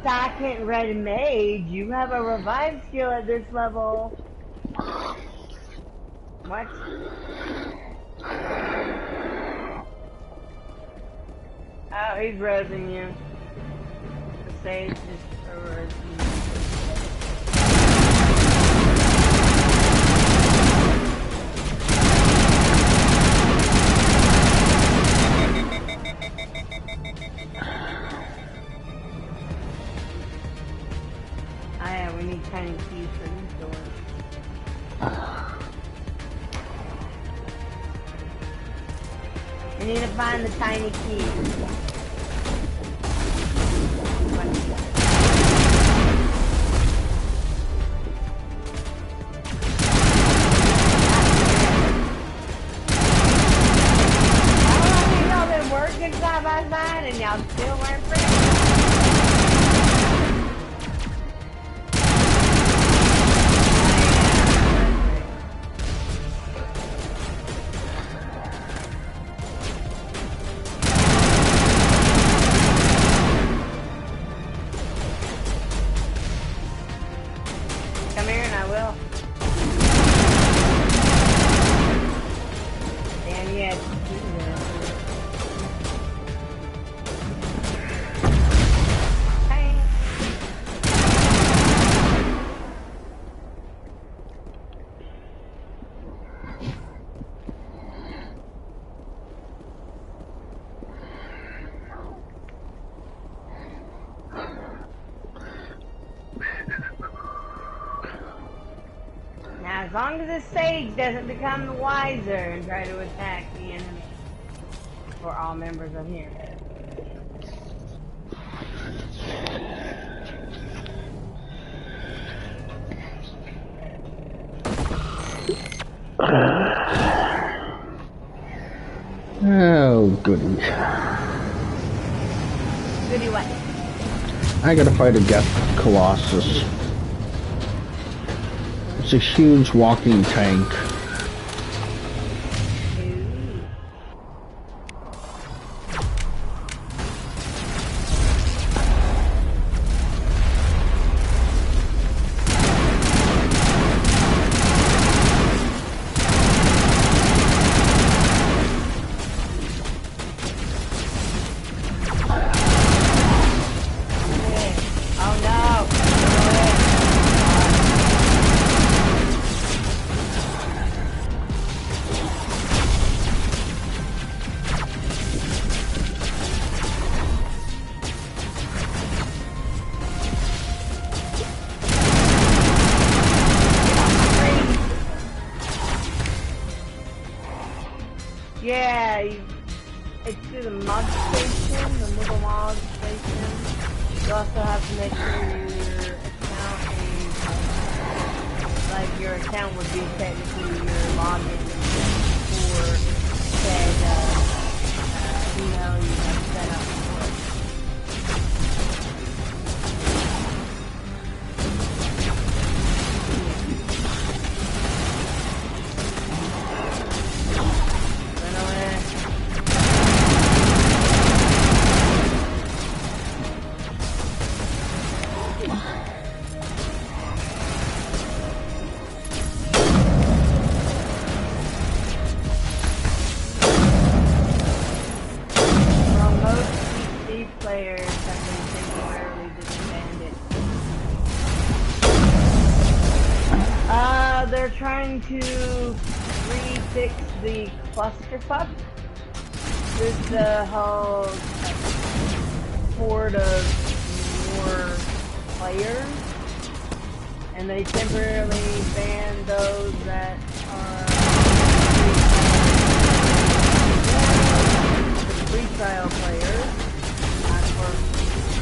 second red mage, you have a revive skill at this level. What? Oh, he's rezzing you. The sage is rezzing you. Ah, yeah, we need tiny keys for these doors. We need to find the tiny key. Y'all been working side by side and y'all still weren't friends? As long as this sage doesn't become the wiser and try to attack the enemy. For all members of here. Oh, goody. Goody what? I gotta fight a Geth Colossus. It's a huge walking tank. Yeah, it's through the mod station, the little mod station. You also have to make sure your account is, like your account would be technically your login for said email you have set up for it. Players have been temporarily disbanded. They're trying to refix the clusterfuck with the whole horde of more players, and they temporarily banned those that are free trial players.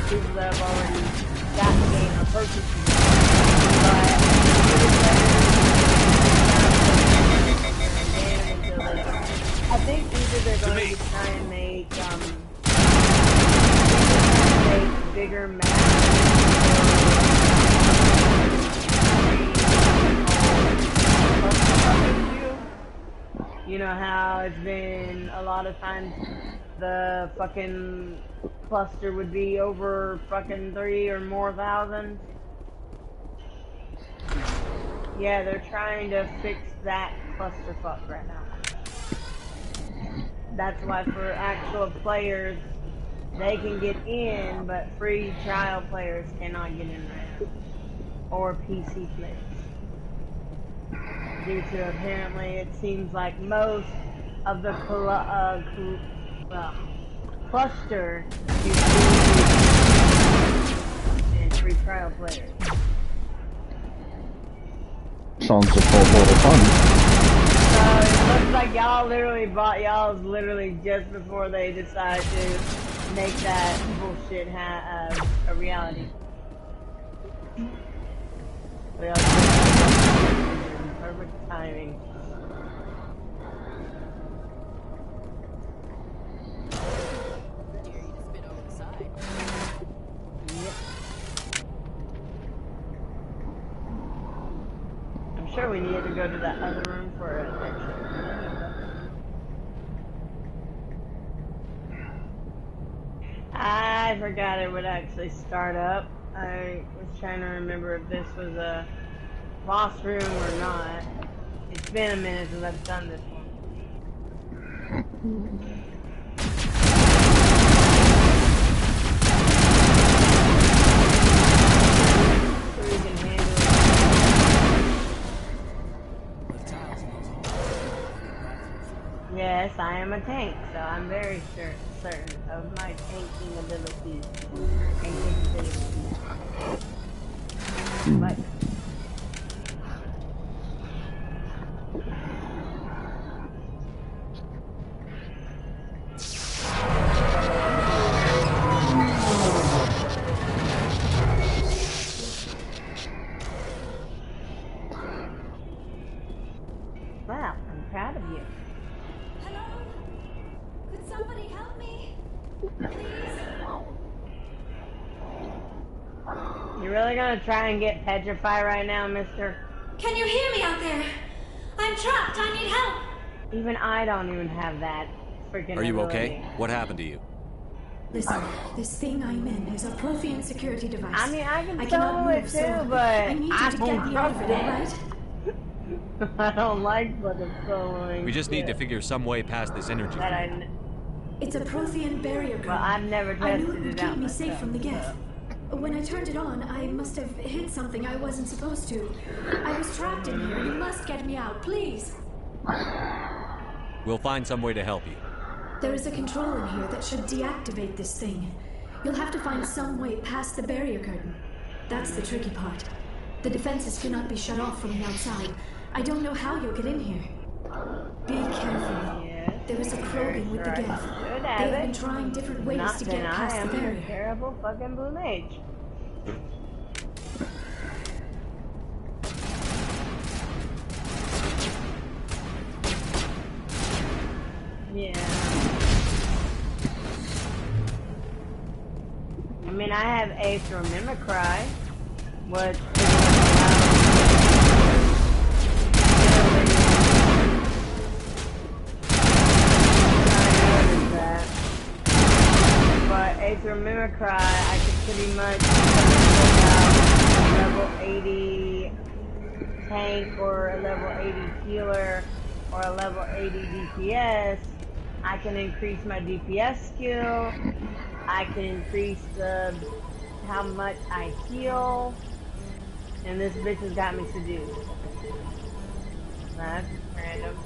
People that have already got the game or purchased it. I think either they're going to try and make bigger maps. You know how it's been a lot of times the fucking cluster would be over fucking 3 or more thousand. Yeah, they're trying to fix that clusterfuck right now. That's why for actual players, they can get in, but free trial players cannot get in right now. Or PC players. Due to apparently it seems like most of the cluster is and free trial players. Sounds like a whole lot of fun. It looks like y'all literally bought y'all's literally just before they decide to make that bullshit a reality. Perfect timing. Yep. I'm sure we need to go to that other room for it. I forgot it would actually start up. I was trying to remember if this was a boss room or not. It's been a minute since I've done this one. So we can handle it. Yes, I am a tank, so I'm very certain of my tanking abilities and capabilities. But wow, I'm proud of you. Hello? Could somebody help me? Please? You really gonna try and get petrified right now, mister? Can you hear me out there? I'm trapped. I need help. Even I don't even have that freaking Are you ability. okay? What happened to you? Listen, this thing I'm in is a Prothean security device. I mean, I can cannot solo it move, too, so but I need you I to don't get me out of it, trust alright? I don't like fucking soloing. We just need to shit. figure some way past this energy That field. It's a Prothean barrier code. Well, I've never I knew tested it would it keep out me safe myself, from the Geth. When I turned it on, I must have hit something I wasn't supposed to. I was trapped in here. You must get me out, please. We'll find some way to help you. There is a control in here that should deactivate this thing. You'll have to find some way past the barrier curtain. That's the tricky part. The defenses cannot be shut off from the outside. I don't know how you'll get in here. Be careful. There is a Krogan with the Geth. They have been trying different ways to get past the barrier. I'm a terrible fucking blue mage. Yeah. I mean, I have Aether Mimicry, which but Aether Mimicry, I could pretty much level 80 tank or a level 80 healer or a level 80 DPS. I can increase my DPS skill. I can increase how much I heal. And this bitch has got me seduced. That's random.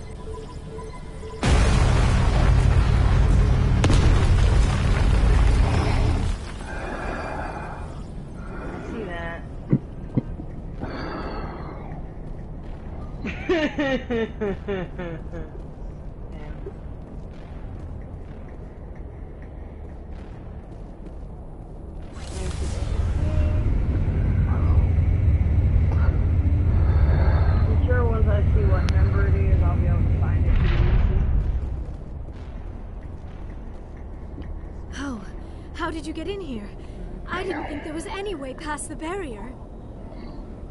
I'm sure once I see what number it is, I'll be able to find it pretty easy. How did you get in here? I didn't think there was any way past the barrier.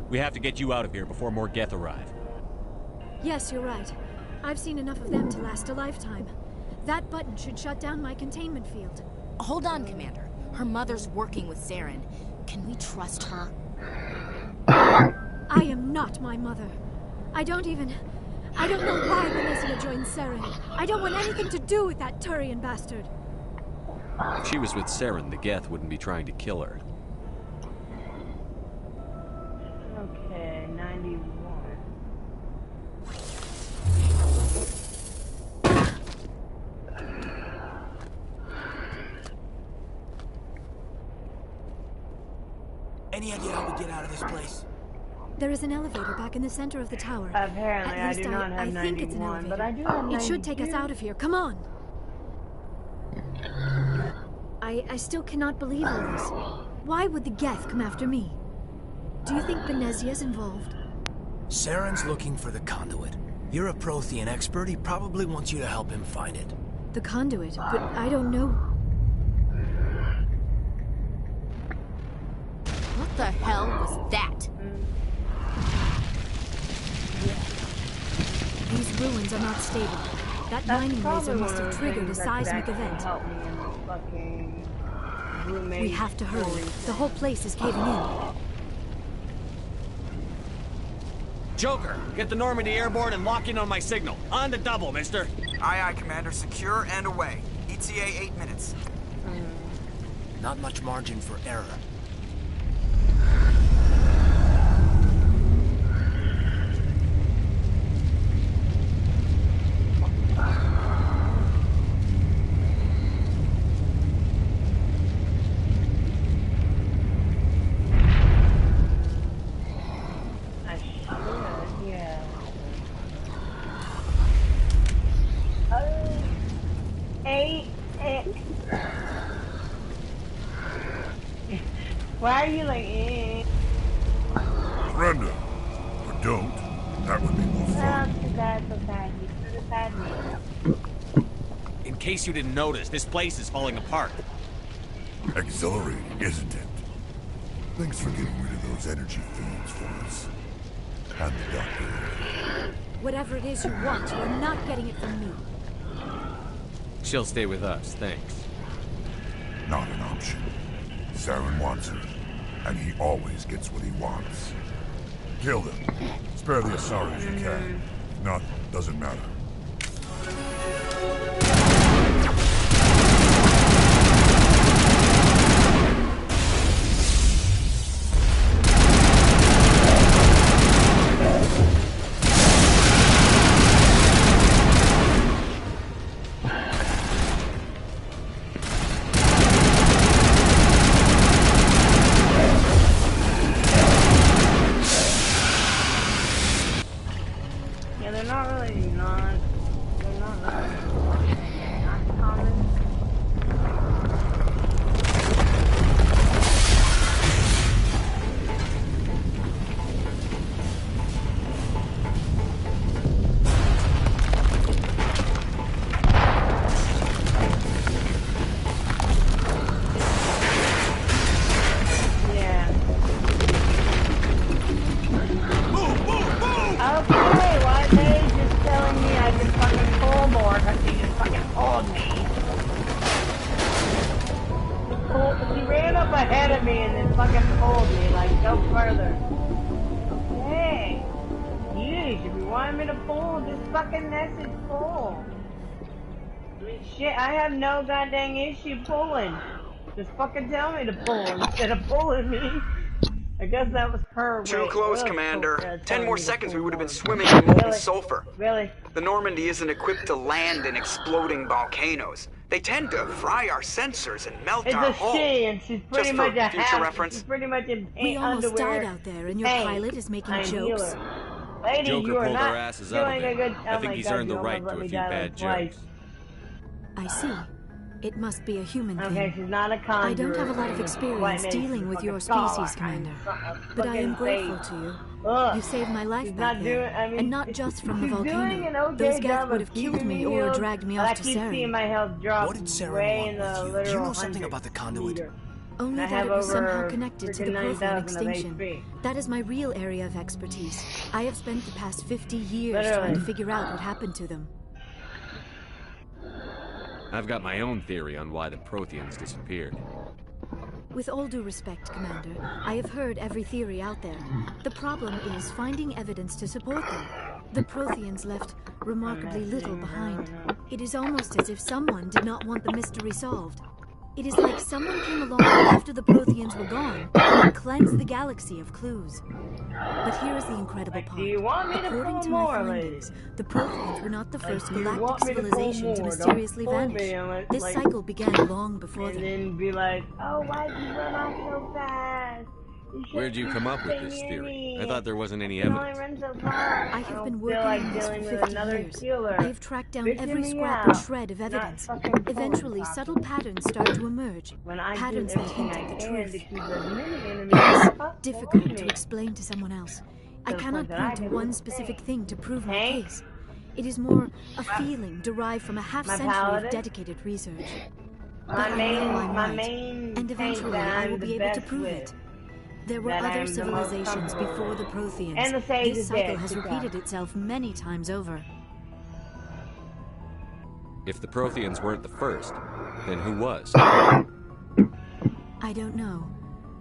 We have to get you out of here before more Geth arrive. Yes, you're right. I've seen enough of them to last a lifetime. That button should shut down my containment field. Hold on, Commander. Her mother's working with Saren. Can we trust her? I am not my mother. I don't know why Venezia joined Saren. I don't want anything to do with that Turian bastard. If she was with Saren, the Geth wouldn't be trying to kill her. Okay, 91. Any idea how we get out of this place? There is an elevator back in the center of the tower. Apparently, At least I do not have I think it's an 91, elevator. but I do have 92. It should take us out of here. Come on. I still cannot believe all this. Why would the Geth come after me? Do you think Venezia's involved? Saren's looking for the conduit. You're a Prothean expert. He probably wants you to help him find it. The conduit, but I don't know. What the hell was that? These ruins are not stable. That mining laser must have triggered a seismic event. We have to hurry. The whole place is caving in. Joker, get the Normandy airborne and lock in on my signal. On the double, mister. Aye, aye, Commander. Secure and away. ETA 8 minutes. Not much margin for error. Why are you like, eh? Surrender. Or don't. That would be more fun. Too bad, so sad. You should have had me. In case you didn't notice, this place is falling apart. Exhilarating, isn't it? Thanks for getting rid of those energy fiends for us. And the doctor. Whatever it is you want, you are not getting it from me. She'll stay with us, thanks. Not an option. Saren wants her, and he always gets what he wants. Kill them. Spare the Asari if you can. If not, doesn't matter. I have no goddamn issue pulling. Just fucking tell me to pull instead of pulling me. I guess that was her. Too close, Commander. 10 more seconds we would have been swimming in molten sulfur. Really? The Normandy isn't equipped to land in exploding volcanoes. They tend to fry our sensors and melt our hull. It's a she, and she's pretty much a future reference. She's pretty much in We almost underwear. died out there, and your pilot is making jokes. Lady, Joker you are pulled not our asses out of doing a good. it. I think he's earned the right to a few bad jokes. I see. It must be a human thing. Okay, she's not a conjurer. I don't have a lot of experience dealing with your species, Commander. But I am grateful to you. You saved my life back there. And not just from the volcano. Those Geth would have killed me or dragged me off to Saren. I keep seeing my health drop. What did Saren want with you? Do you know something about the conduit? Only that it was somehow connected to the Prothean extinction. That is my real area of expertise. I have spent the past 50 years trying to figure out what happened to them. I've got my own theory on why the Protheans disappeared. With all due respect, Commander, I have heard every theory out there. The problem is finding evidence to support them. The Protheans left remarkably little behind. It is almost as if someone did not want the mystery solved. It is like someone came along after the Protheans were gone and cleansed the galaxy of clues. But here is the incredible part. Do you want me to According pull to my more, findings, the Protheans were not the first do you galactic want me to pull civilization to more? mysteriously Don't pull vanish. me and let- This like- cycle began long before them. And then be like, oh, why'd you run off so fast? Where'd you come up with this theory? I thought there wasn't any You can only evidence. run so far. I have don't been feel working like on this dealing for with 50 another years. killer. I have tracked down Figuring every me scrap out. and shred of Not evidence. fucking pulling Eventually, popping. subtle patterns start to emerge. When I Patterns do that hint everything at the I can truth. to keep as many It enemies is as difficult to possible. explain to someone else. I To the cannot point that I point to can one do specific things. thing to prove my Hank? case. It is more a feeling derived from a My half-century paladin? of dedicated research. But My I know main, I'm my right, main and tank eventually that I I'm will the be able to best prove with. it. There were That other I'm the most civilizations comfortable before the with. Protheans. And the sage This is cycle dead, has good repeated job. itself many times over. If the Protheans weren't the first, then who was? I don't know.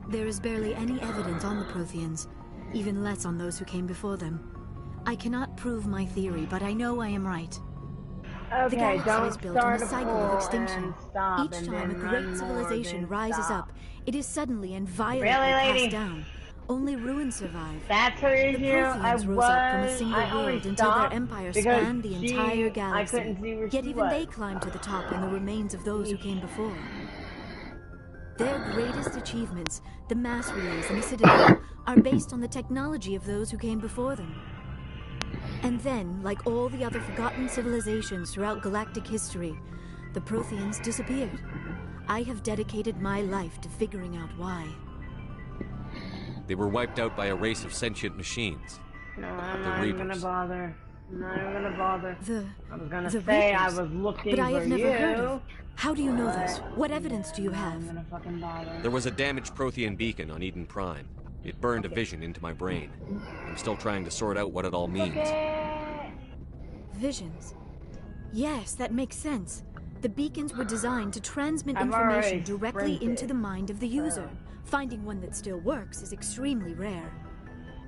There is barely any evidence on the Protheans, even less on those who came before them. I cannot prove my theory, but I know I am right. The Okay, galaxy don't is built on start a a cycle pool of extinction. and stop Each and time a then great run more, civilization then rises stop. up, it is suddenly and violently Really, lady? cast down. Only ruins survive. That's her The issue. I Protheans rose up from a was. single I only world until their stopped empire because spanned the she- entire I galaxy. couldn't see where Yet she even was. they climbed to the top on the remains of those who came before. Their greatest achievements, the mass relays and the Citadel, are based on the technology of those who came before them. And then, like all the other forgotten civilizations throughout galactic history, the Protheans disappeared. I have dedicated my life to figuring out why. They were wiped out by a race of sentient machines. No, I'm The not even Reapers. gonna bother. I'm not even gonna bother. I was gonna The say I Reapers. was looking But I have for never you. heard of. How do you know this? but What evidence do you have? I'm gonna fucking bother. There was a damaged Prothean beacon on Eden Prime. It burned a vision into my brain. I'm still trying to sort out what it all means. Visions. Yes, that makes sense. The beacons were designed to transmit I've information already directly into sprinted. the mind of the user. Finding one that still works is extremely rare.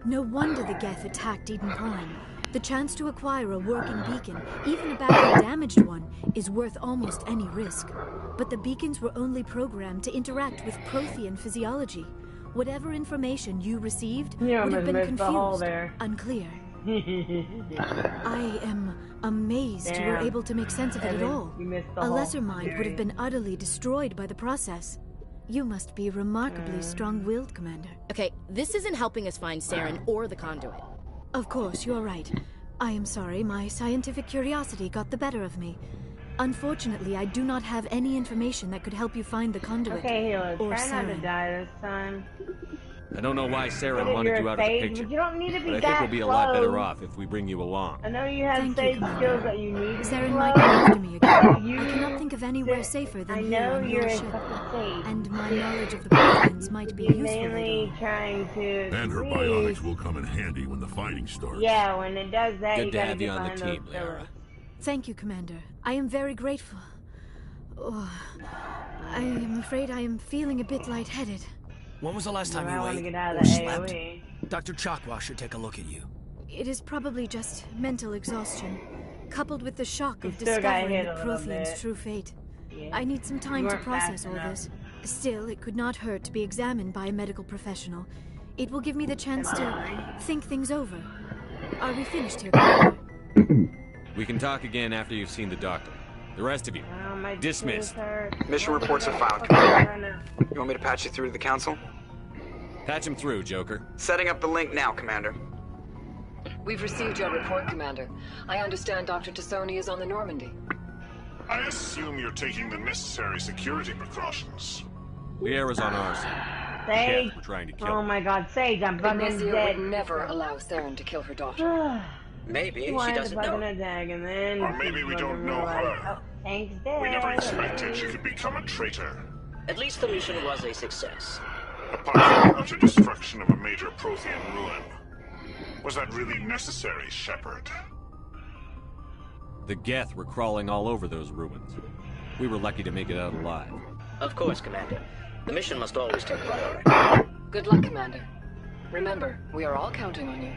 No wonder the Geth attacked Eden Prime. The chance to acquire a working beacon, even a badly damaged one, is worth almost any risk. But the beacons were only programmed to interact with Prothean physiology. Whatever information you received You would have almost been missed the hole confused, there. unclear. I am amazed you were Damn. able to make sense of it at Evan, all. you missed the A whole lesser mind would have theory. been utterly destroyed by the process. You must be remarkably strong-willed, Commander. Okay, this isn't helping us find Saren or the conduit. Of course, you're right. I am sorry, my scientific curiosity got the better of me. Unfortunately, I do not have any information that could help you find the conduit. Okay, Hilo, or try not to Saren. die this time. I don't know why Saren But wanted you're you a out of the sage, picture, but you don't need to be but I think that we'll be a lot better close. off if we bring you along. I know you have Thank you, sage Commander. skills that you need. Saren to might grow. come after me again. You- I cannot think of anywhere safer than I here know on you're your a ship. fucking sage. And my knowledge of the Protheans might be You're useful mainly later. trying to. And her read- bionics will come in handy when the fighting starts. Yeah, when it does that, Good you to gotta have get you on the behind team, those Liara. pillars. Thank you, Commander. I am very grateful. Oh, I am afraid I am feeling a bit lightheaded. When was the last time I you want to ate get out or of the slept? AoE. Dr. Chakwa should take a look at you. It is probably just mental exhaustion, coupled with the shock of You still got discovering hit the a little Prothean's bit. true fate. Yeah. I need some time You to weren't process fast all enough. this. Still, it could not hurt to be examined by a medical professional. It will give me the chance to think things over. Are we finished here, Commander? We can talk again after you've seen the doctor. The rest of you, Oh, my dismissed. tooth hurts. Mission What reports the are filed, fuck Commander. am I gonna- You want me to patch you through to the council? Patch him through, Joker. Setting up the link now, Commander. We've received your report, Commander. I understand Dr. Tassoni is on the Normandy. I assume you're taking the necessary security precautions. Liara's on our side. Sage. Yeah, we're trying to kill Oh her. my god, Sage, I'm fucking Ignacio dead. would never allow Saren to kill her daughter. Maybe She she wanted to doesn't fucking know. attack and then. Or maybe we don't know her. Oh, Tank's dead. We never expected she could become a traitor. At least the mission was a success. Apart from the utter destruction of a major Prothean ruin. Was that really necessary, Shepard? The Geth were crawling all over those ruins. We were lucky to make it out alive. Of course, Commander. The mission must always take priority. Good luck, Commander. Remember, we are all counting on you.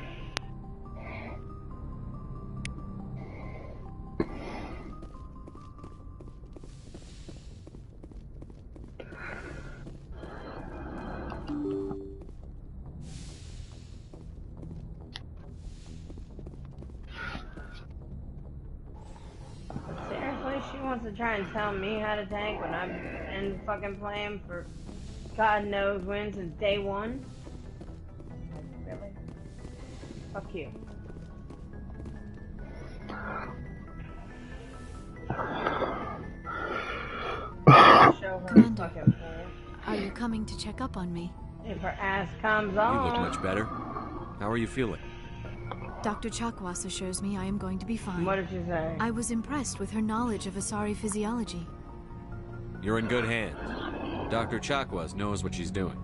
Seriously, she wants to try and tell me how to tank when I've been fucking playing for God knows when since day one? Really? Fuck you. Commander, are you coming to check up on me? If her ass comes You on. look much better. How are you feeling? Dr. Chakwas assures me I am going to be fine. What did she say? I was impressed with her knowledge of Asari physiology. You're in good hands. Dr. Chakwas knows what she's doing.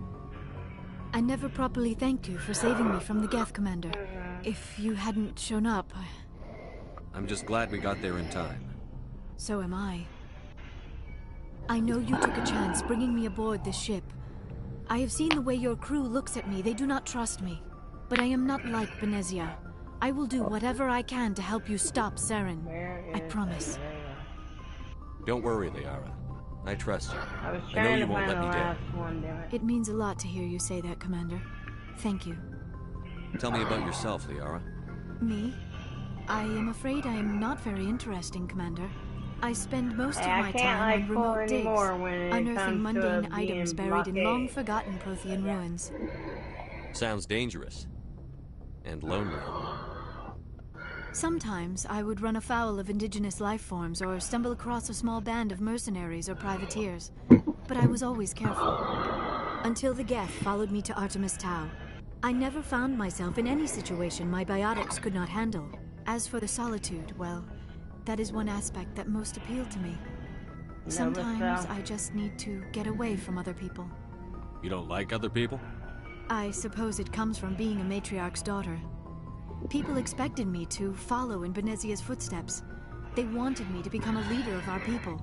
I never properly thanked you for saving me from the Geth, Commander. If you hadn't shown up, I'm just glad we got there in time. so am I. I know you took a chance bringing me aboard this ship. I have seen the way your crew looks at me. They do not trust me. But I am not like Benezia. I will do whatever I can to help you stop Saren. I promise. Don't worry, Liara. I trust you. I was know trying you to won't find let the me down. last one, damn it. It means a lot to hear you say that, Commander. Thank you. Tell me about yourself, Liara. Me? I am afraid I am not very interesting, Commander. I spend most of I my can't, time like, on pull remote digs, anymore when it unearthing comes to mundane being items buried in blockade. long-forgotten Prothean ruins. Sounds dangerous. And lonely. Sometimes I would run afoul of indigenous life forms or stumble across a small band of mercenaries or privateers, but I was always careful. Until the Geth followed me to Artemis Tau. I never found myself in any situation my biotics could not handle. As for the solitude, well, that is one aspect that most appealed to me. Sometimes I just need to get away from other people. You don't like other people? I suppose it comes from being a matriarch's daughter. People expected me to follow in Benezia's footsteps. They wanted me to become a leader of our people.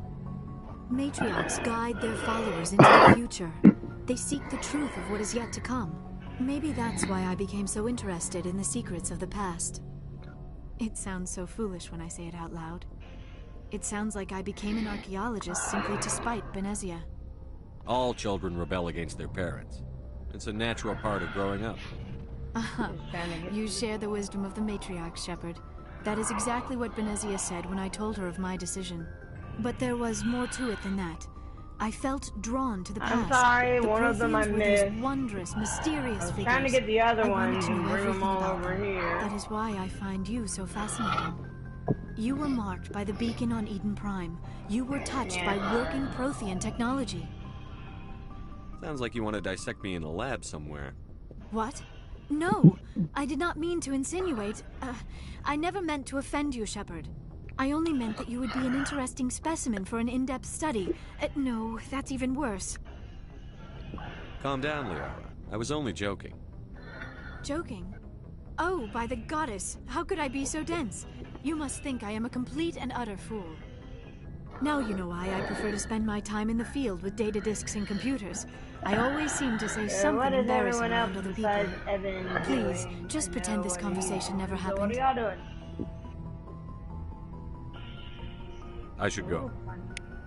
Matriarchs guide their followers into the future. They seek the truth of what is yet to come. Maybe that's why I became so interested in the secrets of the past. It sounds so foolish when I say it out loud. It sounds like I became an archaeologist simply to spite Benezia. All children rebel against their parents. It's a natural part of growing up. You share the wisdom of the matriarch, Shepard. That is exactly what Benezia said when I told her of my decision. But there was more to it than that. I felt drawn to the past. I'm sorry, the one of them I Protheans were missed. these wondrous, mysterious I was figures. trying to get the other I ones wanted to and know bring them everything all about over them. here. That is why I find you so fascinating. You were marked by the beacon on Eden Prime. You were touched by working Prothean technology. Sounds like you want to dissect me in a lab somewhere. What? No, I did not mean to insinuate. I never meant to offend you, Shepard. I only meant that you would be an interesting specimen for an in-depth study. No, that's even worse. Calm down, Liara. I was only joking. Joking? Oh, by the goddess, how could I be so dense? You must think I am a complete and utter fool. Now you know why I prefer to spend my time in the field with data disks and computers. I always seem to say something embarrassing around other people. Please, just pretend this conversation never happened. What are y'all doing? I should go.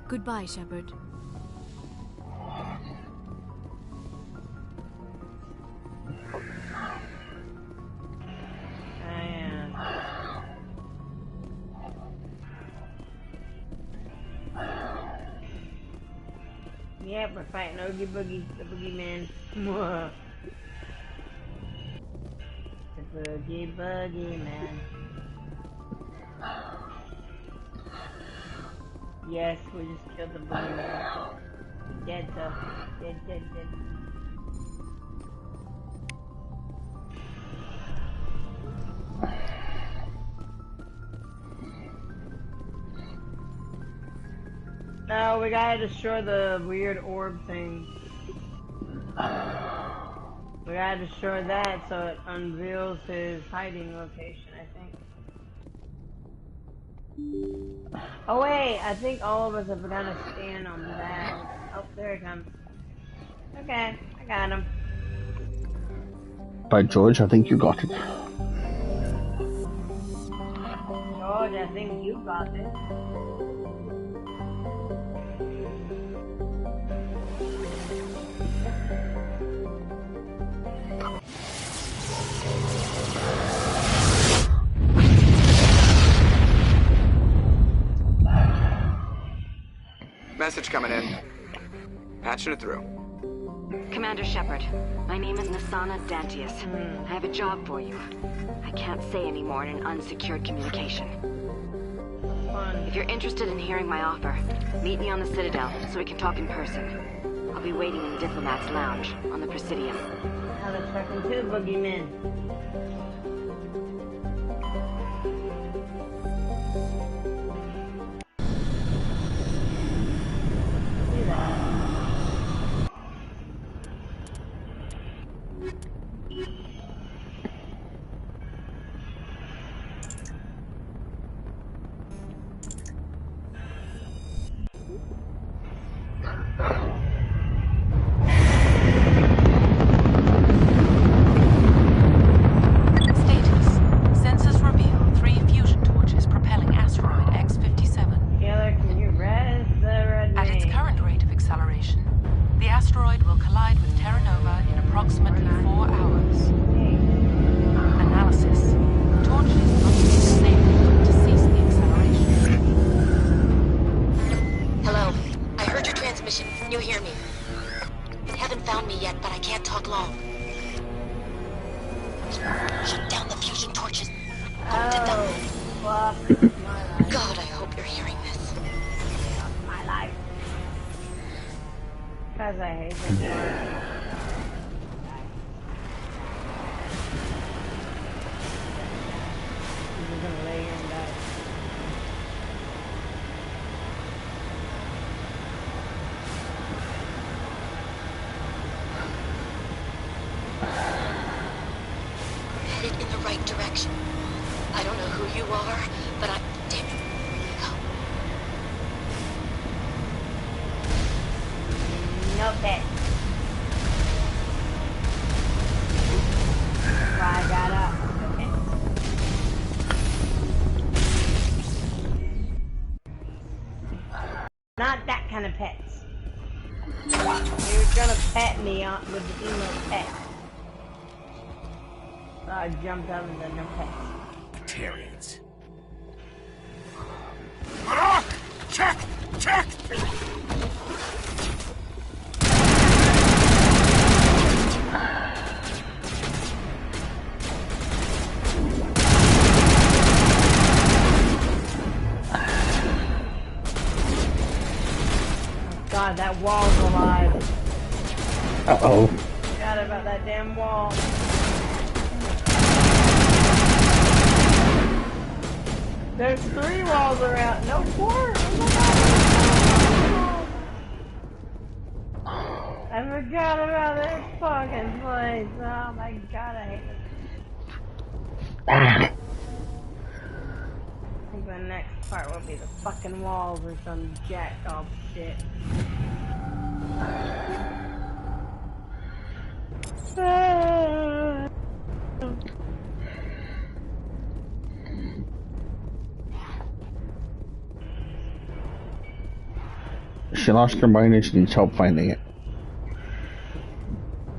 Goodbye, Shepard. Yeah, we're fighting Oogie Boogie, the boogeyman. The Boogie Boogeyman. Yes, we just killed the boogeyman. Dead though. Dead. No, we gotta destroy the weird orb thing. We gotta destroy that so it unveils his hiding location, I think. Oh wait, I think all of us have got to stand on that. Oh, there it comes. Okay, I got him. By George, I think you got it. George, I think you got it. Message coming in. Patching it through. Commander Shepard, my name is Nasana Dantius. I have a job for you. I can't say any more in an unsecured communication. If you're interested in hearing my offer, meet me on the Citadel so we can talk in person. I'll be waiting in the Diplomat's Lounge on the Presidium. Now let's fucking two boogeymen. Not that kind of pets. You're gonna pet me with the emo pet. So I jumped out of the no pets. Batarians. Marok! Check! Check! God, that wall's alive. Uh-oh. Forgot about that damn wall. There's 3 walls around. No, 4. Oh my God. I forgot about this fucking place. Oh my God, I hate this. I think the next part will be the fucking walls or some jacked off shit. She lost her mind and she needs help finding it.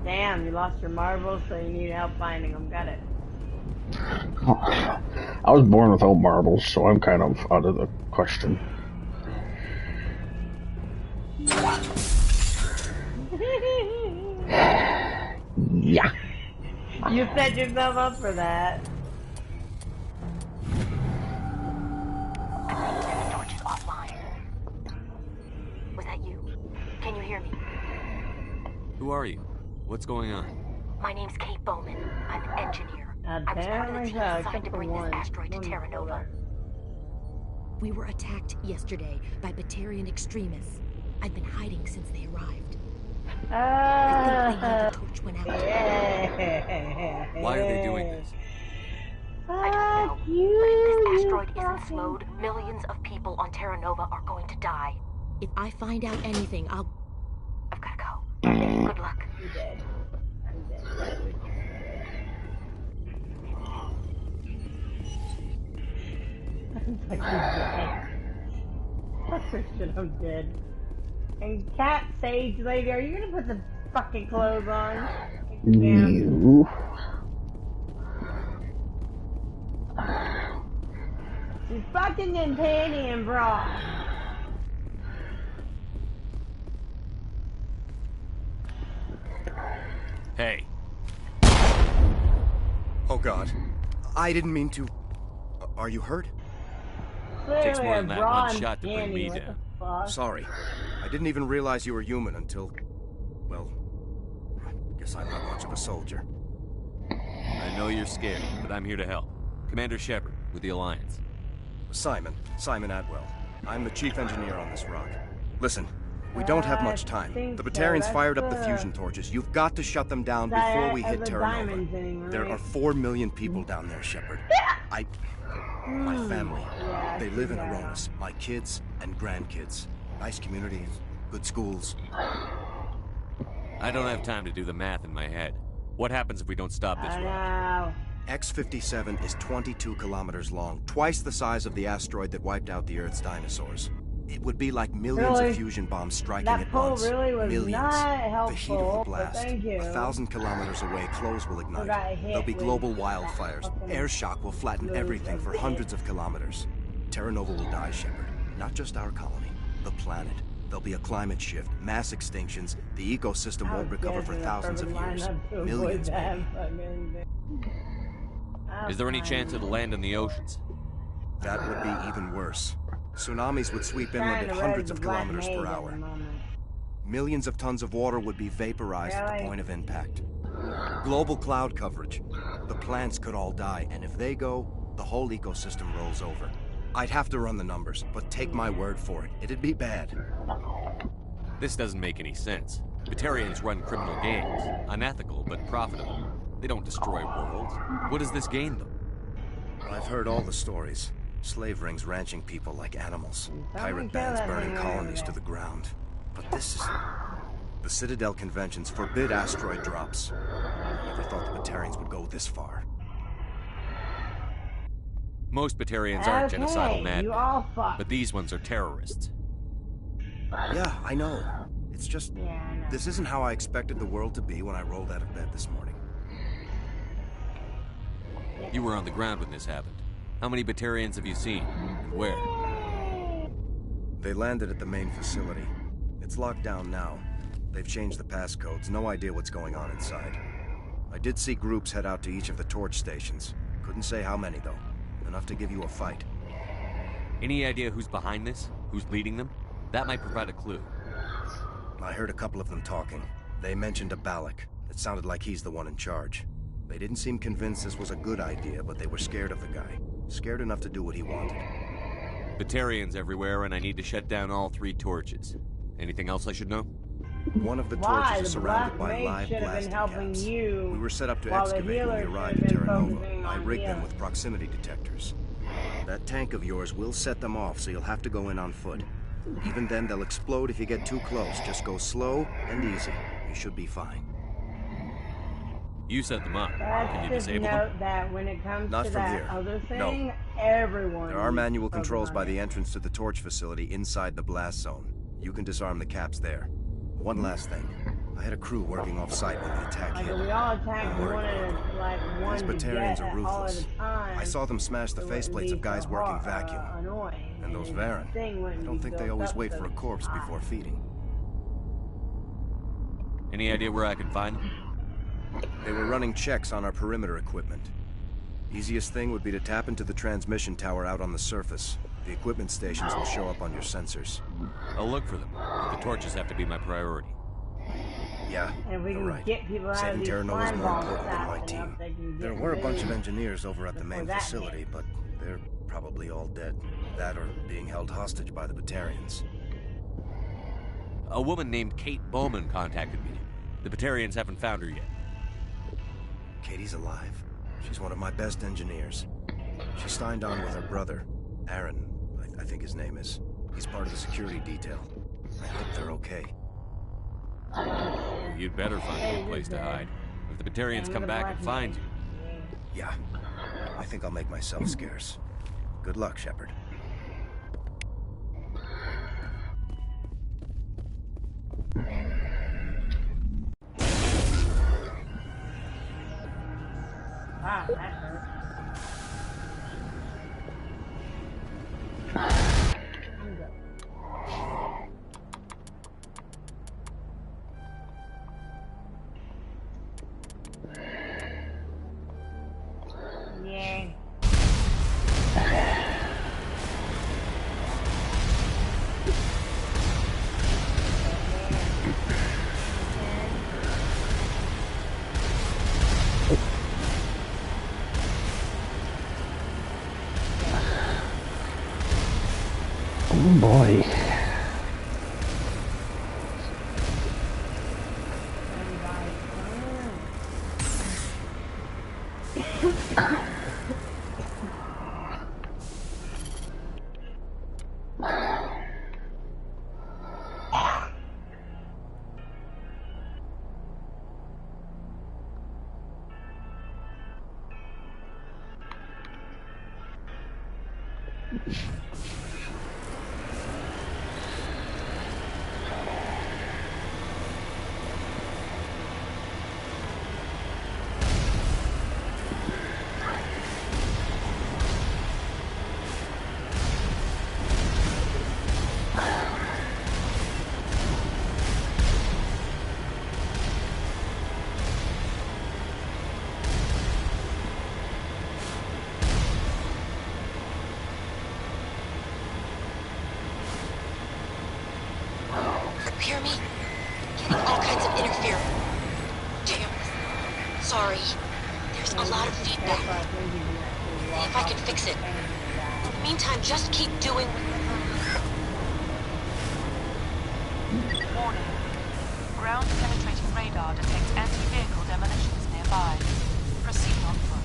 Damn, you lost your marbles, so you need help finding them. Got it. I was born without marbles, so I'm kind of out of the question. Yeah. You set yourself up for that. Torches offline. Was that you? Can you hear me? Who are you? What's going on? My name's Kate Bowman. I'm an engineer. I was part of the team so, assigned to bring this asteroid to Terra Nova. We were attacked yesterday by Batarian extremists. I've been hiding since they arrived. I think they knew the torch went out. Why are they doing this? I don't know. But if this asteroid isn't slowed, millions of people on Terra Nova are going to die. If I find out anything, I've gotta go. Good luck. You did. I'm dead. I'm fucking dead. That's for shit, I'm dead. And Cat Sage Lady, are you gonna put the fucking clothes on? No. She's fucking in panty and bra. Hey. Oh God. I didn't mean to. Are you hurt? Takes more than that one shot to bring me down. Sorry. I didn't even realize you were human until... well, I guess I'm not much of a soldier. I know you're scared, but I'm here to help. Commander Shepard, with the Alliance. Simon Atwell. I'm the chief engineer on this rock. Listen, we don't have much time. The Batarians fired up the fusion torches. You've got to shut them down before we hit Terra Nova. There are 4 million people down there, Shepard. My family. They live in Aronis. My kids and grandkids. Nice communities, good schools. I don't have time to do the math in my head. What happens if we don't stop this rock? X-57 is 22 kilometers long, twice the size of the asteroid that wiped out the Earth's dinosaurs. It would be like millions of fusion bombs striking at once. Really was millions. Not helpful, the heat of the blast. Thank you. 1,000 kilometers away, clothes will ignite. There'll be global wildfires. Air shock will flatten everything for hundreds of kilometers. Terra Nova will die, Shepard. Not just our colony, the planet. There'll be a climate shift, mass extinctions. The ecosystem won't recover for thousands of years. Millions, maybe. Is there any chance it'll land in the oceans? That would be even worse. Tsunamis would sweep inland at hundreds of kilometers per hour. Millions of tons of water would be vaporized at the point of impact. Global cloud coverage. The plants could all die, and if they go, the whole ecosystem rolls over. I'd have to run the numbers, but take my word for it, it'd be bad. This doesn't make any sense. Batarians run criminal games. Unethical, but profitable. They don't destroy worlds. What does this gain them? I've heard all the stories. Slave rings ranching people like animals. Pirate bands burning colonies to the ground. But this is... The Citadel Conventions forbid asteroid drops. I never thought the Batarians would go this far. Most Batarians aren't genocidal madmen, but these ones are terrorists. Yeah, I know. It's just... This isn't how I expected the world to be when I rolled out of bed this morning. You were on the ground when this happened. How many Batarians have you seen? And where? They landed at the main facility. It's locked down now. They've changed the passcodes. No idea what's going on inside. I did see groups head out to each of the torch stations. Couldn't say how many, though. Enough to give you a fight. Any idea who's behind this? Who's leading them? That might provide a clue. I heard a couple of them talking. They mentioned a Balak. It sounded like he's the one in charge. They didn't seem convinced this was a good idea, but they were scared of the guy. Scared enough to do what he wanted. Batarians everywhere, and I need to shut down all 3 torches. Anything else I should know? One of the torches is surrounded by live blasting caps. We were set up to excavate when we arrived at Terra Nova. I rigged them with proximity detectors. That tank of yours will set them off, so you'll have to go in on foot. Even then, they'll explode if you get too close. Just go slow and easy. You should be fine. You set them up. Can you Just disable note them? that when it comes Not to from that here. other thing, No. everyone... There are manual controls by the entrance to the torch facility inside the blast zone. You can disarm the caps there. One last thing. I had a crew working off-site when the attack hit. We all attacked one at a, like one These Batarians to are get all at ruthless. a time. I saw them smash the faceplates of guys working vacuum. And those Varen, I don't think they always wait for a corpse before feeding. Any idea where I can find them? They were running checks on our perimeter equipment. Easiest thing would be to tap into the transmission tower out on the surface. The equipment stations will show up on your sensors. I'll look for them, but the torches have to be my priority. Yeah, And we you're can right. get people out of Saving these Terra Nova is slime more balls important than my fast enough team. they can There get were a bunch of moved engineers over at the main before that facility, but they're probably all dead. That or being held hostage by the Batarians. A woman named Kate Bowman contacted me. The Batarians haven't found her yet. Katie's alive. She's one of my best engineers. She signed on with her brother, Aaron, I think his name is. He's part of the security detail. I hope they're okay. You'd better find a good place to hide. If the Batarians come back and find you. Yeah, I think I'll make myself scarce. Good luck, Shepard. Wow, that hurt. Yeah. Oh boy. Hear me? Getting all kinds of interference. Damn. Sorry. There's a lot of feedback. See if I can fix it. In the meantime, just keep doing... Warning. Ground-penetrating radar detects anti-vehicle demolitions nearby. Proceed on foot.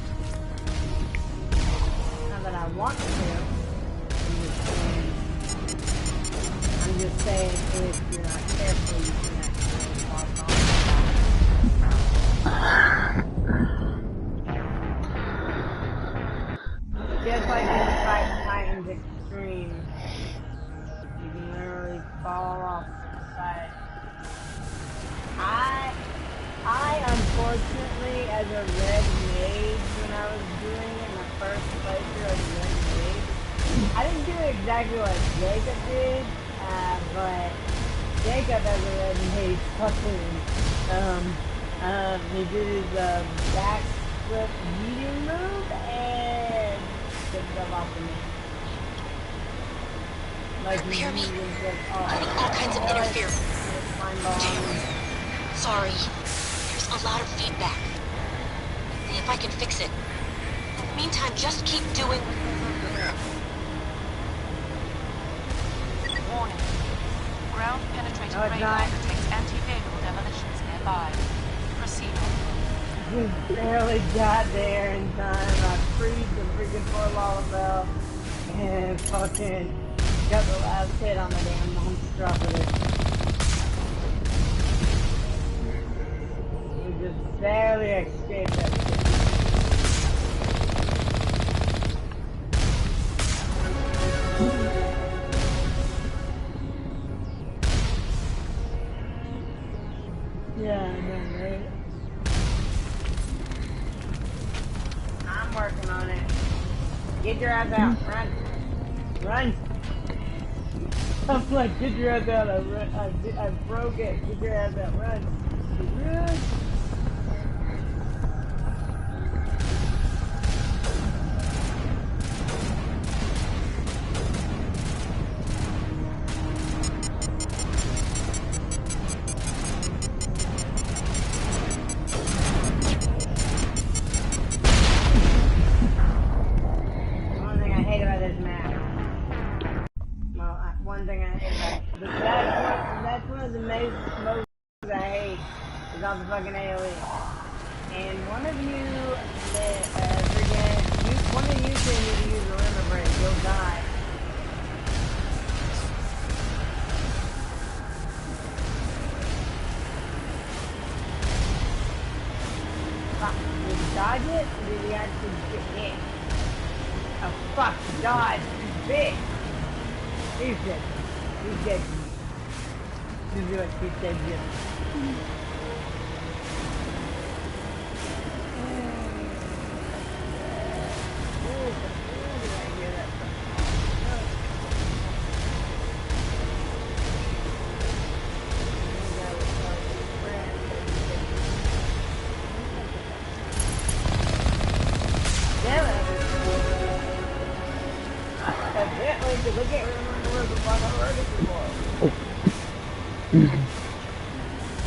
Not that I want to. I'm just saying if you're not careful, you can actually walk on. Just like in Titans Extreme, you can literally fall off the side. I unfortunately, as a red mage, when I was doing it in the first playthrough as a red mage, I didn't do exactly what Jacob did. But Jacob as a red mage fucking he did his backflip yeeting move and took them off the map. Like hear me? Just, Getting all kinds of interference. Damn. Sorry. There's a lot of feedback. See if I can fix it. In the meantime, just keep doing... Warning. Ground-penetrating radar detects anti-vehicle demolitions nearby. Proceed on. Just barely got there in time. I freed the freaking Fort Lauderdale and fucking got the last hit on the damn monstrosity. We just barely escaped that shit. Yeah, I know, right? I'm working on it. Get your ass out. Run. Run. I'm like, get your ass out. I broke it. Get your ass out. Run. Run. Fucking AoE. And one of you that forget, you one of you two need to use a limit break, you'll die. Did he dodge it, or did he actually get hit? Oh fuck, he dodged. He's big. He's dead. He's dead. This is what she said, Jim.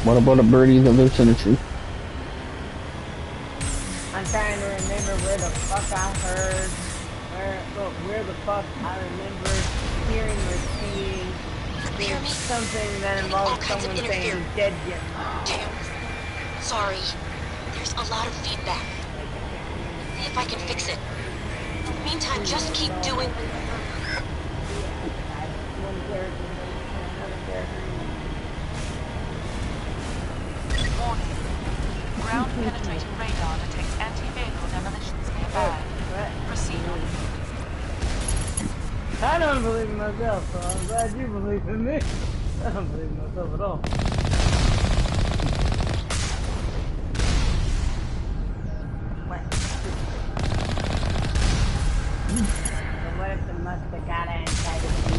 What about a birdie in the vicinity? I'm trying to remember where the fuck I heard, where the fuck I remember hearing or seeing. There's something that involves someone saying dead Jim. Damn. Sorry. There's a lot of feedback. See if I can fix it. Meantime, just keep doing... Warning. Ground-penetrating radar detects anti-vehicle demolitions nearby. Proceed on. I don't believe in myself, so I'm glad you believe in me. I don't believe in myself at all. What if the Musticata inside of you?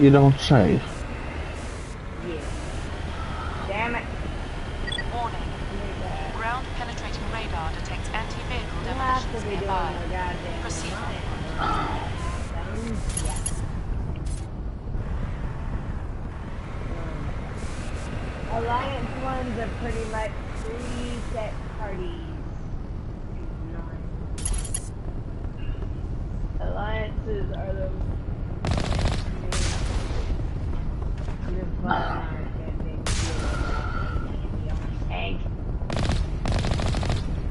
You don't say. Yeah. Damn it. Warning. Ground-penetrating radar detects anti-vehicle demolitions nearby. Proceed on. Alliance ones are pretty much 3 set parties. Alliances are the tank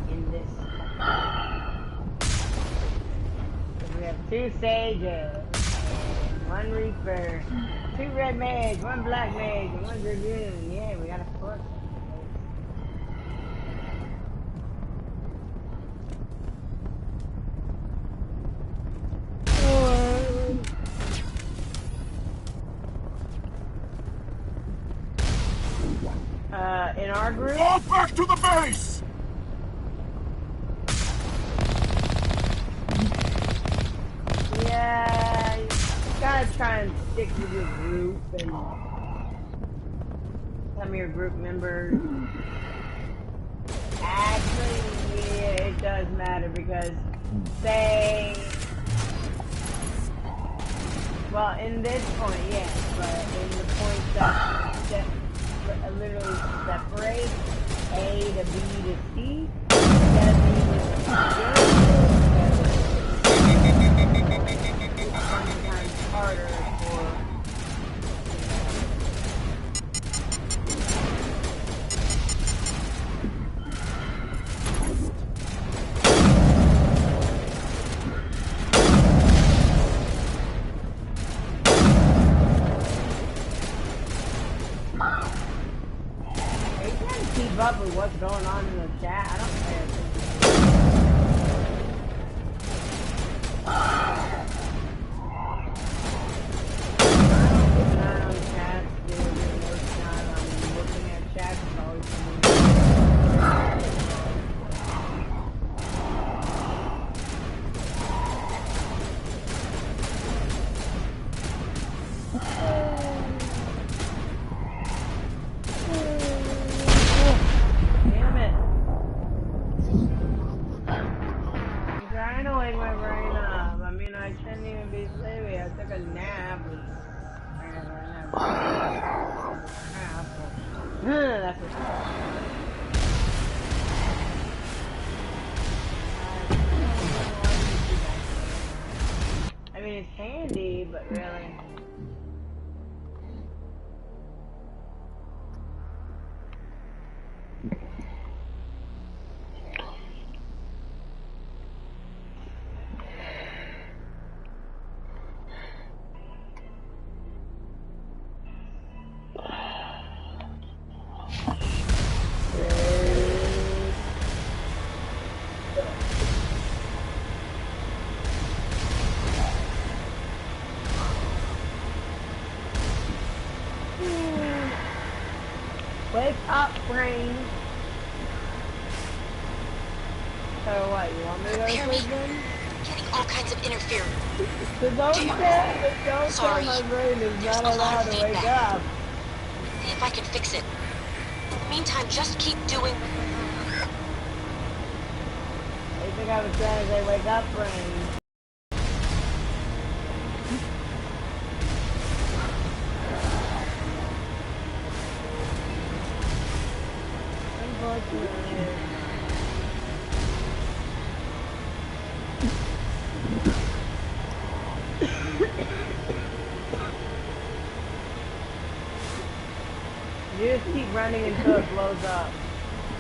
in this. So we have 2 sages and 1 reaper, 2 red mage, 1 black mage, and 1 dragoon. Yeah, we got a force. In our group? Fall back to the base! Yeah, you gotta try and stick with your group and some of your group members. Actually, yeah, it does matter because, say, well, in this point, yes, but in the point that literally separate A to B to C, instead of B to C, it's sometimes harder for up with what's going on in the chat. I don't pay attention. it's handy, but really. Wake up, brain. So what, you want me to go Hear me? again? Getting all kinds of interference. So don't tell my brain is not allowed to wake up. See if I can fix it. In the meantime, just keep doing... I think I was trying to say wake up, brain. You just keep running until it blows up.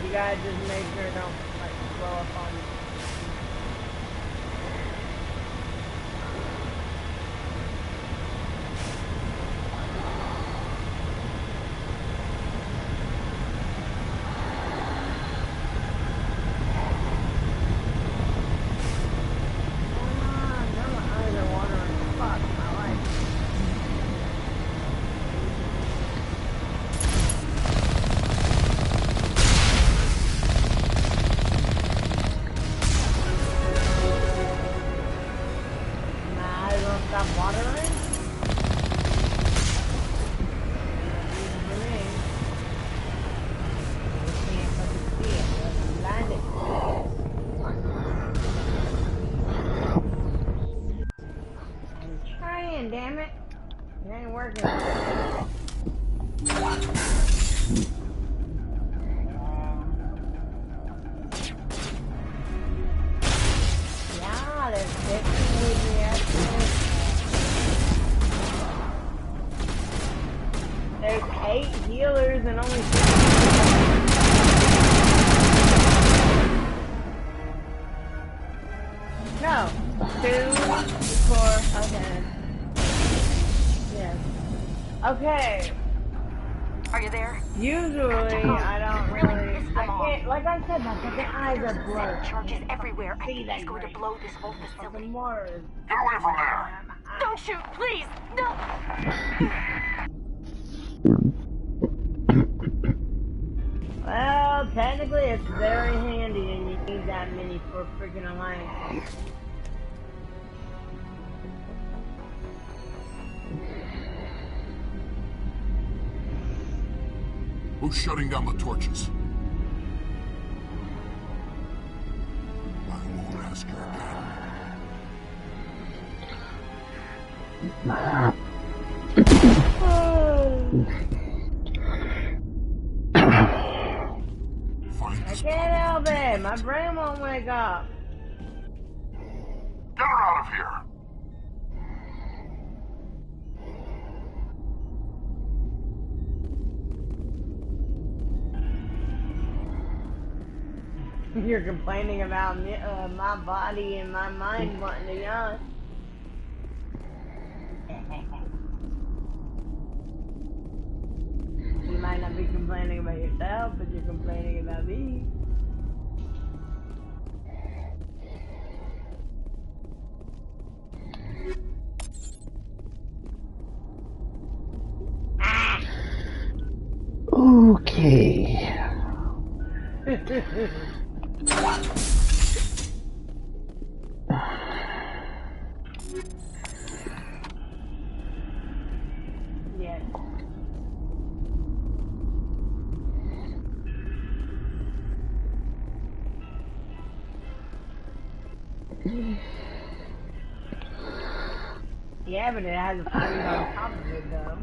You gotta just make sure it don't like blow up on you. Damn it. It ain't working. Yeah, they're fixing me up. There's 8 healers and only 6. No. 2, 4, okay. Yes. Okay. Are you there? Usually, I don't really. I can't. Like I said, my fucking eyes are blurred. Charges everywhere. I think he's going to blow this whole facility. Get away from there! Don't shoot, please! No! Well, technically, it's very handy, and you need that many for freaking alliance. Who's shutting down the torches? I won't ask you I can't help it. My brain won't wake up. Get her out of here. You're complaining about me, my body and my mind wanting to yawn. You might not be complaining about yourself, but you're complaining about me. Okay. Yes. Yeah, but it has a freeze on top of it, though.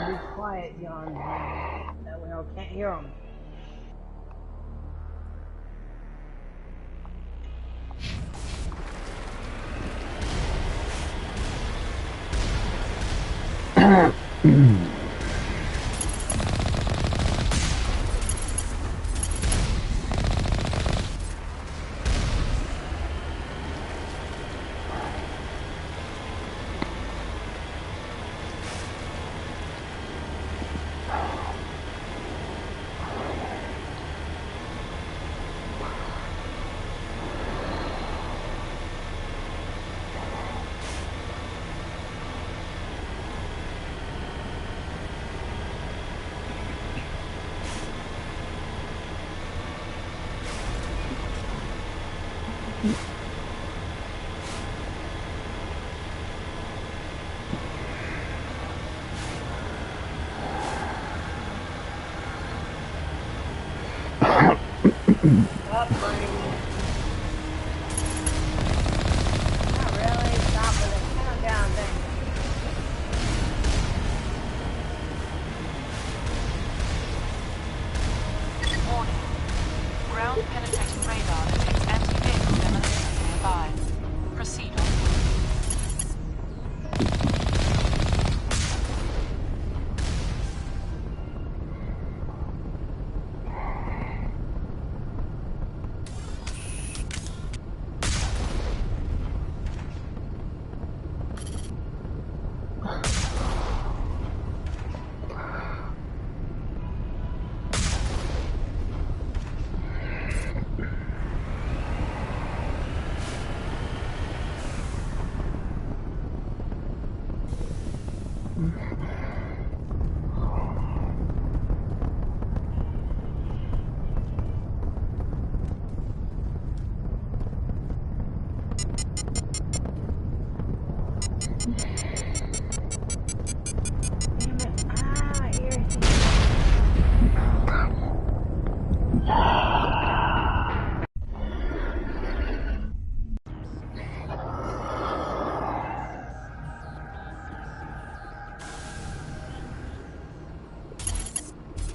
be quiet, Jan. That way I can't hear them.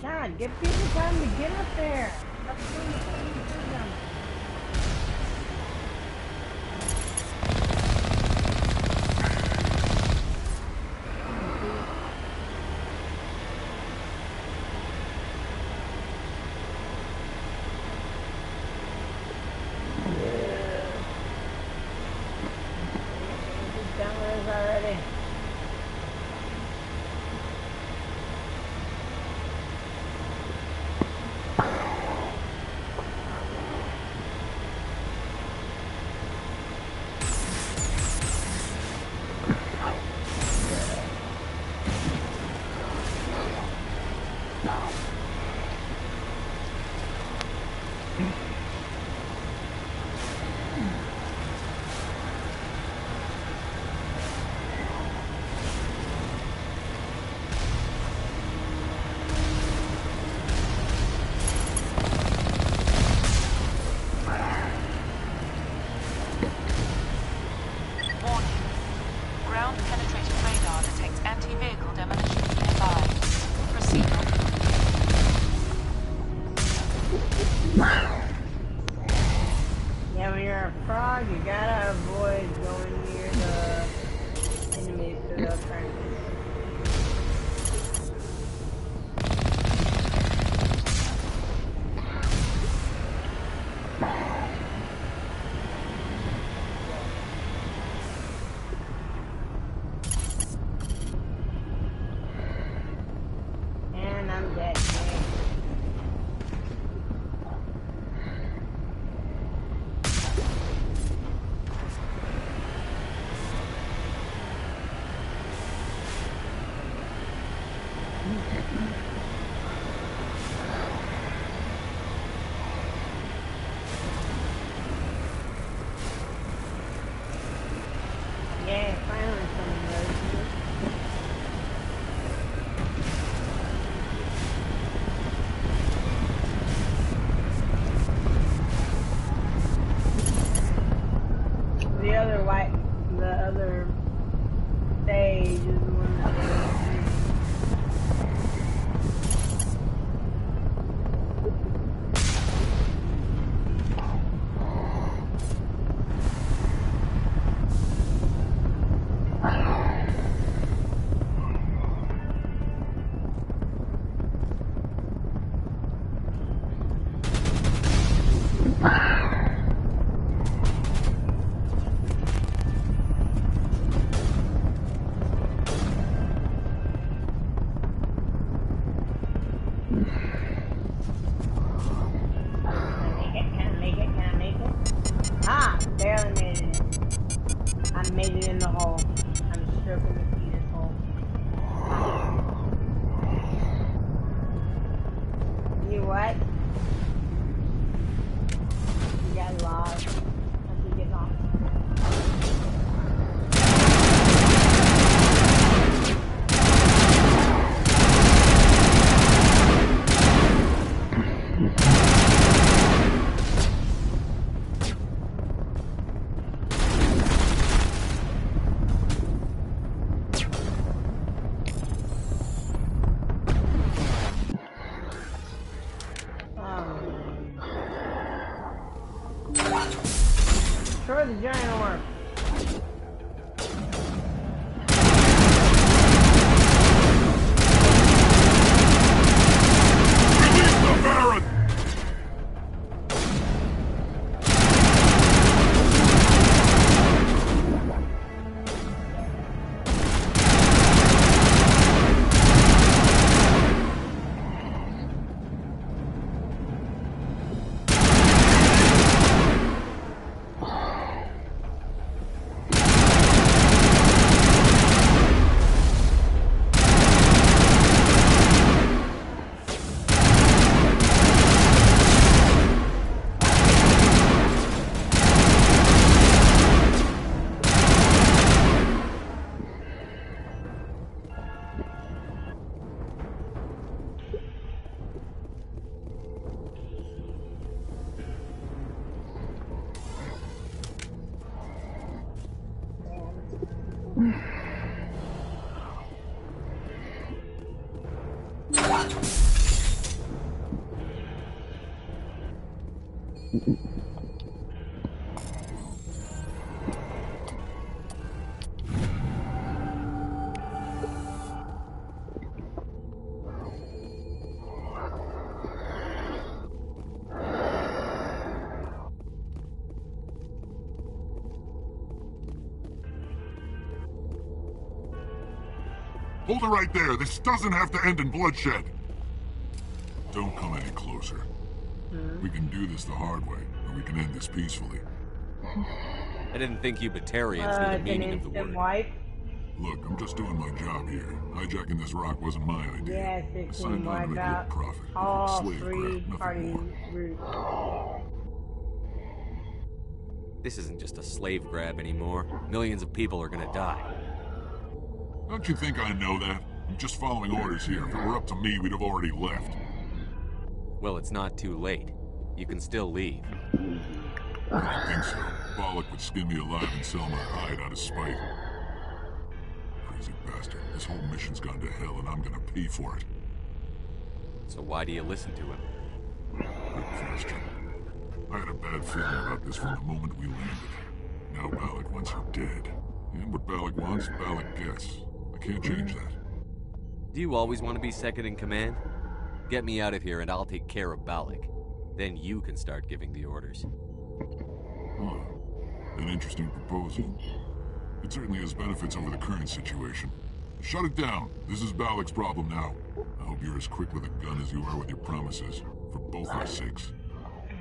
God, give people time to get up there. That's doing them. Already. Yeah, when you're a frog, you gotta avoid going near the enemies so they'll try to and I'm dead. Yeah, finally someone knows me. The other stage is the one that person to see this hole. You what? You got lost. How'd you get lost? Destroy the giant orb. Release the Baron! Hold it right there. This doesn't have to end in bloodshed. Don't come any closer. We can do this the hard way, or we can end this peacefully. I didn't think you Batarians knew the meaning of the word. Wipe. Look, I'm just doing my job here. Hijacking this rock wasn't my idea. Yes, I it's signed on to make a little profit. all Slave three crap, party nothing more. routes. This isn't just a slave grab anymore. Millions of people are gonna die. Don't you think I know that? I'm just following orders here. If it were up to me, we'd have already left. Well, it's not too late. You can still leave. I don't think so. Bollock would skin me alive and sell my hide out of spite. Crazy bastard. This whole mission's gone to hell, and I'm gonna pay for it. So why do you listen to him? Good question. I had a bad feeling about this from the moment we landed. Now Bollock wants her dead. And what Bollock wants, Bollock gets. I can't change that. Do you always want to be second in command? Get me out of here and I'll take care of Bollock. Then you can start giving the orders. Huh. An interesting proposal. It certainly has benefits over the current situation. Shut it down. This is Bollock's problem now. I hope you're as quick with a gun as you are with your promises. For both our sakes.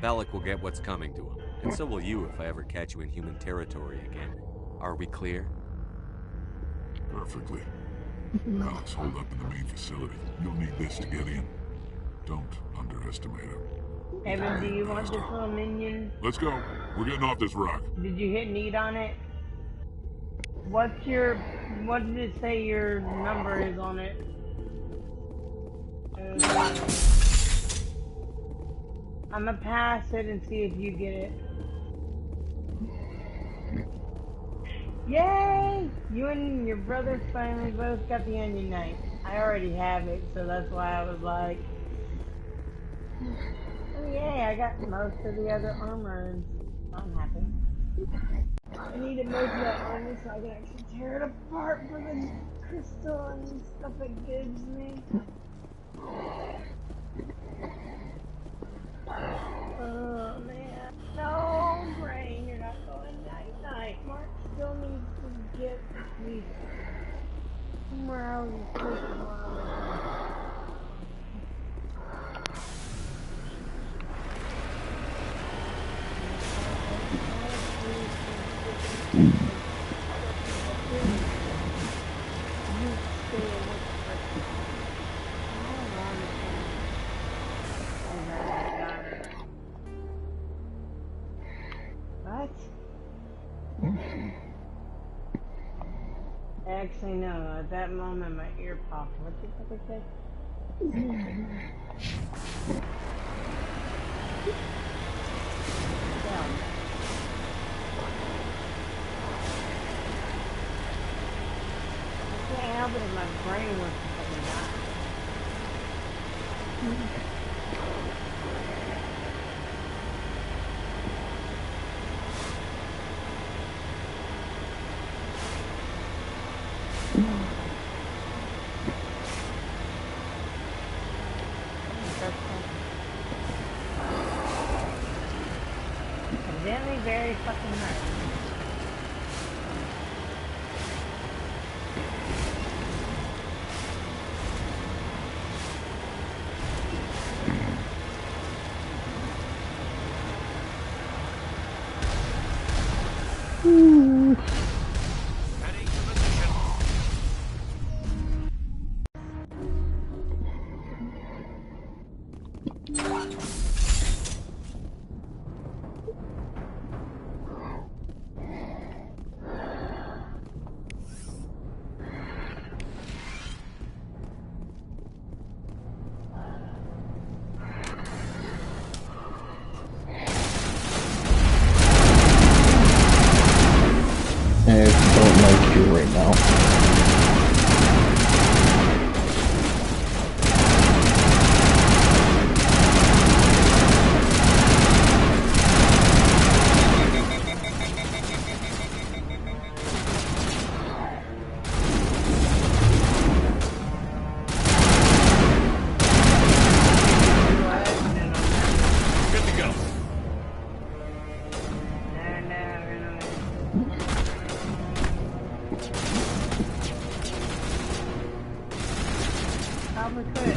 Bollock will get what's coming to him. And so will you if I ever catch you in human territory again. Are we clear? Perfectly. Bollock's holed up in the main facility. You'll need this to get in. Don't underestimate him. Evan, do you want this little minion? Let's go. We're getting off this rock. Did you hit need on it? What did it say your number is on it? I'm gonna pass it and see if you get it. Yay! You and your brother finally both got the onion knife. I already have it, so that's why I was like, oh yay, I got most of the other armor and I'm happy. I needed most of that armor so I can actually tear it apart for the crystal and stuff it gives me. Oh man. No, Brain, you're not going night-night. Mark still needs to get me somewhere else. Actually, no. At that moment, my ear popped. What the fuck is that? I can't help it if my brain wants to fucking die. Evidently very fucking hurt. I don't like you right now. Good to go. Probably could.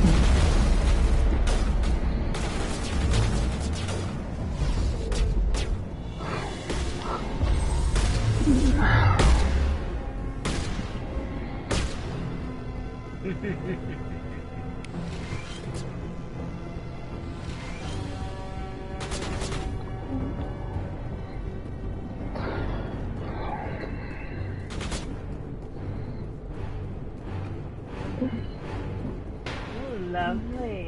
Ooh, lovely.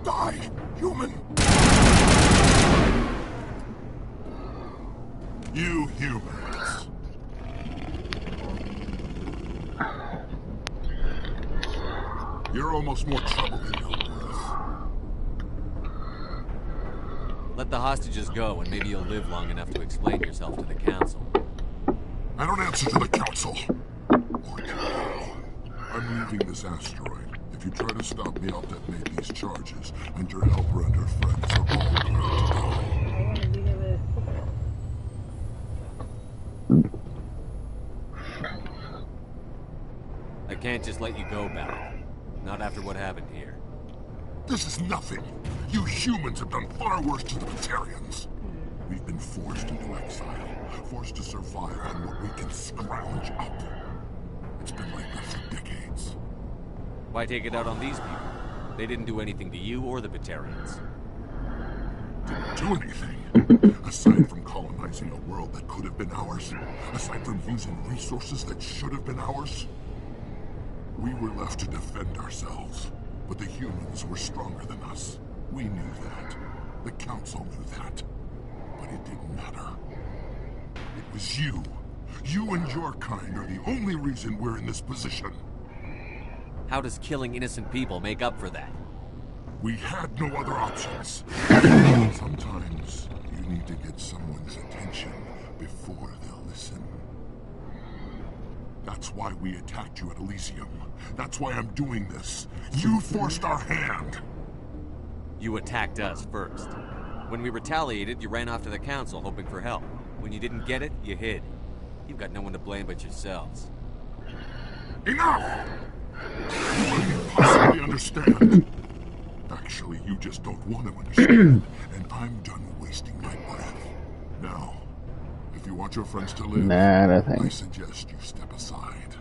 Die, human! You humans. You're almost more trouble than you're worth. Let the hostages go, and maybe you'll live long enough to explain yourself to the council. I don't answer to the council. Or to you. I'm leaving this asteroid. If you try to stop me, I'll detonate these charges, and your helper and her friends are all going to die. I can't just let you go, Ballard. Not after what happened here. This is nothing. You humans have done far worse to the Batarians. We've been forced into exile, forced to survive on what we can scrounge up. It's been like that for decades. Why take it out on these people? They didn't do anything to you or the Batarians. Didn't do anything. Aside from colonizing a world that could have been ours, aside from using resources that should have been ours, we were left to defend ourselves. But the humans were stronger than us. We knew that. The council knew that. But it didn't matter. It was you. You and your kind are the only reason we're in this position. How does killing innocent people make up for that? We had no other options. Sometimes you need to get someone's attention before they'll listen. That's why we attacked you at Elysium. That's why I'm doing this. You forced our hand. You attacked us first. When we retaliated, you ran off to the council hoping for help. When you didn't get it, you hid. You've got no one to blame but yourselves. Enough! You can't possibly understand. Actually, you just don't want to understand. And I'm done wasting my breath. Now, if you want your friends to live, I suggest you step aside.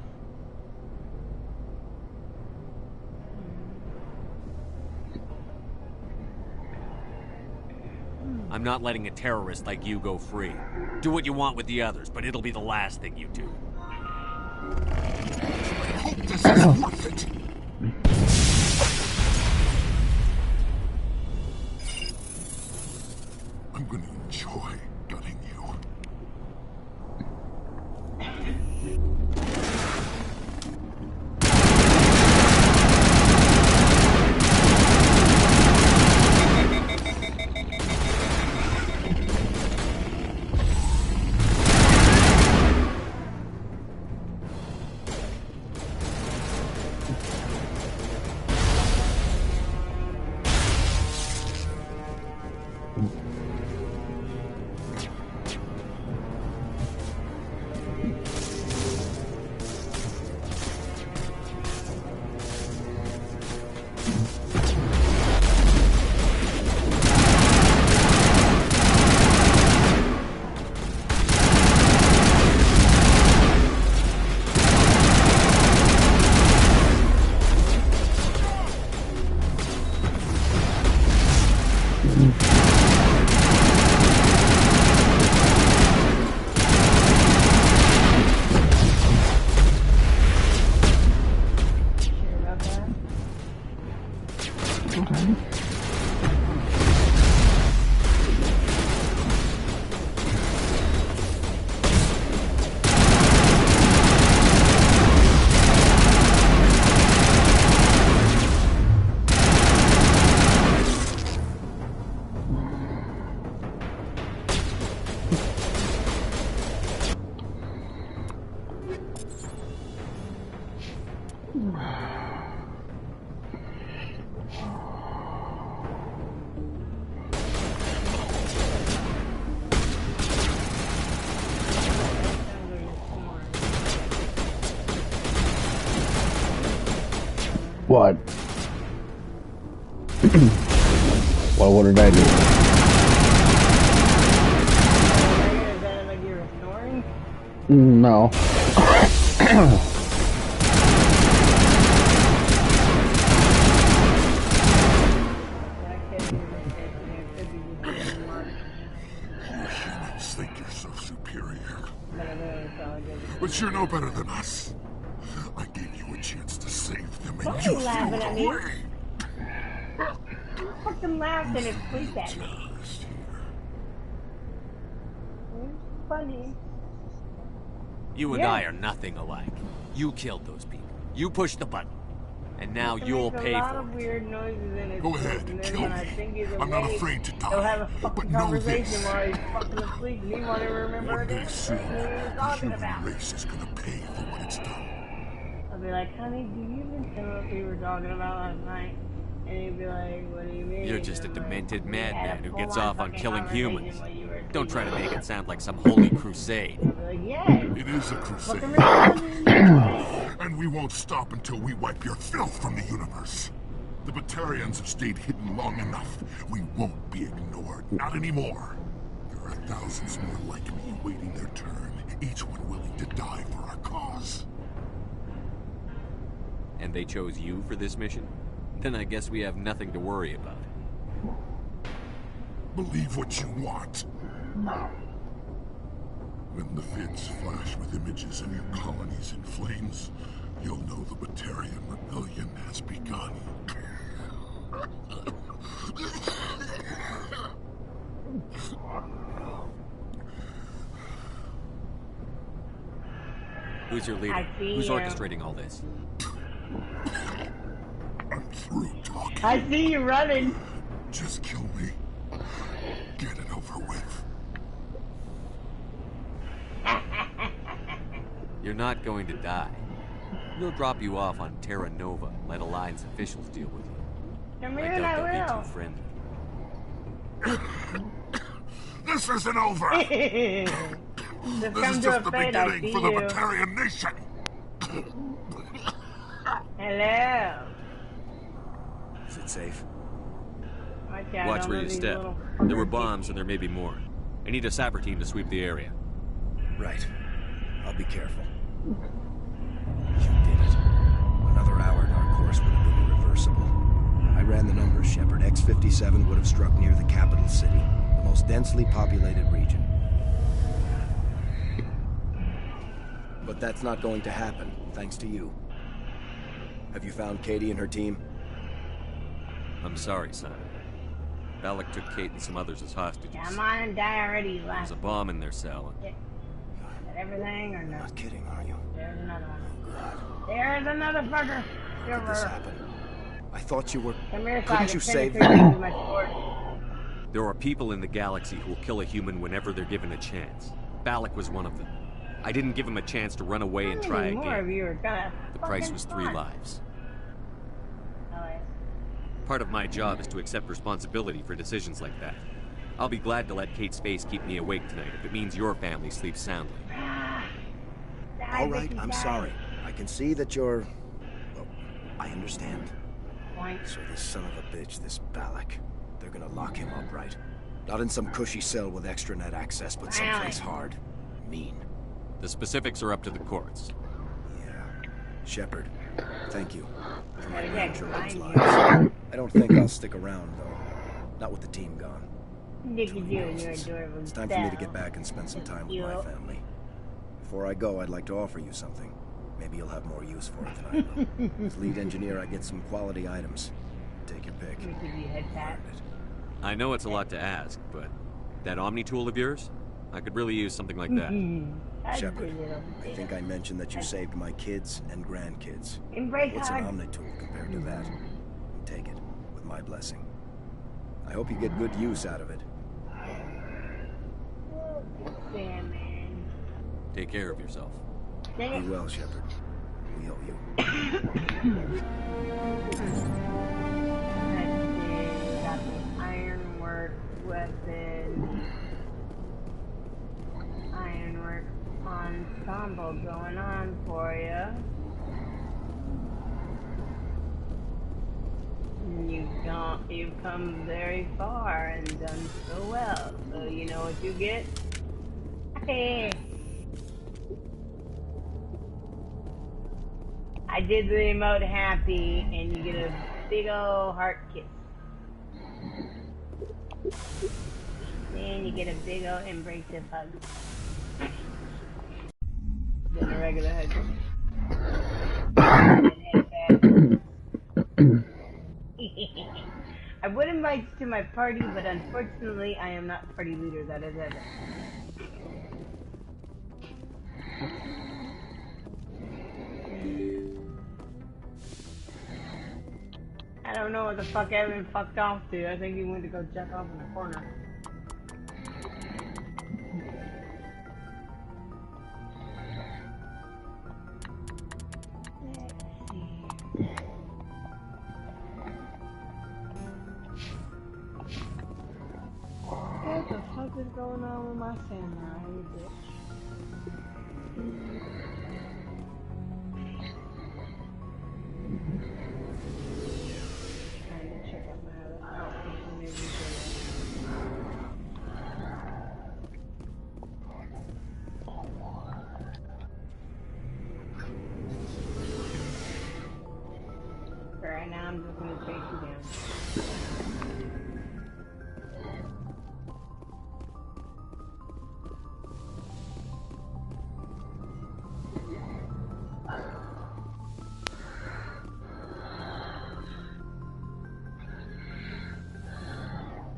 I'm not letting a terrorist like you go free. Do what you want with the others, but it'll be the last thing you do. I hope this is worth it. I'm going to enjoy gutting you. What? Well, what did I do? No. Humans think you're so superior. But you're no better than us. I gave you a chance to save them and you threw it away. You fucking laughed and it freaked at me. It's funny. You and I are nothing alike. You killed those people. You pushed the button. And now you'll pay a lot for of it. weird noises in his Go sleep, ahead, and then kill when I me. think he's I'm not awake, afraid to die. They'll have a fucking know conversation this. while he's fucking asleep, and he won't even remember One what day it is soon, he was the talking human about. race is gonna pay for what it's done. I'll be like, honey, do you even know what we were talking about last night? And he'd be like, what do you mean? You're just a And I'm like, demented "We had a madman who gets full-on off on fucking killing conversation humans. while you were Don't try to asleep." make it sound like some holy crusade. I'll be like, yeah. It is a crusade. Fucking remember. And we won't stop until we wipe your filth from the universe. The Batarians have stayed hidden long enough. We won't be ignored. Not anymore. There are thousands more like me waiting their turn, each one willing to die for our cause. And they chose you for this mission? Then I guess we have nothing to worry about. Believe what you want. When the vids flash with images of your colonies in flames, you'll know the Batarian rebellion has begun. Who's your leader? Who's orchestrating all this? I'm through talking. I see you running. Just kill me. Get it over with. You're not going to die. We'll drop you off on Terra Nova and let Alliance officials deal with you. Come I here and doubt they'll I be will. too friendly. This isn't over! Just This come is to a just the fate, I beginning see for the you. Batarian nation! Hello. Is it safe? Okay, Watch where you step. There were bombs and there may be more. I need a sapper team to sweep the area. Right. I'll be careful. You did it. Another hour and our course would have been irreversible. I ran the numbers, Shepard. X-57 would have struck near the capital city, the most densely populated region. But that's not going to happen, thanks to you. Have you found Katie and her team? I'm sorry, son. Balak took Kate and some others as hostages. Come on and die already, There's last. a bomb in their cell. Is that everything or no? Not kidding, are you? There's another one. There's another fucker. How did this happen? I thought you were... Come here, so I Couldn't can you save penetrate you them? with my sword. There are people in the galaxy who will kill a human whenever they're given a chance. Balak was one of them. I didn't give him a chance to run away and try More of again. you are gonna The price fucking was 3 fun. lives. Alright. Part of my job is to accept responsibility for decisions like that. I'll be glad to let Kate's face keep me awake tonight if it means your family sleeps soundly. All right, I'm sorry. I can see that you're... Well, I understand. So this son of a bitch, this Balak, they're gonna lock him up, right? Not in some cushy cell with extranet access, but someplace hard. Mean. The specifics are up to the courts. Shepard, thank you for my Yeah, grandchildren's fine. lives. I don't think I'll stick around, though. Not with the team gone. Look at you and your adorable It's time for me to self. get back and spend some time with my Yup. family. Before I go, I'd like to offer you something. Maybe you'll have more use for it than I will. As lead engineer, I get some quality items. Take your pick. Let me give you a head pat. I know it's a lot to ask, but that Omni tool of yours? I could really use something like that. Shepard, I think I mentioned that you saved my kids and grandkids. Embrace What's an hug. Omnitool compared to that? Take it, with my blessing. I hope you get good use out of it. Damn, man. Take care of yourself. Be well, Shepard. We owe you. Got the ironwork weapon. Ironwork ensemble going on for you. You've come very far and done so well. So you know what you get? Hey. I did the remote happy, and you get a big old heart kiss. Then you get a big old embracive hug. Then a regular hug. I would invite you to my party, but unfortunately, I am not party leader. That is evident. I don't know what the fuck Evan fucked off to. I think he went to go check off in the corner. What the fuck is going on with my samurai, you bitch? Trying to check out my other outfits and everything. For right now, I'm just gonna chase you down.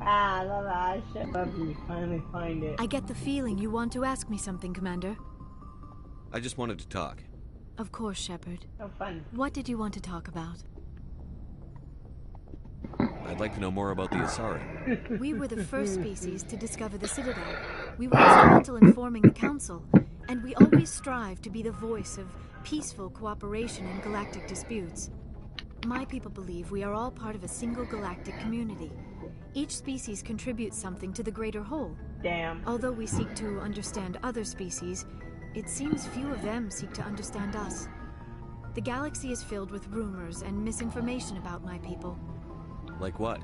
Ah, I love it. I shut up and you finally find it. I get the feeling you want to ask me something, Commander. I just wanted to talk. Of course, Shepard. So fun. What did you want to talk about? I'd like to know more about the Asari. We were the first species to discover the Citadel. We were instrumental in forming the Council, and we always strive to be the voice of peaceful cooperation in galactic disputes. My people believe we are all part of a single galactic community. Each species contributes something to the greater whole. Damn. Although we seek to understand other species, it seems few of them seek to understand us. The galaxy is filled with rumors and misinformation about my people. Like what?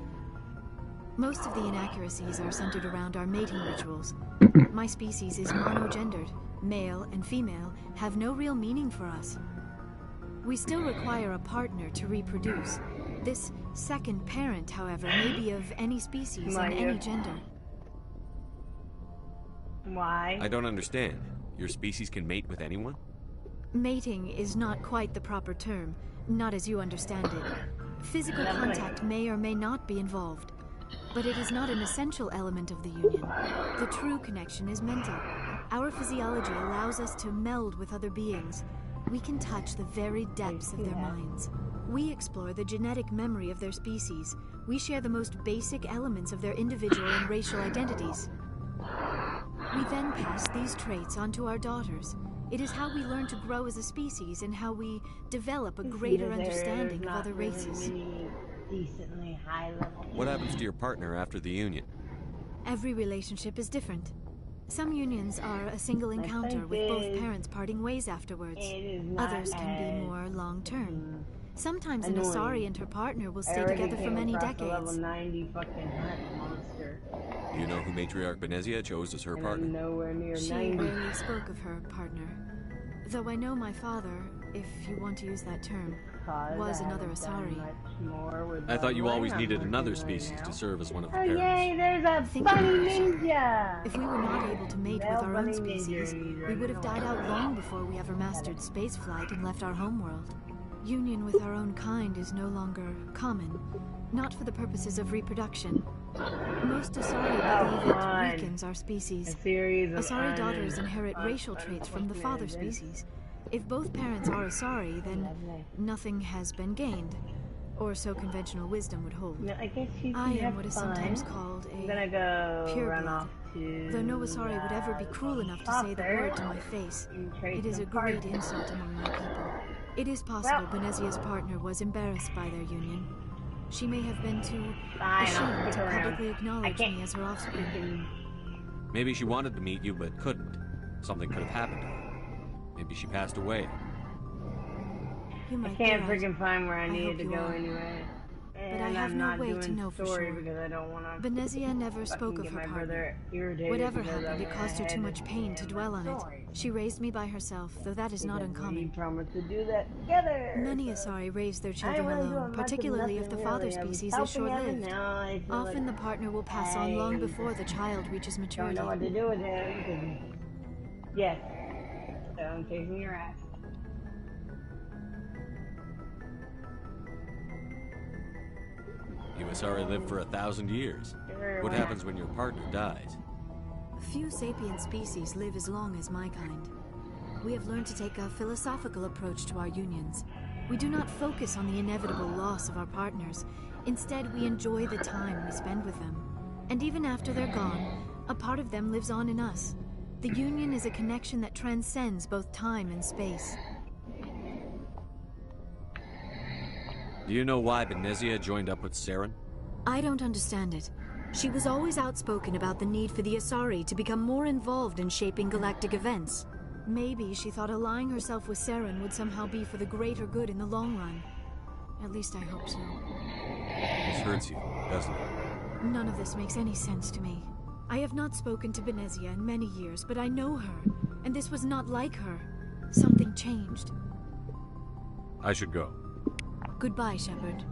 Most of the inaccuracies are centered around our mating rituals. My species is monogendered. Male and female have no real meaning for us. We still require a partner to reproduce. This second parent, however, may be of any species and any gender. Why? I don't understand. Your species can mate with anyone? Mating is not quite the proper term, not as you understand it. Physical contact may or may not be involved, but it is not an essential element of the union. The true connection is mental. Our physiology allows us to meld with other beings. We can touch the very depths of their minds. We explore the genetic memory of their species. We share the most basic elements of their individual and racial identities. We then pass these traits on to our daughters. It is how we learn to grow as a species and how we develop a greater understanding of other races. Decently high level. What happens to your partner after the union? Every relationship is different. Some unions are a single encounter with both parents parting ways afterwards. Others can be more long-term. Sometimes an Asari and her partner will stay together for many decades. Level 90 fucking hunt monster. Do you know who Matriarch Benezia chose as her partner? Nowhere near She 90. rarely spoke of her partner. Though I know my father, if you want to use that term, was another Asari. I thought you always needed another species to serve as one of the Oh parents. yay, there's a bunny ninja! If we were not able to mate with our own species, we would have died out long before we ever mastered spaceflight and left our homeworld. Union with our own kind is no longer common, not for the purposes of reproduction. Most Asari believe it weakens our species. Asari daughters inherit racial traits from the father species. If both parents are Asari, then nothing has been gained, or so conventional wisdom would hold. No, I guess you I can am what is sometimes fun. called a I'm gonna go pure run blood. off to Though no Asari would ever be cruel enough to say the word to my face, it is a great insult among my people. It is possible Benezia's partner was embarrassed by their union. She may have been too ashamed to publicly acknowledge me as her offspring. Maybe she wanted to meet you but couldn't. Something could have happened to her. Maybe she passed away. I can't freaking find where I needed to go anyway. But I have no way to know for sure. Because I don't want to. Benezia never spoke of her partner. Whatever happened, it caused her too much pain to dwell on it. She raised me by herself, though that is not uncommon. We promised to do that together. Many Asari raise their children alone, particularly if the father species is short-lived. Often the partner will pass on long before the child reaches maturity. Don't know what to do with him. Yes. So I'm taking your ass. You Asari live for 1,000 years. What happens when your partner dies? Few sapient species live as long as my kind. We have learned to take a philosophical approach to our unions. We do not focus on the inevitable loss of our partners. Instead, we enjoy the time we spend with them. And even after they're gone, a part of them lives on in us. The union is a connection that transcends both time and space. Do you know why Benezia joined up with Saren? I don't understand it. She was always outspoken about the need for the Asari to become more involved in shaping galactic events. Maybe she thought allying herself with Saren would somehow be for the greater good in the long run. At least I hope so. This hurts you, doesn't it? None of this makes any sense to me. I have not spoken to Benezia in many years, but I know her, and this was not like her. Something changed. I should go. Goodbye, Shepard.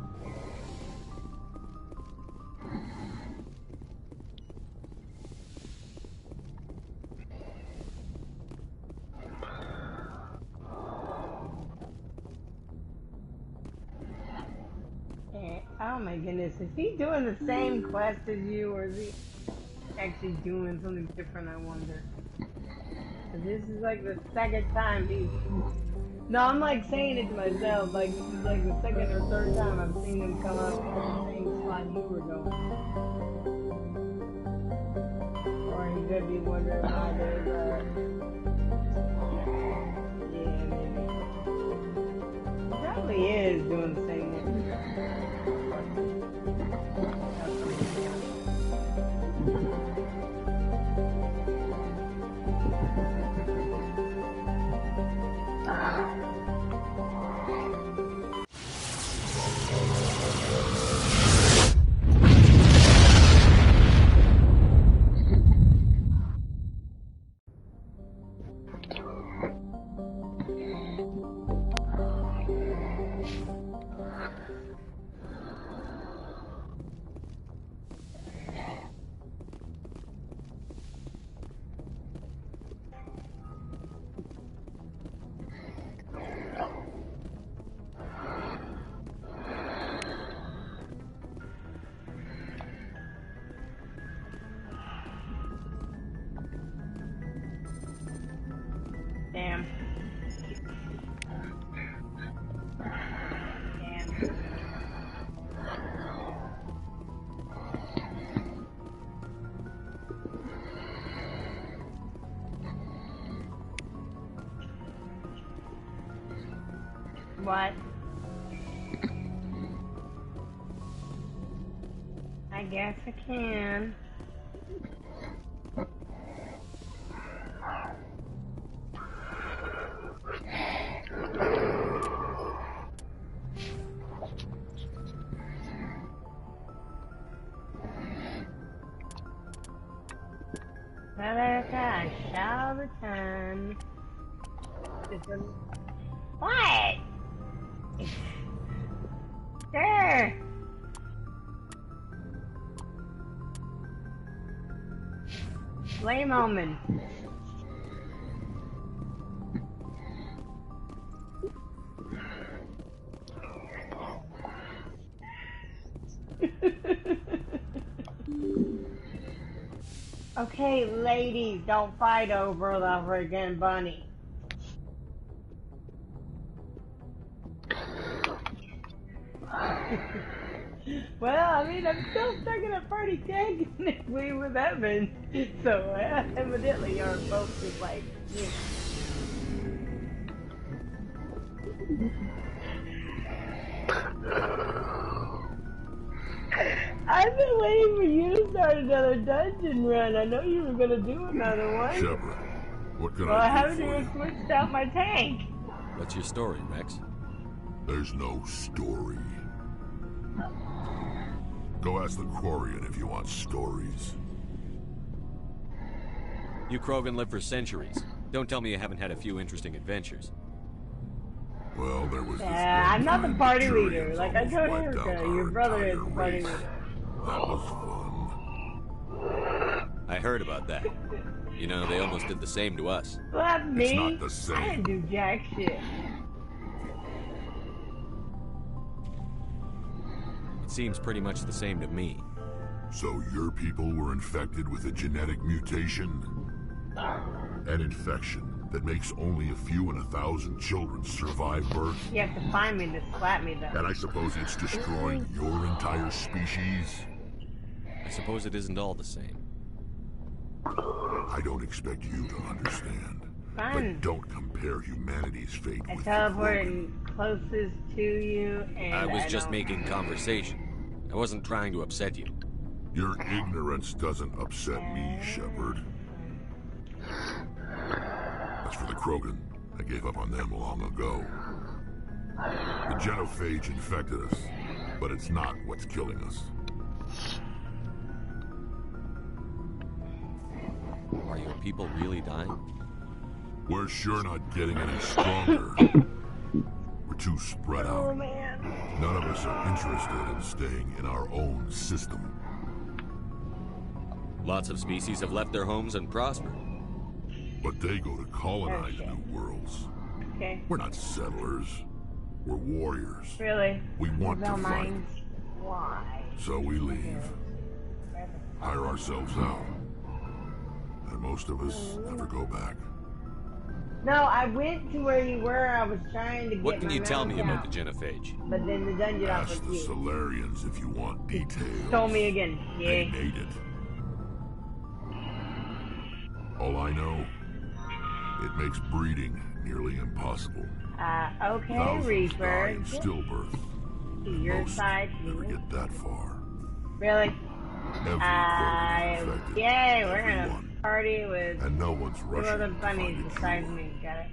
Oh my goodness, is he doing the same quest as you, or is he actually doing something different, I wonder? 'Cause this is like the second time he's... No, I'm like saying it to myself, like this is like the second or third time I've seen him come up in the same spot you were going. Or he could be wondering why there's yeah, maybe. He probably is doing the same thing. Damn. What? I guess I can. America, shall return. What? Sure. Flame omen. Okay, ladies, don't fight over the friggin' bunny. Well, I mean, I'm still stuck in a party technically with Evan, so evidently you're both just like, you know. I've been waiting for you to start another dungeon run. I know you were gonna do another one. Shepard, what can I I do haven't for even you? switched out my tank. What's your story, Rex? There's no story. Go ask the Quarian if you want stories. You Krogan live for centuries. Don't tell me you haven't had a few interesting adventures. Well, there was this one I'm not the time party the leader. Turians Like I told almost wiped out Erica, your our brother is entire the party race. leader. That was fun. I heard about that. You know, they almost did the same to us. Slap me. It's not the same. I didn't do jack shit. It seems pretty much the same to me. So your people were infected with a genetic mutation? An infection that makes only a few in 1,000 children survive birth? You have to find me to slap me though. And I suppose it's destroying your entire species? I suppose it isn't all the same. I don't expect you to understand. Fun. But don't compare humanity's fate I with teleported closest to you and I was just don't- making conversation. I wasn't trying to upset you. Your ignorance doesn't upset me, Shepard. As for the Krogan, I gave up on them long ago. The genophage infected us, but it's not what's killing us. Are your people really dying? We're sure not getting any stronger. We're too spread out. Oh man. None of us are interested in staying in our own system. Lots of species have left their homes and prospered. But they go to colonize new worlds. Okay. We're not settlers. We're warriors. Really? We want to Don't fight. mind. Why? So we leave. Hire ourselves out. And most of us never go back. No, I went to where you were. I was trying to get What can my you tell me mount about out. the genophage? But then the dungeon Ask offered the you. Solarians if you want details. Told me again. They Yeah. made it. All I know, it makes breeding nearly impossible. Okay, Thousands die Reaper. in stillbirth. To your Most side. never get that far. Really? Every Krogan infected. Yay, we're gonna Everyone. party with And no one's two rushing other to bunnies find a besides cure. me. Got it?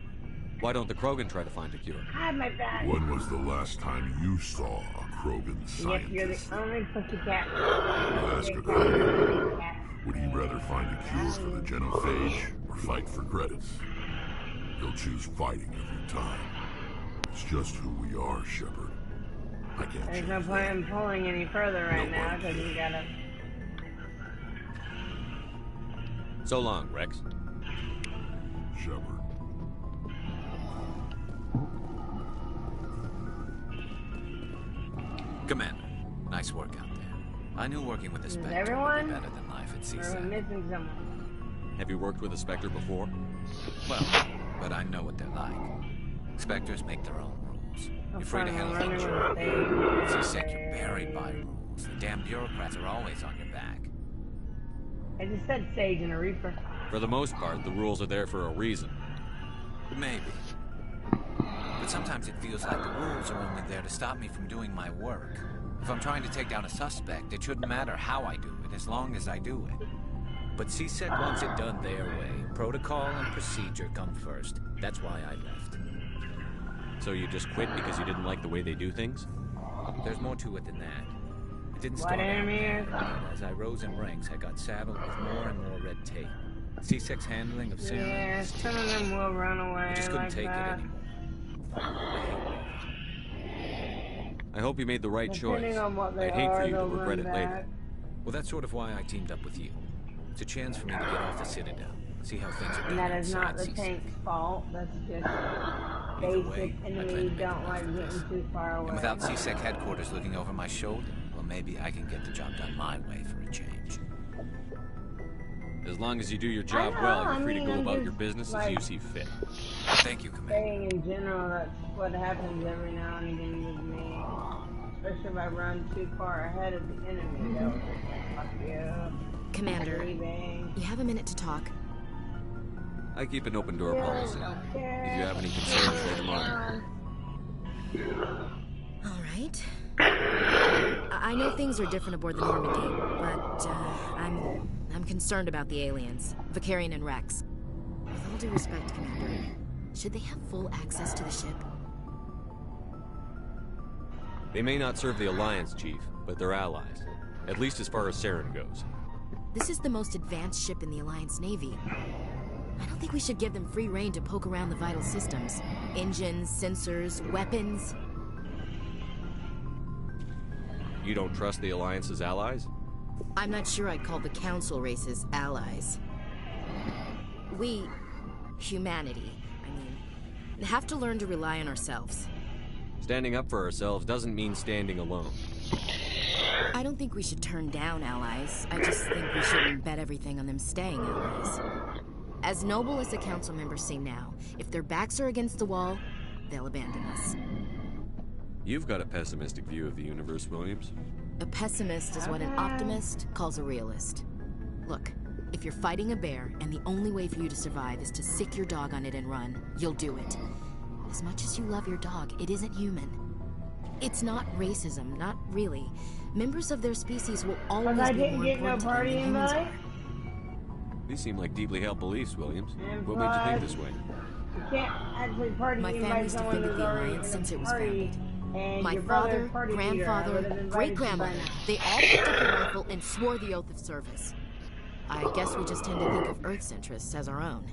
Why don't the Krogan try to find a cure? Hide my back. When was the last time you saw a Krogan Yep, scientist? you're the only pussycat. Ask a Krogan. Would he rather find a cure for the genophage or fight for credits? He'll choose fighting every time. It's just who we are, Shepard. I can't There's change no point that. in pulling any further right now because we gotta. So long, Rex. Shepard. Commander, nice work out there. I knew working with the Is Spectre would everyone? be better than life at Or we're CSAC. missing someone. Have you worked with a Spectre before? Well, but I know what they're like. Spectres make their own rules. You're free to fine, handle we're things running your with own way. things. CSEC, you're buried by rules. The damn bureaucrats are always on your back. I just said Sage and a Reaper. For the most part, the rules are there for a reason. Maybe. But sometimes it feels like the rules are only there to stop me from doing my work. If I'm trying to take down a suspect, it shouldn't matter how I do it, as long as I do it. But CSEC wants it done their way. Protocol and procedure come first. That's why I left. So you just quit because you didn't like the way they do things? There's more to it than that. It didn't What start out enemy bad, is- but as I rose in ranks, I got saddled with more and more red tape. CSEC's handling of Yeah, ceremonies. some of them will run away I just couldn't like take that. it anymore. I hope you made the right Depending choice. on what they I'd hate for are, you to they'll regret run it later. back. Well, that's sort of why I teamed up with you. It's a chance for me to get off the Citadel, see how things are And done that is not the outside CSEC. tank's fault. That's just Either way, basic I plan enemy to you make don't like getting too far away. And without CSEC headquarters looking over my shoulder, well, maybe I can get the job done my way for a change. As long as you do your job know, well, I you're free mean, to go I'm about just, your business like- as you see fit. Thank you, Commander. Saying in general, that's what happens every now and again with me. Especially if I run too far ahead of the enemy. They'll just like, fuck you. Commander, Leaving. you have a minute to talk. I keep an open door Yeah, policy. don't If care. you have any concerns, let them on. right. I know things are different aboard the Normandy, but I'm concerned about the aliens, Vicarian and Rex. With all due respect, Commander, should they have full access to the ship? They may not serve the Alliance, Chief, but they're allies. At least as far as Saren goes. This is the most advanced ship in the Alliance Navy. I don't think we should give them free rein to poke around the vital systems. Engines, sensors, weapons. You don't trust the Alliance's allies? I'm not sure I'd call the Council races allies. We, humanity, have to learn to rely on ourselves. Standing up for ourselves doesn't mean standing alone. I don't think we should turn down allies. I just think we shouldn't bet everything on them staying allies. As noble as the Council members seem now, if their backs are against the wall, they'll abandon us. You've got a pessimistic view of the universe, Williams. A pessimist is what an optimist calls a realist. Look, if you're fighting a bear and the only way for you to survive is to sick your dog on it and run, you'll do it. As much as you love your dog, it isn't human. It's not racism, not really. Members of their species will always be more important to them than humans are. These seem like deeply held beliefs, Williams. What made you think this way? You can't actually party My in by family's someone defended who's the already Alliance since it was party, founded. and My your father, brother's party leader, I grandfather, would've invited great-grandmother, you. they all picked up a rifle and swore the oath of service. I guess we just tend to think of Earth's interests as our own.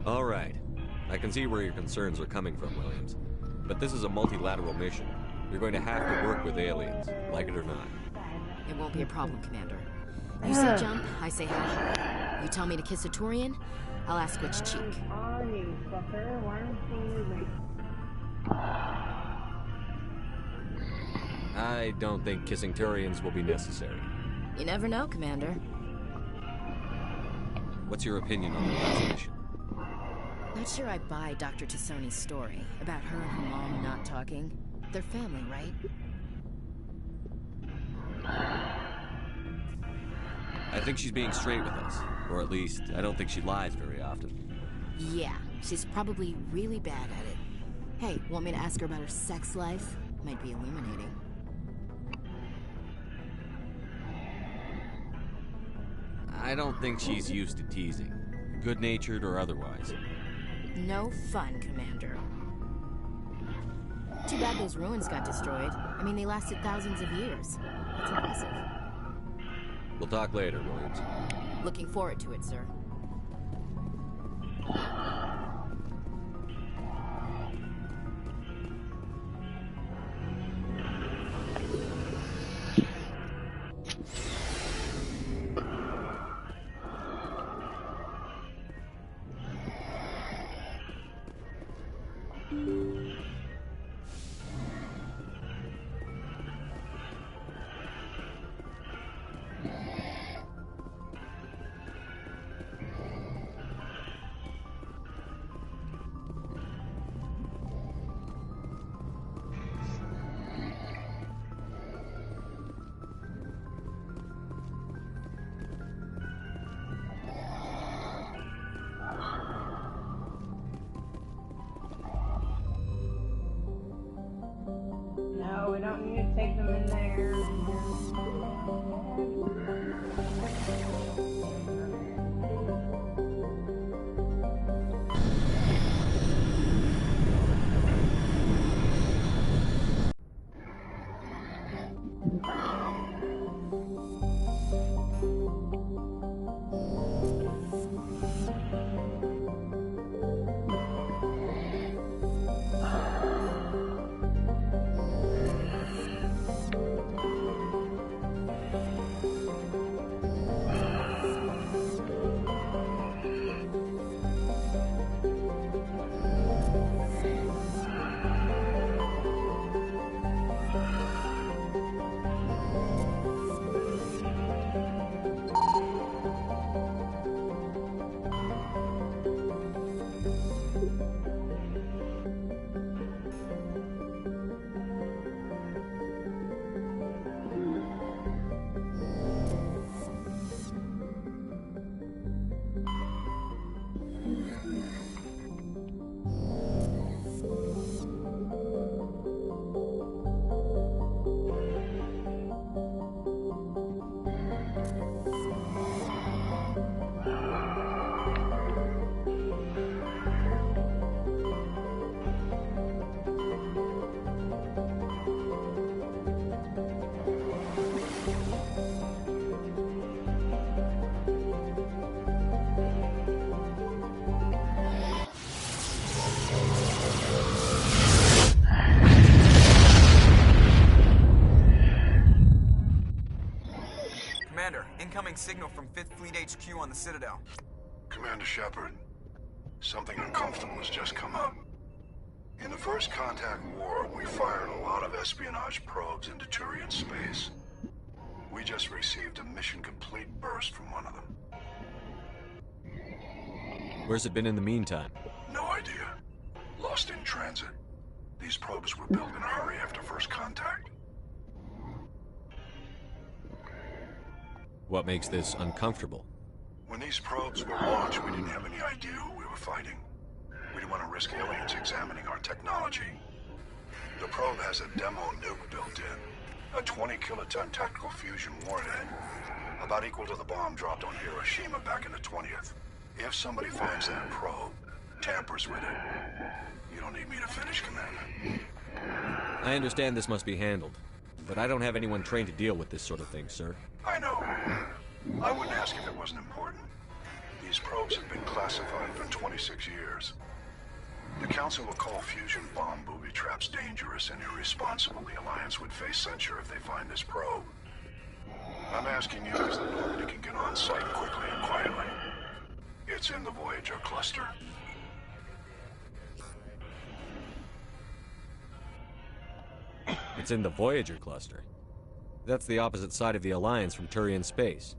All right. I can see where your concerns are coming from, Williams. But this is a multilateral mission. You're going to have to work with aliens, like it or not. It won't be a problem, Commander. You say jump, I say hi. You tell me to kiss a Turian, I'll ask which cheek. Oh, you sucker. Why aren't you moving? I don't think kissing Turians will be necessary. You never know, Commander. What's your opinion on the last mission? Not sure I buy Dr. Tassoni's story about her and her mom not talking. They're family, right? I think she's being straight with us. Or at least, I don't think she lies very often. Yeah, she's probably really bad at it. Hey, want me to ask her about her sex life? Might be illuminating. I don't think she's used to teasing. Good-natured or otherwise. No fun, Commander. Too bad those ruins got destroyed. I mean, they lasted thousands of years. That's impressive. We'll talk later, Williams. Looking forward to it, sir. No, we don't need to take them in there. signal from 5th Fleet HQ on the Citadel. Commander Shepard, something uncomfortable has just come up. In the First Contact War, we fired a lot of espionage probes into Turian space. We just received a mission-complete burst from one of them. Where's it been in the meantime? No idea. Lost in transit. These probes were built in a hurry after First Contact. What makes this uncomfortable? When these probes were launched, we didn't have any idea who we were fighting. We didn't want to risk aliens examining our technology. The probe has a demo nuke built in. A 20-kiloton tactical fusion warhead. About equal to the bomb dropped on Hiroshima back in the 20th. If somebody finds that probe, tampers with it, you don't need me to finish, Commander. I understand this must be handled, but I don't have anyone trained to deal with this sort of thing, sir. I know. I wouldn't ask if it wasn't important. These probes have been classified for 26 years. The Council will call fusion bomb booby traps dangerous and irresponsible. The Alliance would face censure if they find this probe. I'm asking you as the Normandy can get on site quickly and quietly. It's in the Voyager cluster. It's in the Voyager cluster. That's the opposite side of the Alliance from Turian space.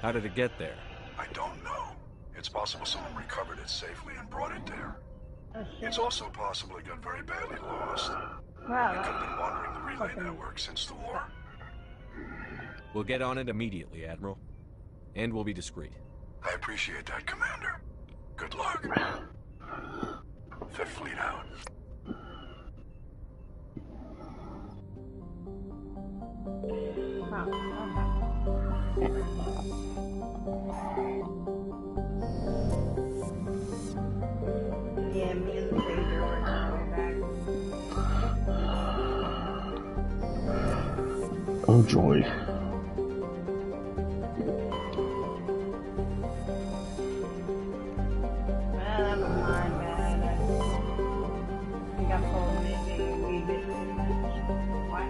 How did it get there? I don't know. It's possible someone recovered it safely and brought it there. It's also possible it got very badly lost. Wow. It could have been wandering the relay network since the war. We'll get on it immediately, Admiral. And we'll be discreet. I appreciate that, Commander. Good luck. Fifth Fleet out. Yeah, me and the Savior were coming back. Oh joy. Well, that was my bad. I think I told maybe a wee bit too much. What?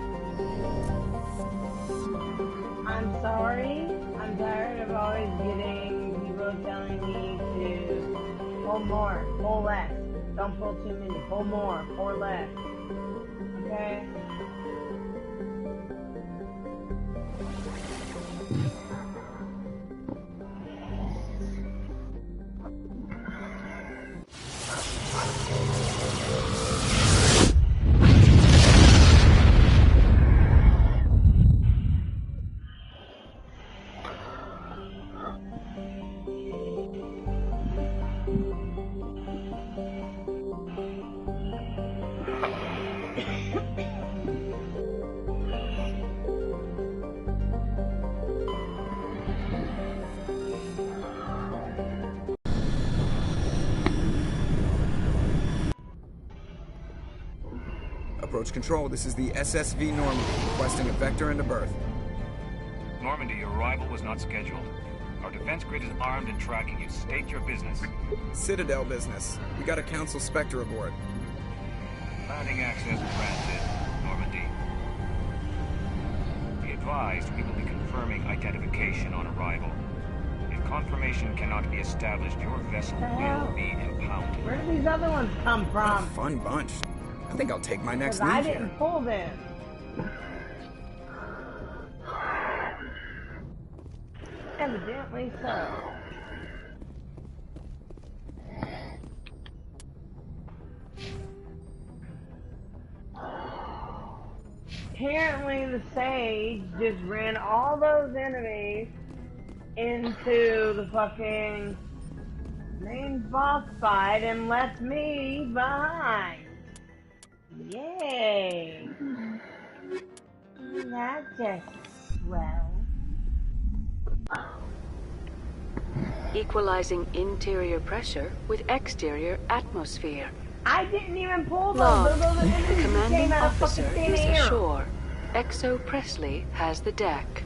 I'm sorry. I'm tired of always getting people telling me to pull more, pull less. Don't pull too many. Pull more, pull less. Okay? Approach control, this is the SSV Normandy, requesting a vector into berth. Normandy, your arrival was not scheduled. Our defense grid is armed and tracking you. State your business. Citadel business. We got a Council Spectre aboard. Landing access granted, Normandy. Be advised, we will be confirming identification on arrival. If confirmation cannot be established, your vessel will be impounded. Where did these other ones come from? Fun bunch. I think I'll take my next I leave didn't here. pull them. Evidently so. Apparently the Sage just ran all those enemies into the fucking main boss fight and left me behind. Yay! That's just swell. Equalizing interior pressure with exterior atmosphere. I didn't even pull those. Logged. Those The enemies commanding came out of officer fucking thin is air. ashore. Exo Presley has the deck.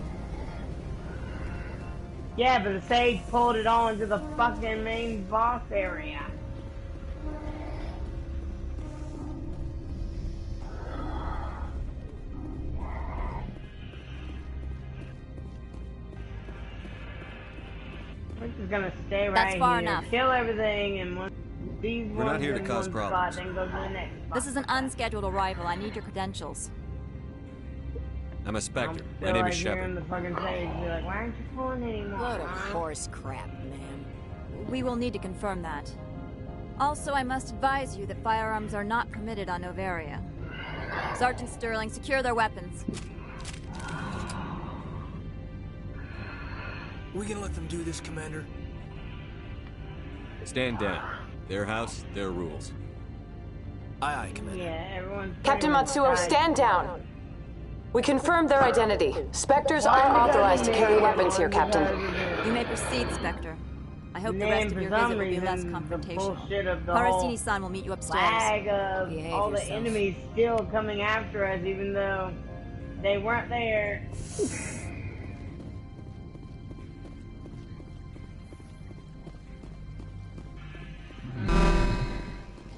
Yeah, but the Sage pulled it all into the fucking main boss area. just gonna stay right That's far here, enough. kill everything, and once these We're not ones here to in cause one problems. spot, then go to the next spot. This is an unscheduled arrival. I need your credentials. I'm a Spectre. My Feel name like is you're Shepard. in the fucking page. Be like, why aren't you pulling anymore? Load of huh? horse crap, man. We will need to confirm that. Also, I must advise you that firearms are not permitted on Novaria. Sergeant Sterling, secure their weapons. We gonna let them do this, Commander? Stand down. Their house, their rules. Aye, aye, Commander. Yeah, everyone's Captain Matsuo, stand down. We confirmed their identity. Spectres are authorized to carry weapons here, Captain. You may proceed, Spectre. I hope the Name, rest of for your some visit will be less reason, the bullshit confrontational. of the whole Parasini-san will meet you upstairs. flag of Behave all the yourself. enemies still coming after us, even though they weren't there.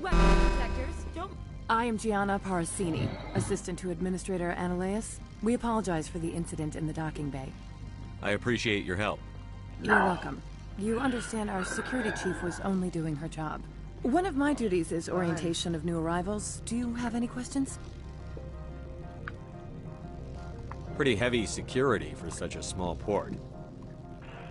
Weapon protectors, don't... I am Gianna Parasini, assistant to Administrator Ananias. We apologize for the incident in the docking bay. I appreciate your help. You're welcome. You understand our security chief was only doing her job. One of my duties is orientation of new arrivals. Do you have any questions? Pretty heavy security for such a small port.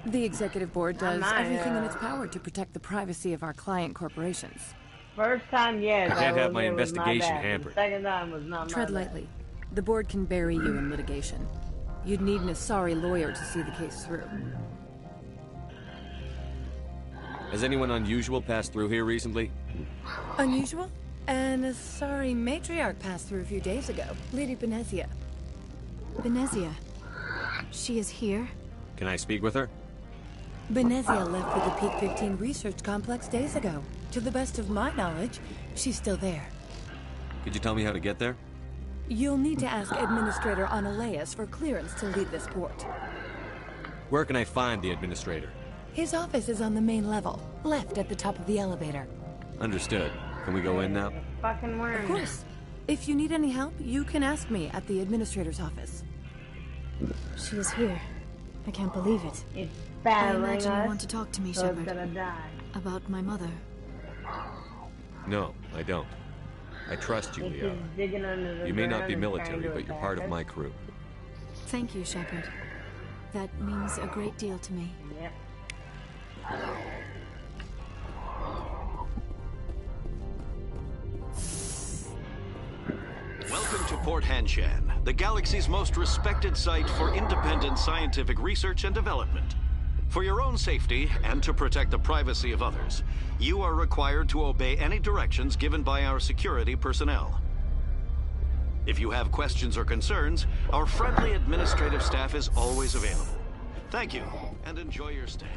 The executive board does not, everything in its power to protect the privacy of our client corporations. First time, yes. I can't will have my admit it was investigation bad. hampered. The second time was not Tread my bad. lightly. The board can bury you in litigation. You'd need an Asari lawyer to see the case through. Has anyone unusual passed through here recently? Unusual? An Asari matriarch passed through a few days ago. Lady Benezia. Benezia. She is here? Can I speak with her? Benezia left for the Peak 15 research complex days ago. To the best of my knowledge, she's still there. Could you tell me how to get there? You'll need to ask Administrator Ananias for clearance to leave this port. Where can I find the administrator? His office is on the main level, left at the top of the elevator. Understood. Can we go in now? Fucking worm. Of course. If you need any help, you can ask me at the Administrator's office. She is here. I can't believe it. It's I battling imagine us, you want to talk to me, so it's Shepard. gonna die. About my mother. No, I don't. I trust you, It's Liara. just digging under the You may not ground be and military, trying to but you're attack part of us. my crew. Thank you, Shepard. That means a great deal to me. Yep. Welcome to Port Hanshan, the galaxy's most respected site for independent scientific research and development. For your own safety and to protect the privacy of others, you are required to obey any directions given by our security personnel. If you have questions or concerns, our friendly administrative staff is always available. Thank you, and enjoy your stay.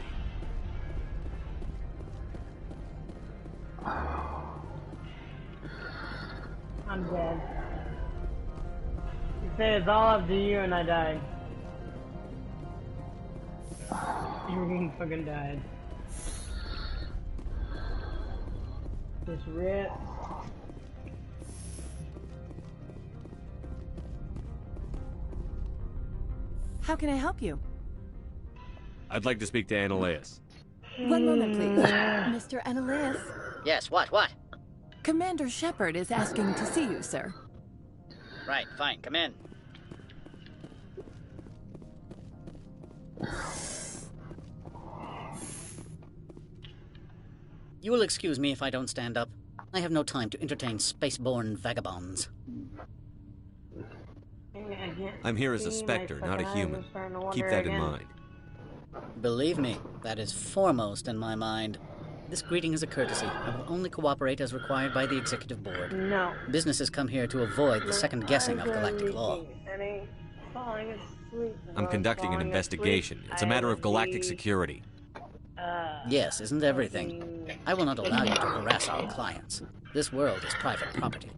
I'm dead. You said it's all up to you, and I died. You fucking died. Just rip. How can I help you? I'd like to speak to Ananias. One moment, please. Mr. Ananias. Yes, what? Commander Shepard is asking to see you, sir. Right, fine, come in. You will excuse me if I don't stand up. I have no time to entertain spaceborne vagabonds. I'm here as a Spectre, not a human. Keep that in mind. Believe me, that is foremost in my mind. This greeting is a courtesy. I will only cooperate as required by the Executive Board. No. Businesses come here to avoid the second guessing of galactic law. I'm conducting an investigation. It's a matter of galactic security. Yes, isn't everything? I will not allow you to harass our clients. This world is private property.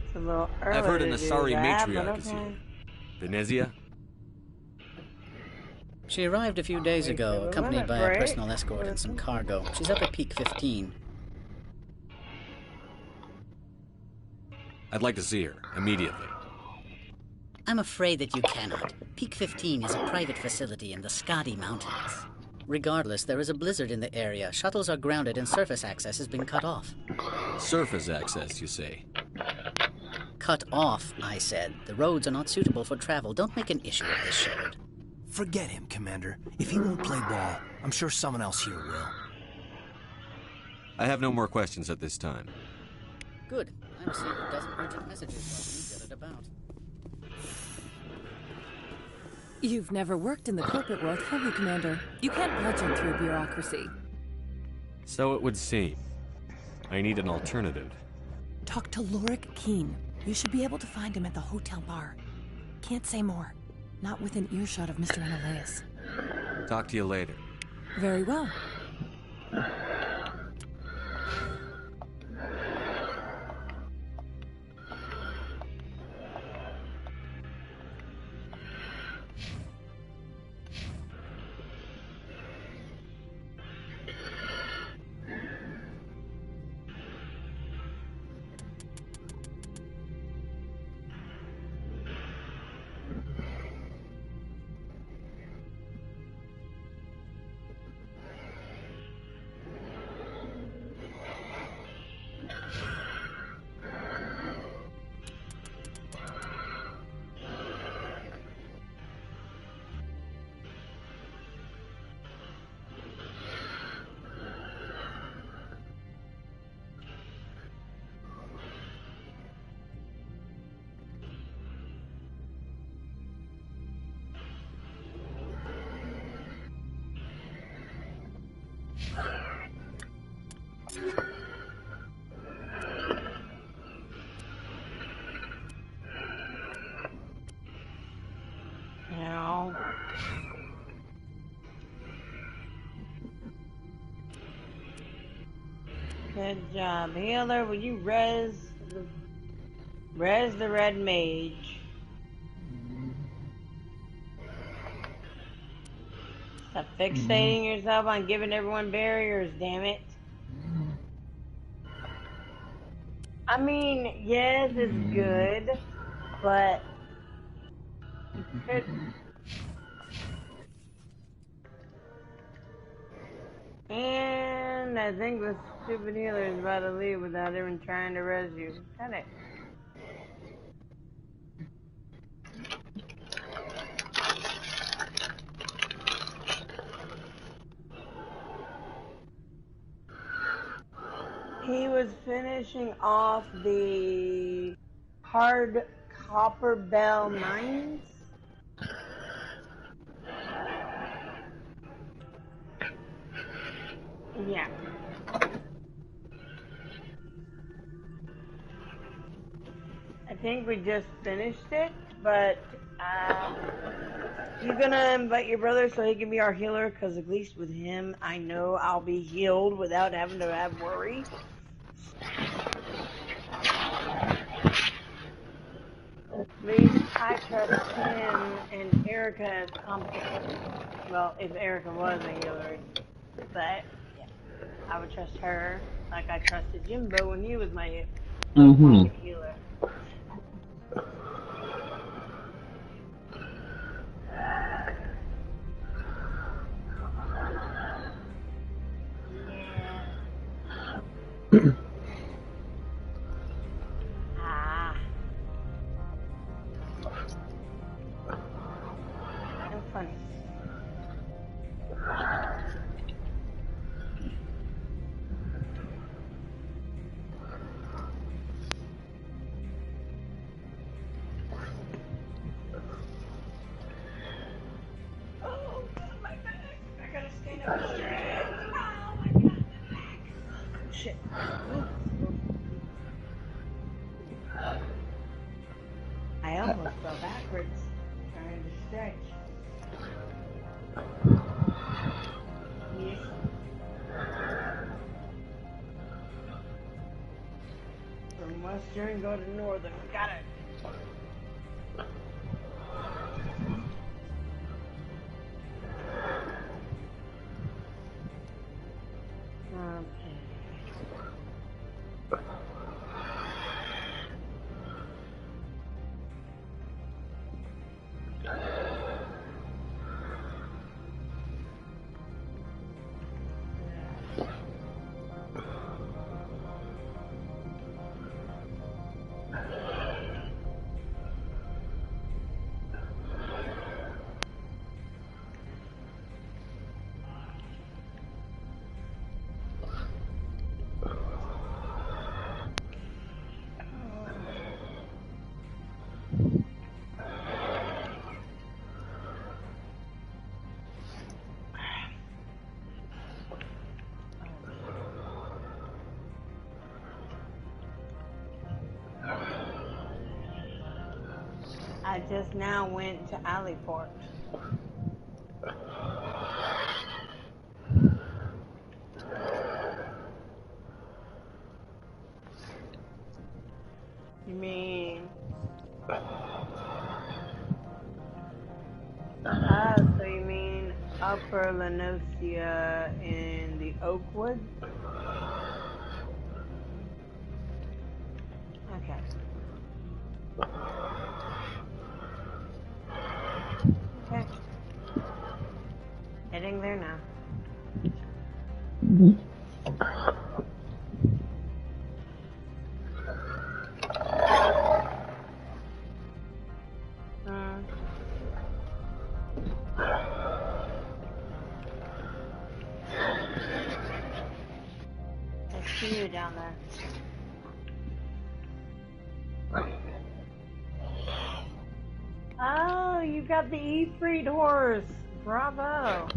It's a little early I've heard an to do Asari that, matriarch but is okay. here. Benezia? She arrived a few days ago, accompanied by a personal escort and some cargo. She's up at Peak 15. I'd like to see her, immediately. I'm afraid that you cannot. Peak 15 is a private facility in the Scotty Mountains. Regardless, there is a blizzard in the area. Shuttles are grounded and surface access has been cut off. Surface access, you say? Cut off, I said. The roads are not suitable for travel. Don't make an issue of this, Shepard. Forget him, Commander. If he won't play ball, I'm sure someone else here will. I have no more questions at this time. Good. I received a dozen urgent messages while you did it about. You've never worked in the corporate world, have you, Commander? You can't bludgeon through bureaucracy. So it would seem. I need an alternative. Talk to Lorik Keen. You should be able to find him at the hotel bar. Can't say more. Not within earshot of Mr. Ananias. Talk to you later. Very well. Good job. Healer, will you res the red mage? Stop fixating yourself on giving everyone barriers, damn it. I mean, yes, it's good, but and I think the stupid healer is about to leave without even trying to res you. Cut it. He was finishing off the hard copper bell mines. Yeah. I think we just finished it, but you gonna invite your brother so he can be our healer? Because at least with him, I know I'll be healed without having to have worry. At least I trust him and Erica as competent. Well, if Erica was a healer, but yeah, I would trust her like I trusted Jimbo when he was my healer. I'm funny. Oh, my back! I gotta stand up straight. Oh my god, shit. I almost fell backwards trying to stretch. Yes. From western, go to northern. Got it. I just now went to Alleyport. You mean... so you mean Upper Lenosia in the Oakwood? Okay. Okay. Heading there now. I see you down there. Oh, you got the Ifrit horse. Bravo.